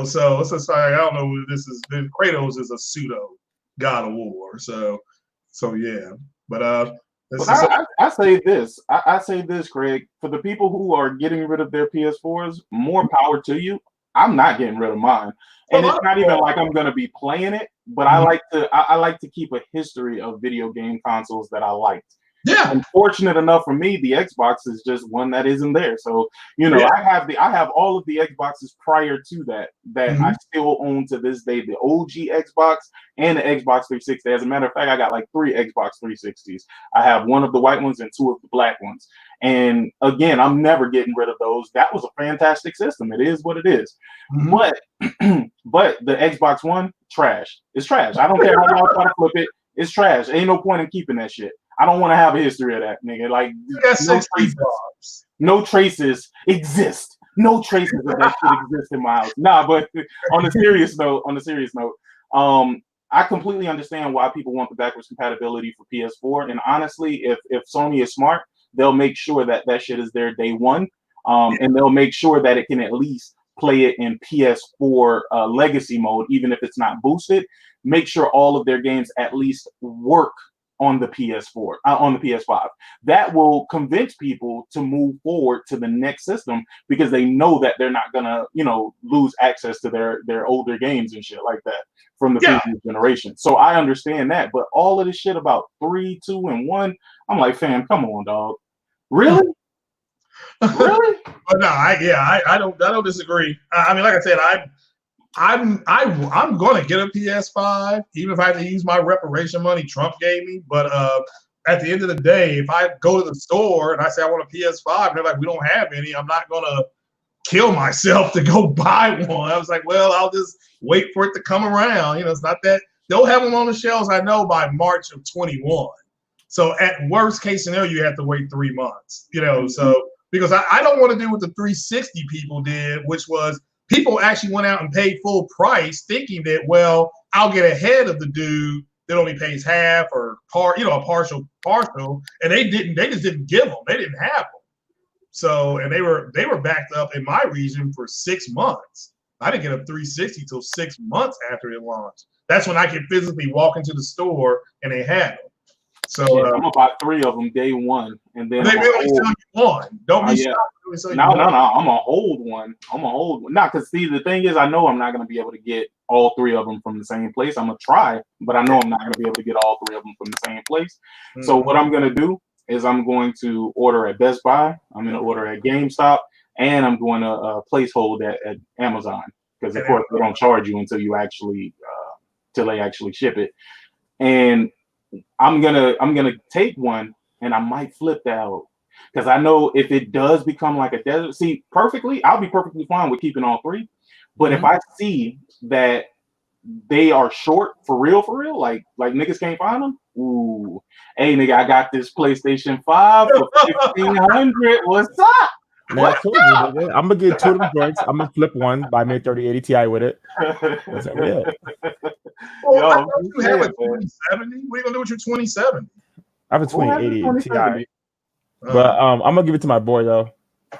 So it's just like, I don't know who this is. Kratos is a pseudo God of War. So yeah. But I say this. I say this, Craig. For the people who are getting rid of their PS4s, more power to you. I'm not getting rid of mine. And it's not even like I'm gonna be playing it, but I like to keep a history of video game consoles that I liked. Yeah. Unfortunate enough for me, the Xbox is just one that isn't there. So I have all of the Xboxes prior to that I still own to this day. The OG Xbox and the Xbox 360. As a matter of fact, I got like 3 Xbox 360s. I have one of the white ones and 2 of the black ones. And again, I'm never getting rid of those. That was a fantastic system. It is what it is. But the Xbox One, trash. It's trash. I don't care how y'all try to flip it. It's trash. Ain't no point in keeping that shit. I don't want to have a history of that, nigga. Like, no traces exist. No traces of that shit exist in my house. Nah, but on a serious note, I completely understand why people want the backwards compatibility for PS4. And honestly, if Sony is smart, they'll make sure that shit is there day one. And they'll make sure that it can at least play it in PS4 legacy mode, even if it's not boosted. Make sure all of their games at least work on the PS4, on the PS5. That will convince people to move forward to the next system, because they know that they're not gonna, lose access to their older games and shit like that from the previous generation. So I understand that, but all of this shit about 3, 2, and 1, I'm like, fam, come on, dog. Really? Really? But no, I don't disagree. I mean, like I said, I'm going to get a PS5, even if I have to use my reparation money Trump gave me. But at the end of the day, if I go to the store and I say I want a PS5, and they're like, we don't have any, I'm not going to kill myself to go buy one. I was like, well, I'll just wait for it to come around. It's not that they'll have them on the shelves, I know, by March of 21. So at worst case scenario, you have to wait 3 months, so because I don't want to do what the 360 people did, which was people actually went out and paid full price thinking that, well, I'll get ahead of the dude that only pays half or a partial, and they just didn't give them. They didn't have them. So, and they were backed up in my region for 6 months. I didn't get a 360 till 6 months after it launched. That's when I could physically walk into the store and they had them. So I'm gonna buy 3 of them day one, and then they really tell you one. Don't be shocked. No. I'm gonna hold one. Nah, because see, the thing is, I know I'm not gonna be able to get all 3 of them from the same place. I'm gonna try, but I know I'm not gonna be able to get all 3 of them from the same place. So what I'm gonna do is I'm going to order at Best Buy. I'm gonna order at GameStop, and I'm going to placehold at Amazon, because of course they don't charge you until you actually till they actually ship it. And I'm gonna take one, and I might flip that out because I know if it does become like a desert, see, I'll be perfectly fine with keeping all three. But if I see that they are short for real, like niggas can't find them, ooh, hey nigga, I got this PlayStation 5 for 1,500. What's up? Man, I told you, nigga. I'm gonna get 2 of them joints. I'm gonna flip one, buy me a 3080 Ti with it. That's how we at. Well, I thought you have a 2070. What are you gonna do with your 2070? I have a 2080 Ti. Oh. But I'm gonna give it to my boy though.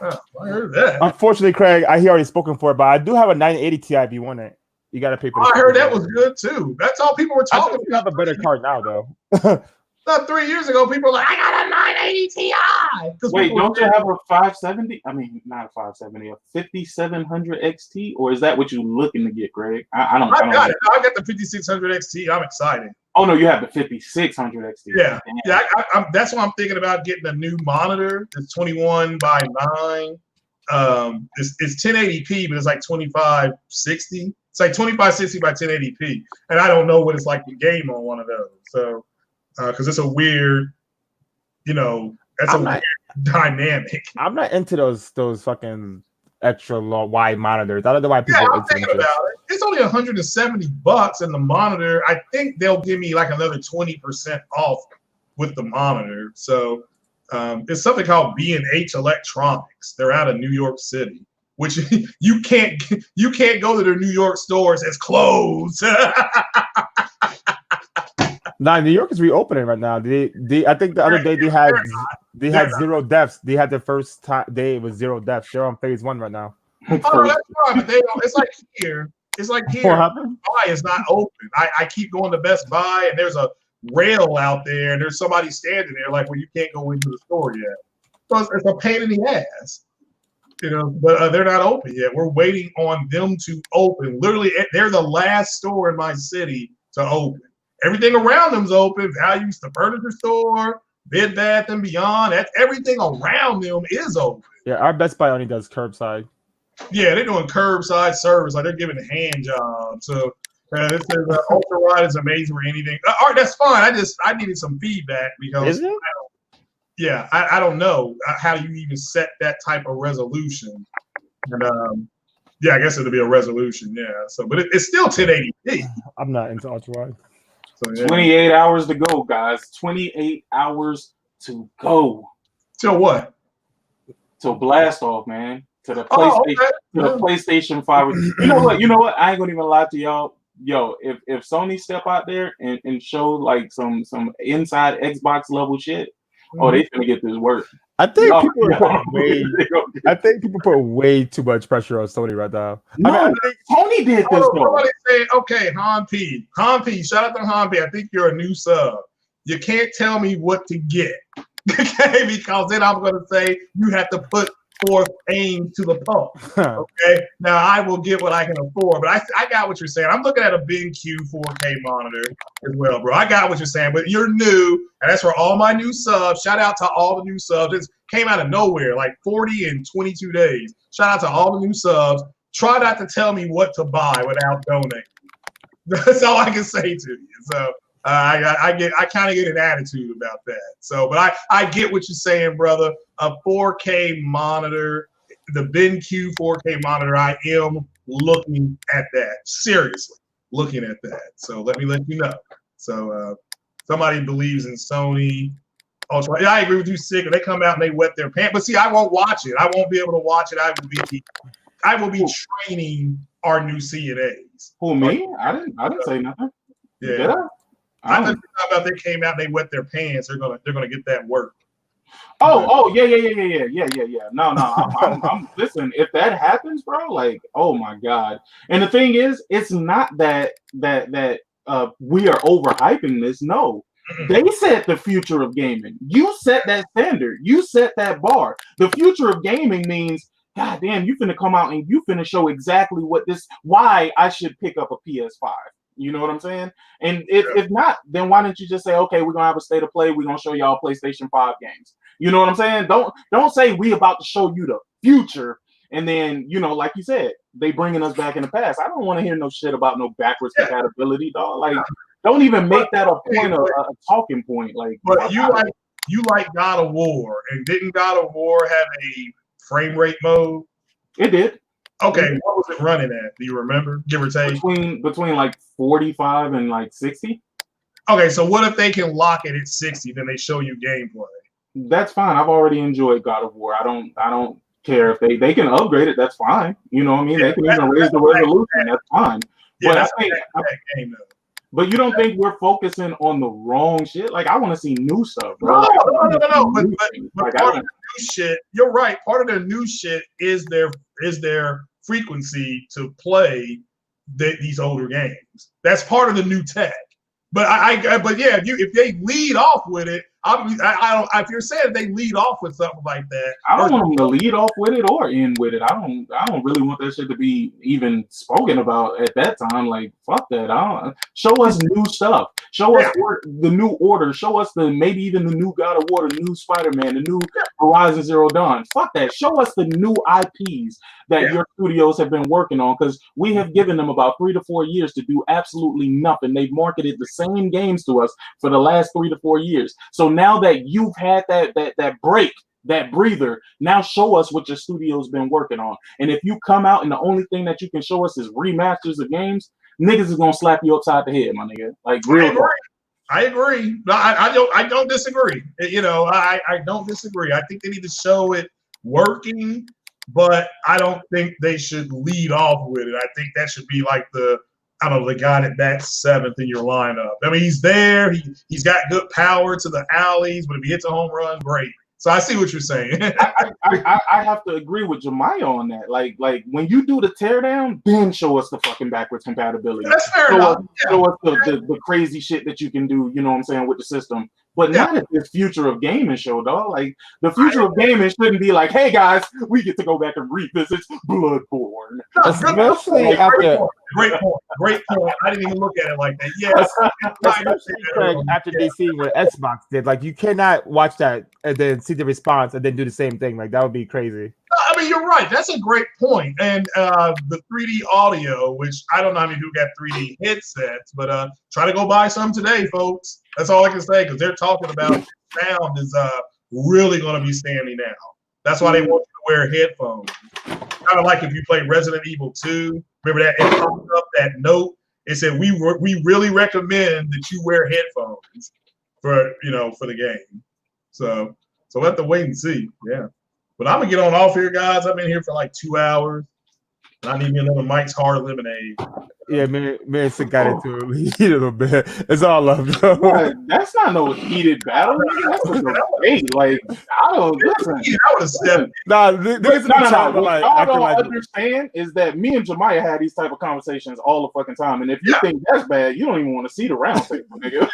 Oh, I heard that. Unfortunately, Craig, he already spoken for it, but I do have a 980 Ti if you want it. You gotta pay for it. I heard that was good too. That's all people were talking about. You have a better card now though. Not 3 years ago, people were like, I got a 980 Ti. Wait, don't you have a 570? I mean, not a 570, a 5700 XT, or is that what you're looking to get, Greg? I don't. I got it. I got the 5600 XT. I'm excited. Oh no, you have the 5600 XT. Yeah, yeah. That's why I'm thinking about getting a new monitor. It's 21 by 9. It's 1080p, but it's like 2560. It's like 2560 by 1080p, and I don't know what it's like to game on one of those. So, because it's a weird, that's weird dynamic. I'm not into those fucking extra long wide monitors. I don't know why people. Yeah, I'm thinking about it. It's only $170, and the monitor, I think they'll give me like another 20% off with the monitor. So it's something called B&H Electronics. They're out of New York City, which you can't go to their New York stores. It's closed. Nah, New York is reopening right now. I think the other day they had 0 deaths. They had the first day with 0 deaths. They're on phase 1 right now. Oh, that's right. But they don't. It's like here. What happened? Best Buy is not open. I keep going to Best Buy, and there's a rail out there, and there's somebody standing there like, well, you can't go into the store yet. So it's a pain in the ass. But they're not open yet. We're waiting on them to open. Literally, they're the last store in my city to open. Everything around them's open. Values, the furniture store, Bed Bath and Beyond. Everything around them is open. Yeah, our Best Buy only does curbside. Yeah, they're doing curbside service. Like they're giving hand jobs. So this is Ultra Wide is amazing or anything. All right, that's fine. I needed some feedback because I don't know how you even set that type of resolution. And I guess it'll be a resolution. Yeah. So, but it's still 1080p. I'm not into Ultra Wide. So, yeah. 28 hours to go, guys. 28 hours to go. Till what? Till blast off, man. To the PlayStation, the PlayStation 5. You know what? I ain't gonna even lie to y'all. Yo, if Sony step out there and show like some inside Xbox level shit, they finna get this work. I think people put way too much pressure on Sony right now. No, I think Sony did this. Somebody saying, okay, Han P, shout out to Han P. I think you're a new sub. You can't tell me what to get, okay? Because then I'm gonna say you have to put forth aim to the pump. Okay, now I will get what I can afford, but I got what you're saying. I'm looking at a BenQ 4K monitor as well, bro. I got what you're saying, but you're new, and that's for all my new subs. Shout out to all the new subs. It came out of nowhere, like 40 in 22 days. Shout out to all the new subs. Try not to tell me what to buy without donating. That's all I can say to you. So I kind of get an attitude about that. So, but I get what you're saying, brother. A 4K monitor, the BenQ 4K monitor. I am looking at that. Seriously, looking at that. So let me let you know. So somebody believes in Sony. Ultra. Yeah, I agree with you, Sick. If they come out and they wet their pants, but see, I won't watch it. I won't be able to watch it. I will be training our new CNAs. Who, me? I didn't say nothing. Yeah. I thought about they came out and they wet their pants. They're gonna get that work. Yeah. No. I'm listen. If that happens, bro, like, oh my god. And the thing is, it's not that we are overhyping this. No, they set the future of gaming. You set that standard. You set that bar. The future of gaming means, god damn, you finna come out and you finna show exactly why I should pick up a PS5. You know what I'm saying? And if not, then why don't you just say, okay, we're gonna have a state of play. We're gonna show y'all PlayStation 5 games. You know what I'm saying? Don't say we about to show you the future And then, like you said, they bringing us back in the past. I don't want to hear no shit about no backwards compatibility, dog. Like, don't even make that a point of a talking point. Like, but you like God of War, and didn't God of War have a frame rate mode? It did. Okay, what was it running at? Do you remember? Give or take between like 45 and like 60. Okay, so what if they can lock it at 60? Then they show you gameplay. That's fine. I've already enjoyed God of War. I don't care if they can upgrade it. That's fine. You know what I mean? They can even raise the resolution. That's fine. Yeah, but that's I think that game though. But you don't think we're focusing on the wrong shit? Like, I want to see new stuff, bro. No. But part of the new shit, you're right. Part of their new shit is their frequency to play these older games. That's part of the new tech. But but yeah, if they lead off with it, if you're saying they lead off with something like that, I don't want them to lead off with it or end with it. I don't really want that shit to be even spoken about at that time. Like, fuck that. Show us new stuff. Show us the new order. Show us maybe even the new God of War, the new Spider-Man, the new Horizon Zero Dawn. Fuck that. Show us the new IPs that your studios have been working on, because we have given them about 3 to 4 years to do absolutely nothing. They've marketed the same games to us for the last 3 to 4 years. So now that you've had that break, that breather, now show us what your studio's been working on. And if you come out and the only thing that you can show us is remasters of games, niggas is gonna slap you upside the head, my nigga. Like, real. I agree. No, I don't disagree. I don't disagree. I think they need to show it working, but I don't think they should lead off with it. I think that should be like the guy that bats 7th in your lineup. I mean, he's there. He's got good power to the alleys, but if he hits a home run, great. So I see what you're saying. I have to agree with Jemiah on that. Like when you do the teardown, then show us the fucking backwards compatibility. That's fair enough. Show us the crazy shit that you can do, you know what I'm saying, with the system. But not at this future of gaming show, dog. Like, the future of gaming shouldn't be like, hey guys, we get to go back and revisit Bloodborne. Especially after great point. I didn't even look at it like that. Yes. After they see what Xbox did, like, you cannot watch that and then see the response and then do the same thing. Like, that would be crazy. I mean, you're right. That's a great point. And the 3D audio, which I don't know how many people got 3D headsets, but try to go buy some today, folks. That's all I can say, because they're talking about sound is really going to be standing out. That's why they want you to wear headphones. Kind of like if you play Resident Evil 2. Remember that? It popped up that note. It said, we really recommend that you wear headphones for the game. So we'll have to wait and see. Yeah. But I'm going to get on off here, guys. I've been here for like 2 hours. And I need me another Mike's Hard Lemonade. Yeah, man, Sid got into a little bit. It's all love, though. Right, that's not no heated battle. That's just a debate. Like, I don't listen. I would have stepped. Nah, this is What y'all don't understand is that me and Jemiah had these type of conversations all the fucking time. And if you think that's bad, you don't even want to see the round table, nigga.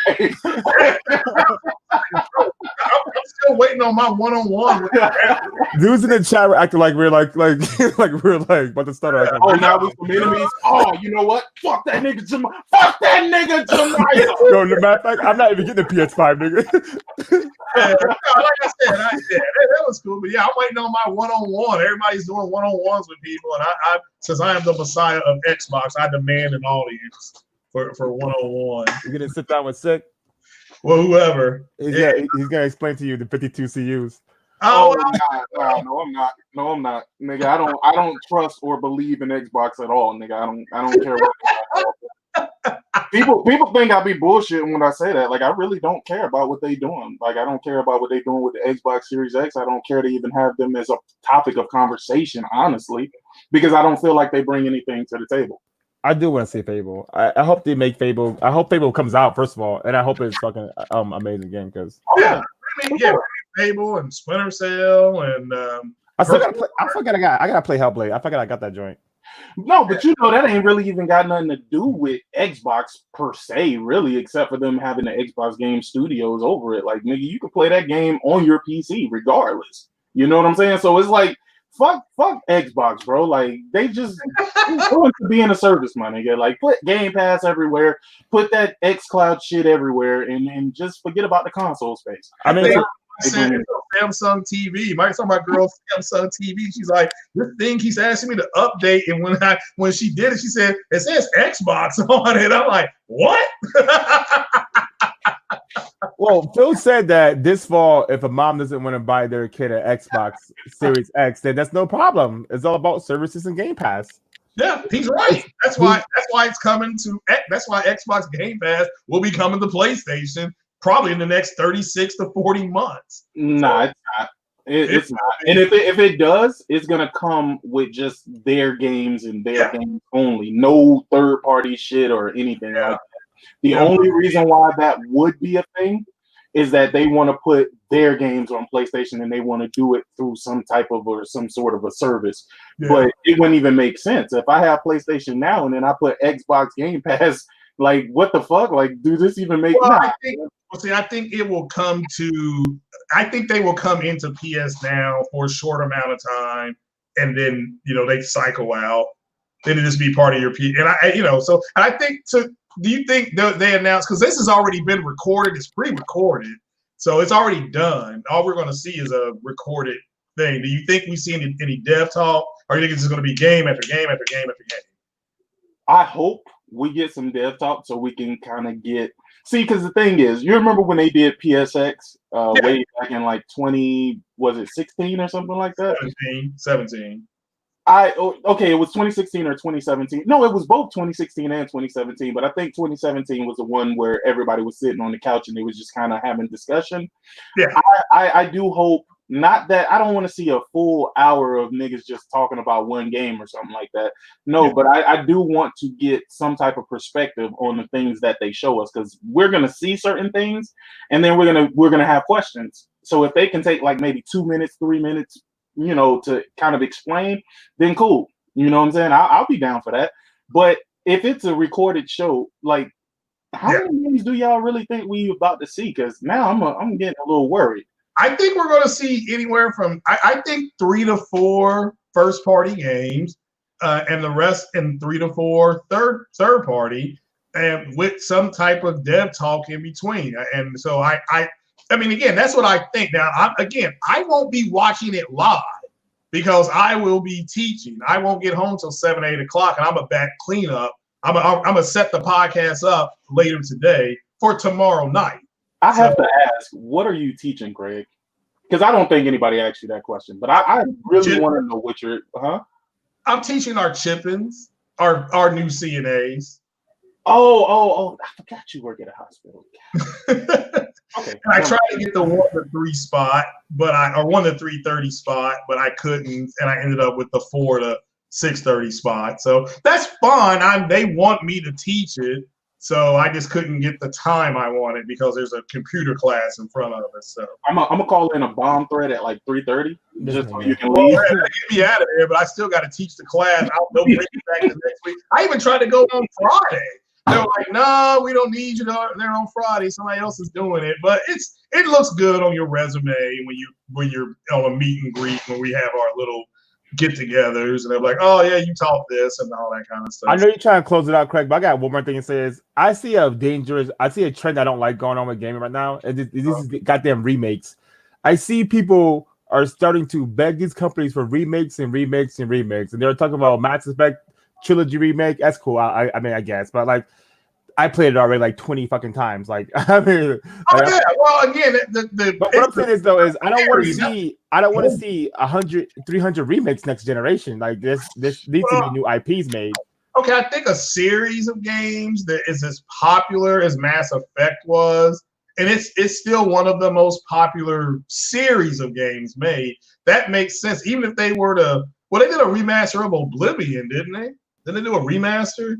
I'm still waiting on my one-on-one. Dudes in the chat were acting like we're like we're about to start. Oh, now we some enemies. Oh, you know what? Fuck that nigga Jemiah. Fuck that nigga Jemiah. Yo, matter of fact, I'm not even getting the PS5, nigga. Like I said, that was cool. But yeah, I'm waiting on my one-on-one. Everybody's doing one-on-ones with people, and I since I am the messiah of Xbox, I demand an audience for one-on-one. You're gonna sit down with Sick? Well, whoever. He's gonna explain to you the 52 CUs. Oh, no, I'm not. No, I'm not, nigga. I don't trust or believe in Xbox at all, nigga. I don't care what. People think I be bullshitting when I say that. Like, I really don't care about what they doing. Like, I don't care about what they doing with the Xbox Series X. I don't care to even have them as a topic of conversation, honestly, because I don't feel like they bring anything to the table. I do want to see Fable. I hope they make Fable. I hope Fable comes out, first of all, and I hope it's fucking amazing game, because Fable and Splinter Cell and I gotta play Hellblade. I forgot I got that joint. No, but that ain't really even got nothing to do with Xbox per se, really, except for them having the Xbox Game Studios over it. Like, nigga, you can play that game on your PC regardless. You know what I'm saying? So it's like, fuck Xbox, bro. Like, they just want to be in a service, my nigga. Like, put Game Pass everywhere, put that xCloud shit everywhere, and just forget about the console space. I mean, I said, it's a Samsung TV. Mike's talking about girl's Samsung TV. She's like, this thing keeps asking me to update. And when she did it, she said, it says Xbox on it. I'm like, what? Well, Phil said that this fall, if a mom doesn't want to buy their kid an Xbox Series X, then that's no problem. It's all about services and Game Pass. Yeah, he's right. That's why it's coming to. That's why Xbox Game Pass will be coming to PlayStation probably in the next 36 to 40 months. Nah, it's not. It's not. And if it does, it's gonna come with just their games and their games only. No third party shit or anything like that. The only reason why that would be a thing is that they want to put their games on PlayStation and they want to do it through some type of or some sort of a service. Yeah. But it wouldn't even make sense. If I have PlayStation now and then I put Xbox Game Pass, like what the fuck? Like, do this even make sense? I think it will come to I think they will come into PS now for a short amount of time and then they cycle out. Then it just be part of your P and I think so. Do you think they announced, because this has already been recorded, it's pre-recorded, so it's already done. All we're going to see is a recorded thing. Do you think we see any dev talk, or do you think it's just going to be game after game after game after game? I hope we get some dev talk so we can kind of because the thing is, you remember when they did PSX way back in like 2016 or something like that? 17. It was 2016 or 2017. No, it was both 2016 and 2017. But I think 2017 was the one where everybody was sitting on the couch and they was just kind of having discussion. Yeah, I do hope not that I don't want to see a full hour of niggas just talking about one game or something like that. No, but I do want to get some type of perspective on the things that they show us, because we're gonna see certain things and then we're gonna have questions. So if they can take like maybe 2 minutes, 3 minutes, to kind of explain, then cool. You know what I'm saying? I'll be down for that. But if it's a recorded show, like, how many games do y'all really think we about to see? Because now I'm getting a little worried. I think we're going to see anywhere from I think 3 to 4 first party games, and the rest in 3 to 4 third party, and with some type of dev talk in between. And so I mean, again, that's what I think. Now, I won't be watching it live because I will be teaching. I won't get home till 7, 8 o'clock, and I'm a back cleanup. I'm gonna set the podcast up later today for tomorrow night. I have to ask, what are you teaching, Greg? Because I don't think anybody asked you that question, but I really want to know what you're. I'm teaching our chippins, our new CNAs. Oh! I forgot you work at a hospital. Okay. And I tried to get the 1 to 3 spot, or 1 to 3:30 spot, but I couldn't, and I ended up with the 4 to 6:30 spot. So that's fun. They want me to teach it, so I just couldn't get the time I wanted because there's a computer class in front of us. So I'm gonna call in a bomb threat at like 3:30, just so you can leave. Get me out of there, but I still got to teach the class. They'll bring me back the next week. I even tried to go on Friday. They're like, no, we don't need you there on Friday. Somebody else is doing it. But it looks good on your resume when you're on a meet and greet, when we have our little get-togethers, and they're like, oh yeah, you taught this and all that kind of stuff. I know you're trying to close it out, Craig, but I got one more thing to say is I see a trend I don't like going on with gaming right now. And this is goddamn remakes. I see people are starting to beg these companies for remakes and remakes and remakes. And they're talking about Mass Effect trilogy remake. That's cool. I mean, I guess, but like, I played it already like 20 fucking times. Like, I mean, well, again, but what I'm saying is though, is I don't want to see 100, 300 remakes next generation. Like this needs to be new IPs made. Okay, I think a series of games that is as popular as Mass Effect was, and it's still one of the most popular series of games made. That makes sense. Even if they were to, they did a remaster of Oblivion, didn't they? Didn't they do a remaster?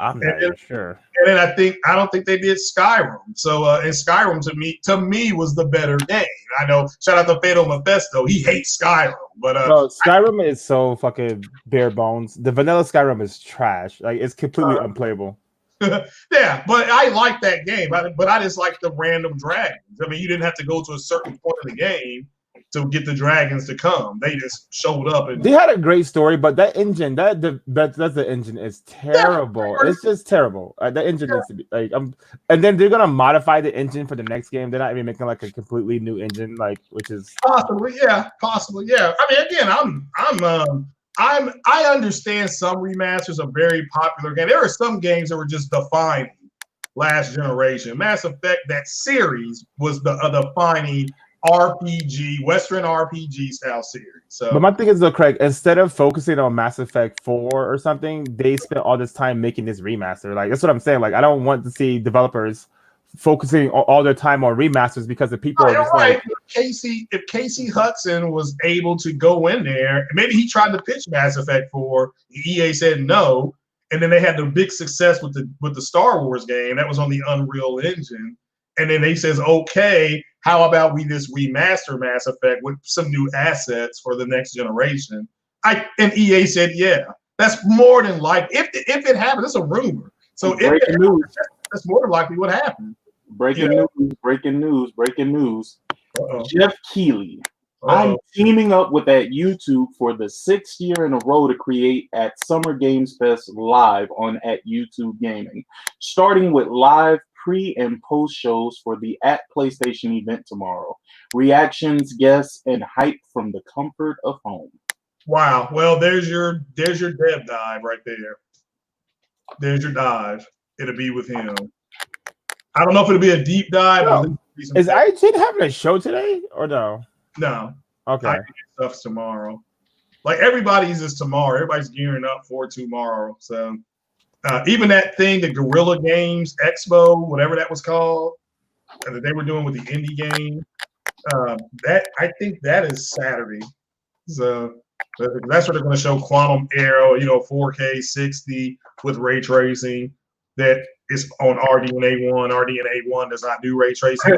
I'm not sure. And then I don't think they did Skyrim. So and Skyrim to me was the better game. I know. Shout out to Fatal Mephisto. He hates Skyrim, but Skyrim is so fucking bare bones. The vanilla Skyrim is trash. Like it's completely unplayable. Yeah, but I like that game. But I just like the random dragons. I mean, you didn't have to go to a certain point of the game to get the dragons to come. They just showed up and they had a great story, but that engine, that's the engine is terrible. It's just terrible. That engine needs to be like, and then they're gonna modify the engine for the next game. They're not even making like a completely new engine, like which is possibly, yeah. I mean, again, I understand some remasters are very popular game. There are some games that were just defining last generation. Mass Effect, that series was the defining RPG, Western RPG style series. So, but my thing is though, Craig, instead of focusing on Mass Effect 4 or something, they spent all this time making this remaster. Like that's what I'm saying. Like I don't want to see developers focusing all their time on remasters because the people are just right. like if Casey Hudson was able to go in there, maybe he tried to pitch Mass Effect 4, EA said no, and then they had the big success with the Star Wars game that was on the Unreal Engine, and then they says, okay, how about we just remaster Mass Effect with some new assets for the next generation? And EA said, yeah, that's more than likely. If it happened, it's a rumor. So that's more than likely what happened. Breaking news. Uh-oh. Jeff Keighley. I'm teaming up with that YouTube for the 6th year in a row to create at Summer Games Fest live at YouTube Gaming, starting with live pre and post shows for the at PlayStation event tomorrow. Reactions, guests, and hype from the comfort of home. Wow. Well, there's your dev dive right there. There's your dive. It'll be with him. I don't know if it'll be a deep dive. No. Is IGN having a show today or no? No. Okay. Stuff's tomorrow. Like everybody's is tomorrow. Everybody's gearing up for tomorrow. So even that thing, the Guerrilla Games Expo, whatever that was called, that they were doing with the indie game, that I think that is Saturday. So that's where they're going to show Quantum Arrow, 4K 60 with ray tracing. That is on RDNA 1. RDNA 1 does not do ray tracing.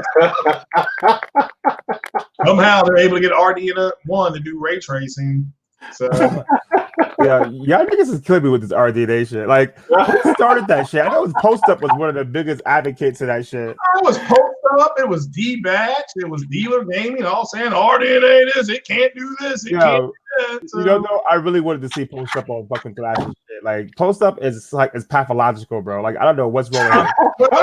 Somehow they're able to get RDNA 1 to do ray tracing. So yeah, y'all niggas is killing me with this RDNA shit. Like, who started that shit? I know Post Up was one of the biggest advocates of that shit. I was Post Up, it was D-Batch, it was Dealer Gaming, all saying RDNA this, it can't do this, it can't do that. So, you don't know, I really wanted to see Post Up on fucking Thrash and shit. Like, Post Up is like it's pathological, bro. Like, I don't know what's wrong with him.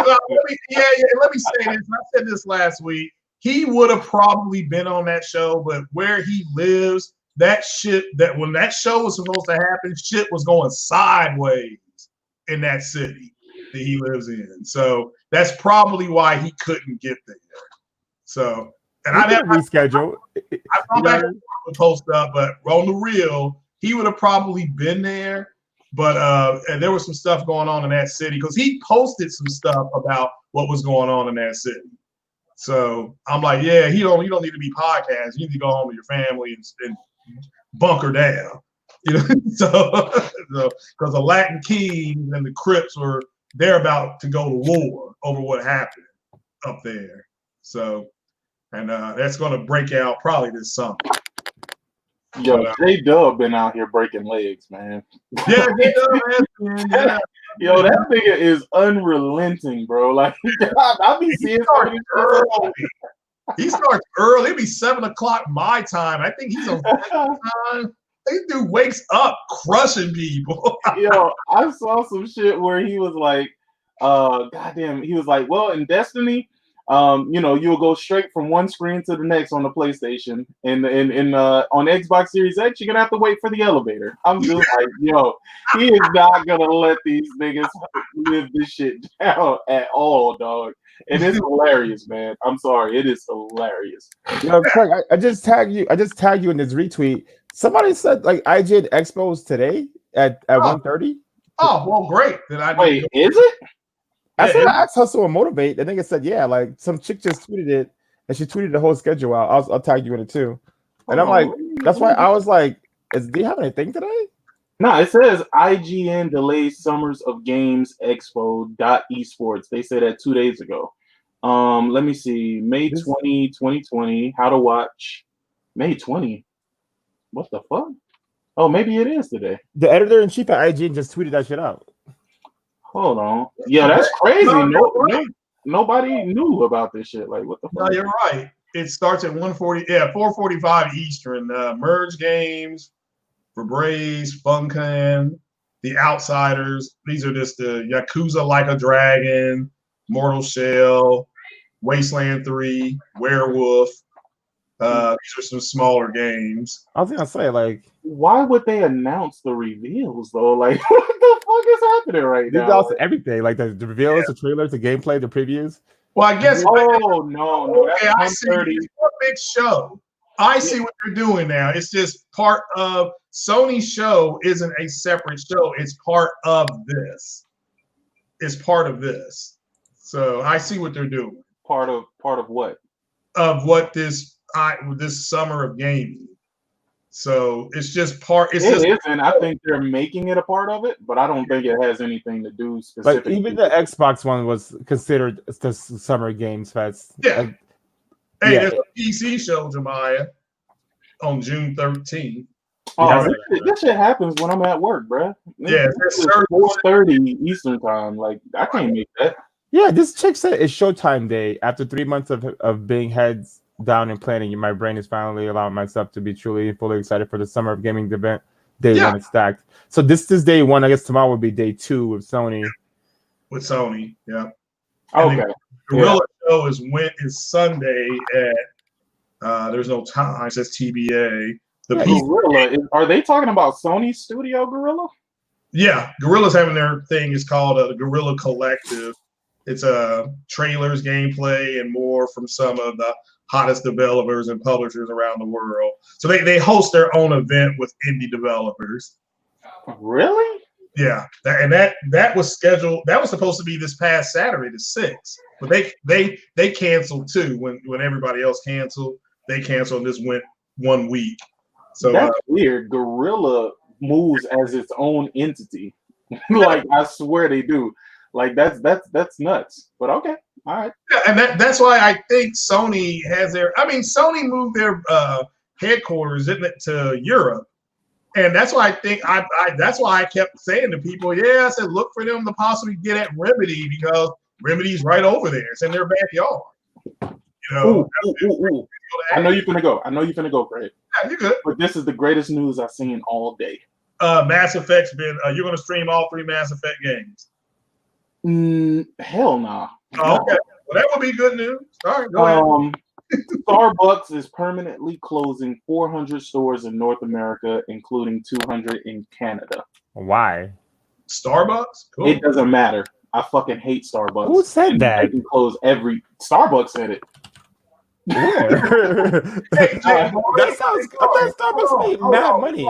let me say this. I said this last week. He would have probably been on that show, but where he lives, when that show was supposed to happen, shit was going sideways in that city that he lives in. So that's probably why he couldn't get there. So, and I have reschedule. I come back and Post Up, but on the real, he would have probably been there. But and there was some stuff going on in that city because he posted some stuff about what was going on in that city. So I'm like, yeah, you don't need to be podcasting. You need to go home with your family and bunker down. So because the Latin Kings and the Crips they're about to go to war over what happened up there. So and that's going to break out probably this summer. Yo, J-Dub been out here breaking legs, man. Yeah, J-Dub has been. Yeah. Yo, that nigga is unrelenting, bro. Like, I be seeing something early. He starts early. It'll be 7:00 my time. I think he's on time. This dude wakes up crushing people. Yo, I saw some shit where he was like, goddamn, he was like, well, in Destiny, you'll go straight from one screen to the next on the PlayStation, and on Xbox Series X, you're gonna have to wait for the elevator. I'm just like, yo, he is not gonna let these niggas live this shit down at all, dog. And it's hilarious, man. I'm sorry, it is hilarious. Craig, I just tagged you. I just tagged you in this retweet. Somebody said like IGN Expos today at 1:30. Oh, well, great. Wait, is it? I said I asked Hustle and Motivate. The nigga said, yeah, like some chick just tweeted it, and she tweeted the whole schedule out. I'll tag you in it too. And I'm like, that's why I was like, do you have anything today? No, it says IGN delays Summers of Games Expo .esports. They said that 2 days ago. Let me see. May 20, 2020. How to watch. May 20. What the fuck? Oh, maybe it is today. The editor-in-chief at IGN just tweeted that shit out. Hold on. Yeah, that's crazy. Nobody knew about this shit. Like, what the fuck? No, you're right. It starts at 1:40. Yeah, 4:45 Eastern. Merge games, Febreze, Funkan, The Outsiders. These are just the Yakuza Like a Dragon, Mortal Shell, Wasteland 3, Werewolf. These are some smaller games. I was gonna say, like, Why would they announce the reveals though? Like, what the fuck is happening right they now? announced everything, like the reveals, the trailers, the gameplay, the previews. Well, I guess. Oh no, Okay, that's I see. 1:30. It's one big show. I see what you're doing now. It's just part of Sony's show. Isn't a separate show. It's part of this. It's part of this. So I see what they're doing. Part of what? Of what this summer of gaming. So it's just part. It's just. And I think they're making it a part of it, but I don't think it has anything to do Like specifically. even the Xbox one was considered the Summer Games Fest. Yeah. Like, Hey, yeah. there's a PC show, Jemiah, on June 13th. Oh, Yeah. this shit happens when I'm at work, bruh. Yeah, It's 4:30 Eastern time. Like, I can't make that. Yeah, this chick said it's Showtime Day. After 3 months of being heads down and planning, my brain is finally allowing myself to be truly and fully excited for the Summer of Gaming event. Day one is stacked. So this is day one. I guess tomorrow will be day two with Sony. With Sony, yeah. Okay. Gorilla show is Sunday at there's no time. It says TBA. The PC, Gorilla, are they talking about Sony's studio, Gorilla? yeah, Gorilla's having their thing. It's called the Gorilla Collective. It's trailers, gameplay, and more from some of the hottest developers and publishers around the world. So they host their own event with indie developers. Really? Yeah, that was scheduled. That was supposed to be this past Saturday, the 6th, but they canceled too. When everybody else canceled, they canceled. And this went 1 week. So that's weird. Gorilla moves as its own entity. Like, I swear they do. Like, that's nuts. But okay, all right. yeah, and that's why I think Sony has their. I mean, Sony moved their headquarters, isn't it, to Europe. And that's why I think that's why I kept saying to people, yeah, I said, look for them to possibly get at Remedy because Remedy's right over there. It's in their backyard. You know, Ooh. I know you're gonna go, Craig. Yeah, you're good. But this is the greatest news I've seen all day. Mass Effect's been. You're gonna stream all 3 Mass Effect games. Hell nah. Oh, okay, well that would be good news. All right, go ahead. Starbucks is permanently closing 400 stores in North America, including 200 in Canada. Why? Starbucks? Cool. It doesn't matter. I fucking hate Starbucks. Who said And that? They can close every. Starbucks said it. Where? Hey, Jay, That sounds. I thought Starbucks made mad money.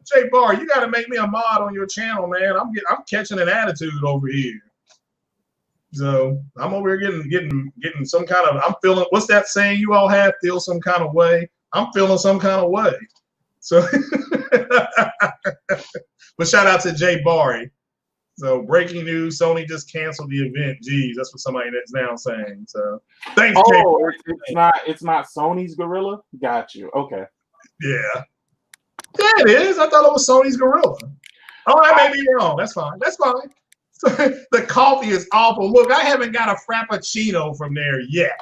Jay Barr, you got to make me a mod on your channel, man. I'm catching an attitude over here. So I'm over here getting some kind of. I'm feeling. What's that saying you all have? Feel some kind of way. I'm feeling some kind of way. So, but shout out to Jay Barry. So breaking news: Sony just canceled the event. Geez, that's what somebody is now saying. So thanks, Jay. Oh, it's not Sony's Gorilla. Got you. Okay. Yeah. Yeah, it is. I thought it was Sony's Gorilla. Oh, I may be wrong. That's fine. That's fine. The coffee is awful. Look, I haven't got a frappuccino from there yet.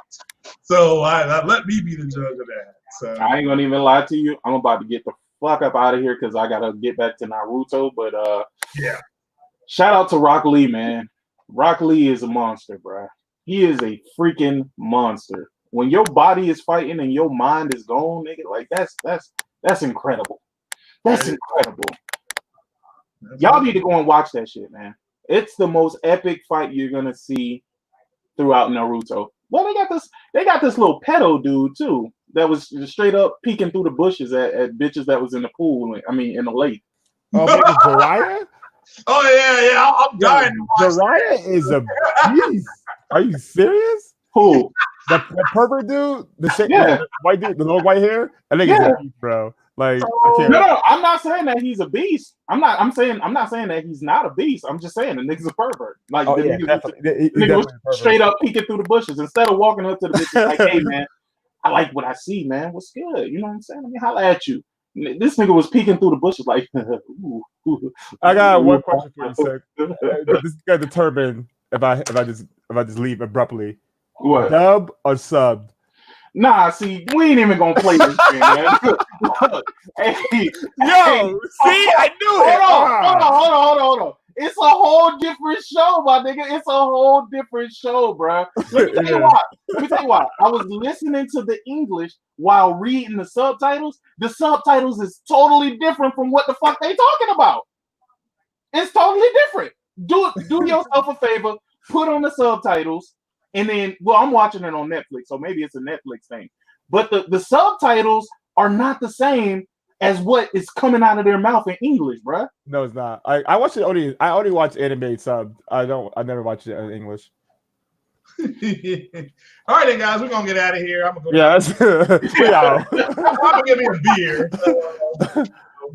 So I let me be the judge of that. So I ain't gonna even lie to you. I'm about to get the fuck up out of here because I gotta get back to Naruto. But yeah. Shout out to Rock Lee, man. Rock Lee is a monster, bro. He is a freaking monster. When your body is fighting and your mind is gone, nigga, like that's incredible. That's incredible. Y'all need to go and watch that shit, man. It's the most epic fight you're gonna see throughout Naruto. Well, they got this little pedo dude too that was straight up peeking through the bushes at bitches that was in the pool. I mean, in the lake. Oh, maybe Jiraiya? Oh yeah. I'm dying to watch Jiraiya is a beast. Are you serious? Who? The pervert dude, Yeah. the white dude, the little white hair. I think it's a beast, bro. Like, I can't. No, I'm not saying that he's a beast. I'm not saying that he's not a beast. I'm just saying the nigga's a pervert. Like, Oh, the yeah, nigga definitely. nigga was straight up peeking through the bushes instead of walking up to the bitches like, hey man, I like what I see, man. What's good? You know what I'm saying? Let me holler at you. This nigga was peeking through the bushes like, ooh. I got one question for you, sir. This guy determined if I just leave abruptly. What? Dub or sub? Nah, see, we ain't even gonna play this game, man. Look, hey, Yo, see, I knew it. Hold on. It's a whole different show, my nigga. It's a whole different show, bro. Let me tell you why. I was listening to the English while reading the subtitles. The subtitles is totally different from what the fuck they talking about. It's totally different. Do yourself a favor, put on the subtitles, and then, well, I'm watching it on Netflix, so maybe it's a Netflix thing. But the subtitles are not the same as what is coming out of their mouth in English, bruh. No, it's not. I watch it only. I only watch anime sub. I never watch it in English. All right, then, guys, we're gonna get out of here. I'm gonna go. Yeah, I'm gonna give me a beer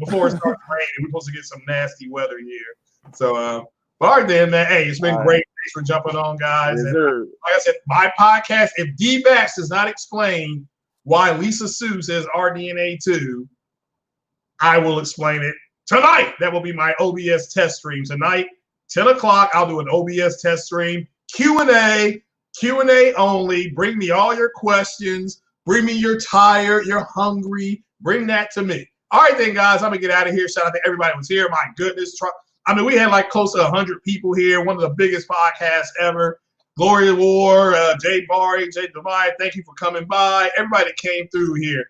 before it starts raining. We're supposed to get some nasty weather here. So, all right, then, man. Hey, it's been great. Thanks for jumping on, guys. Yes, and, sir. like I said, my podcast. If D-Bax does not explain why Lisa Sue says RDNA 2, I will explain it tonight. That will be my OBS test stream tonight, 10 o'clock. I'll do an OBS test stream. Q&A only. Bring me all your questions. Bring me you're tired, you're hungry. Bring that to me. All right, then, guys, I'm going to get out of here. Shout out to everybody who was here. My goodness. I mean, we had like close to 100 people here. One of the biggest podcasts ever. Gloria War, Jay Barry, Jay Devine, thank you for coming by. Everybody that came through here.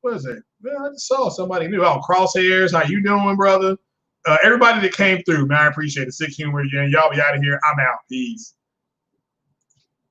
What is it? Man, I just saw somebody new. Oh, Crosshairs, how you doing, brother? Everybody that came through, man, I appreciate it. Sick humor again. Y'all be out of here. I'm out. Peace.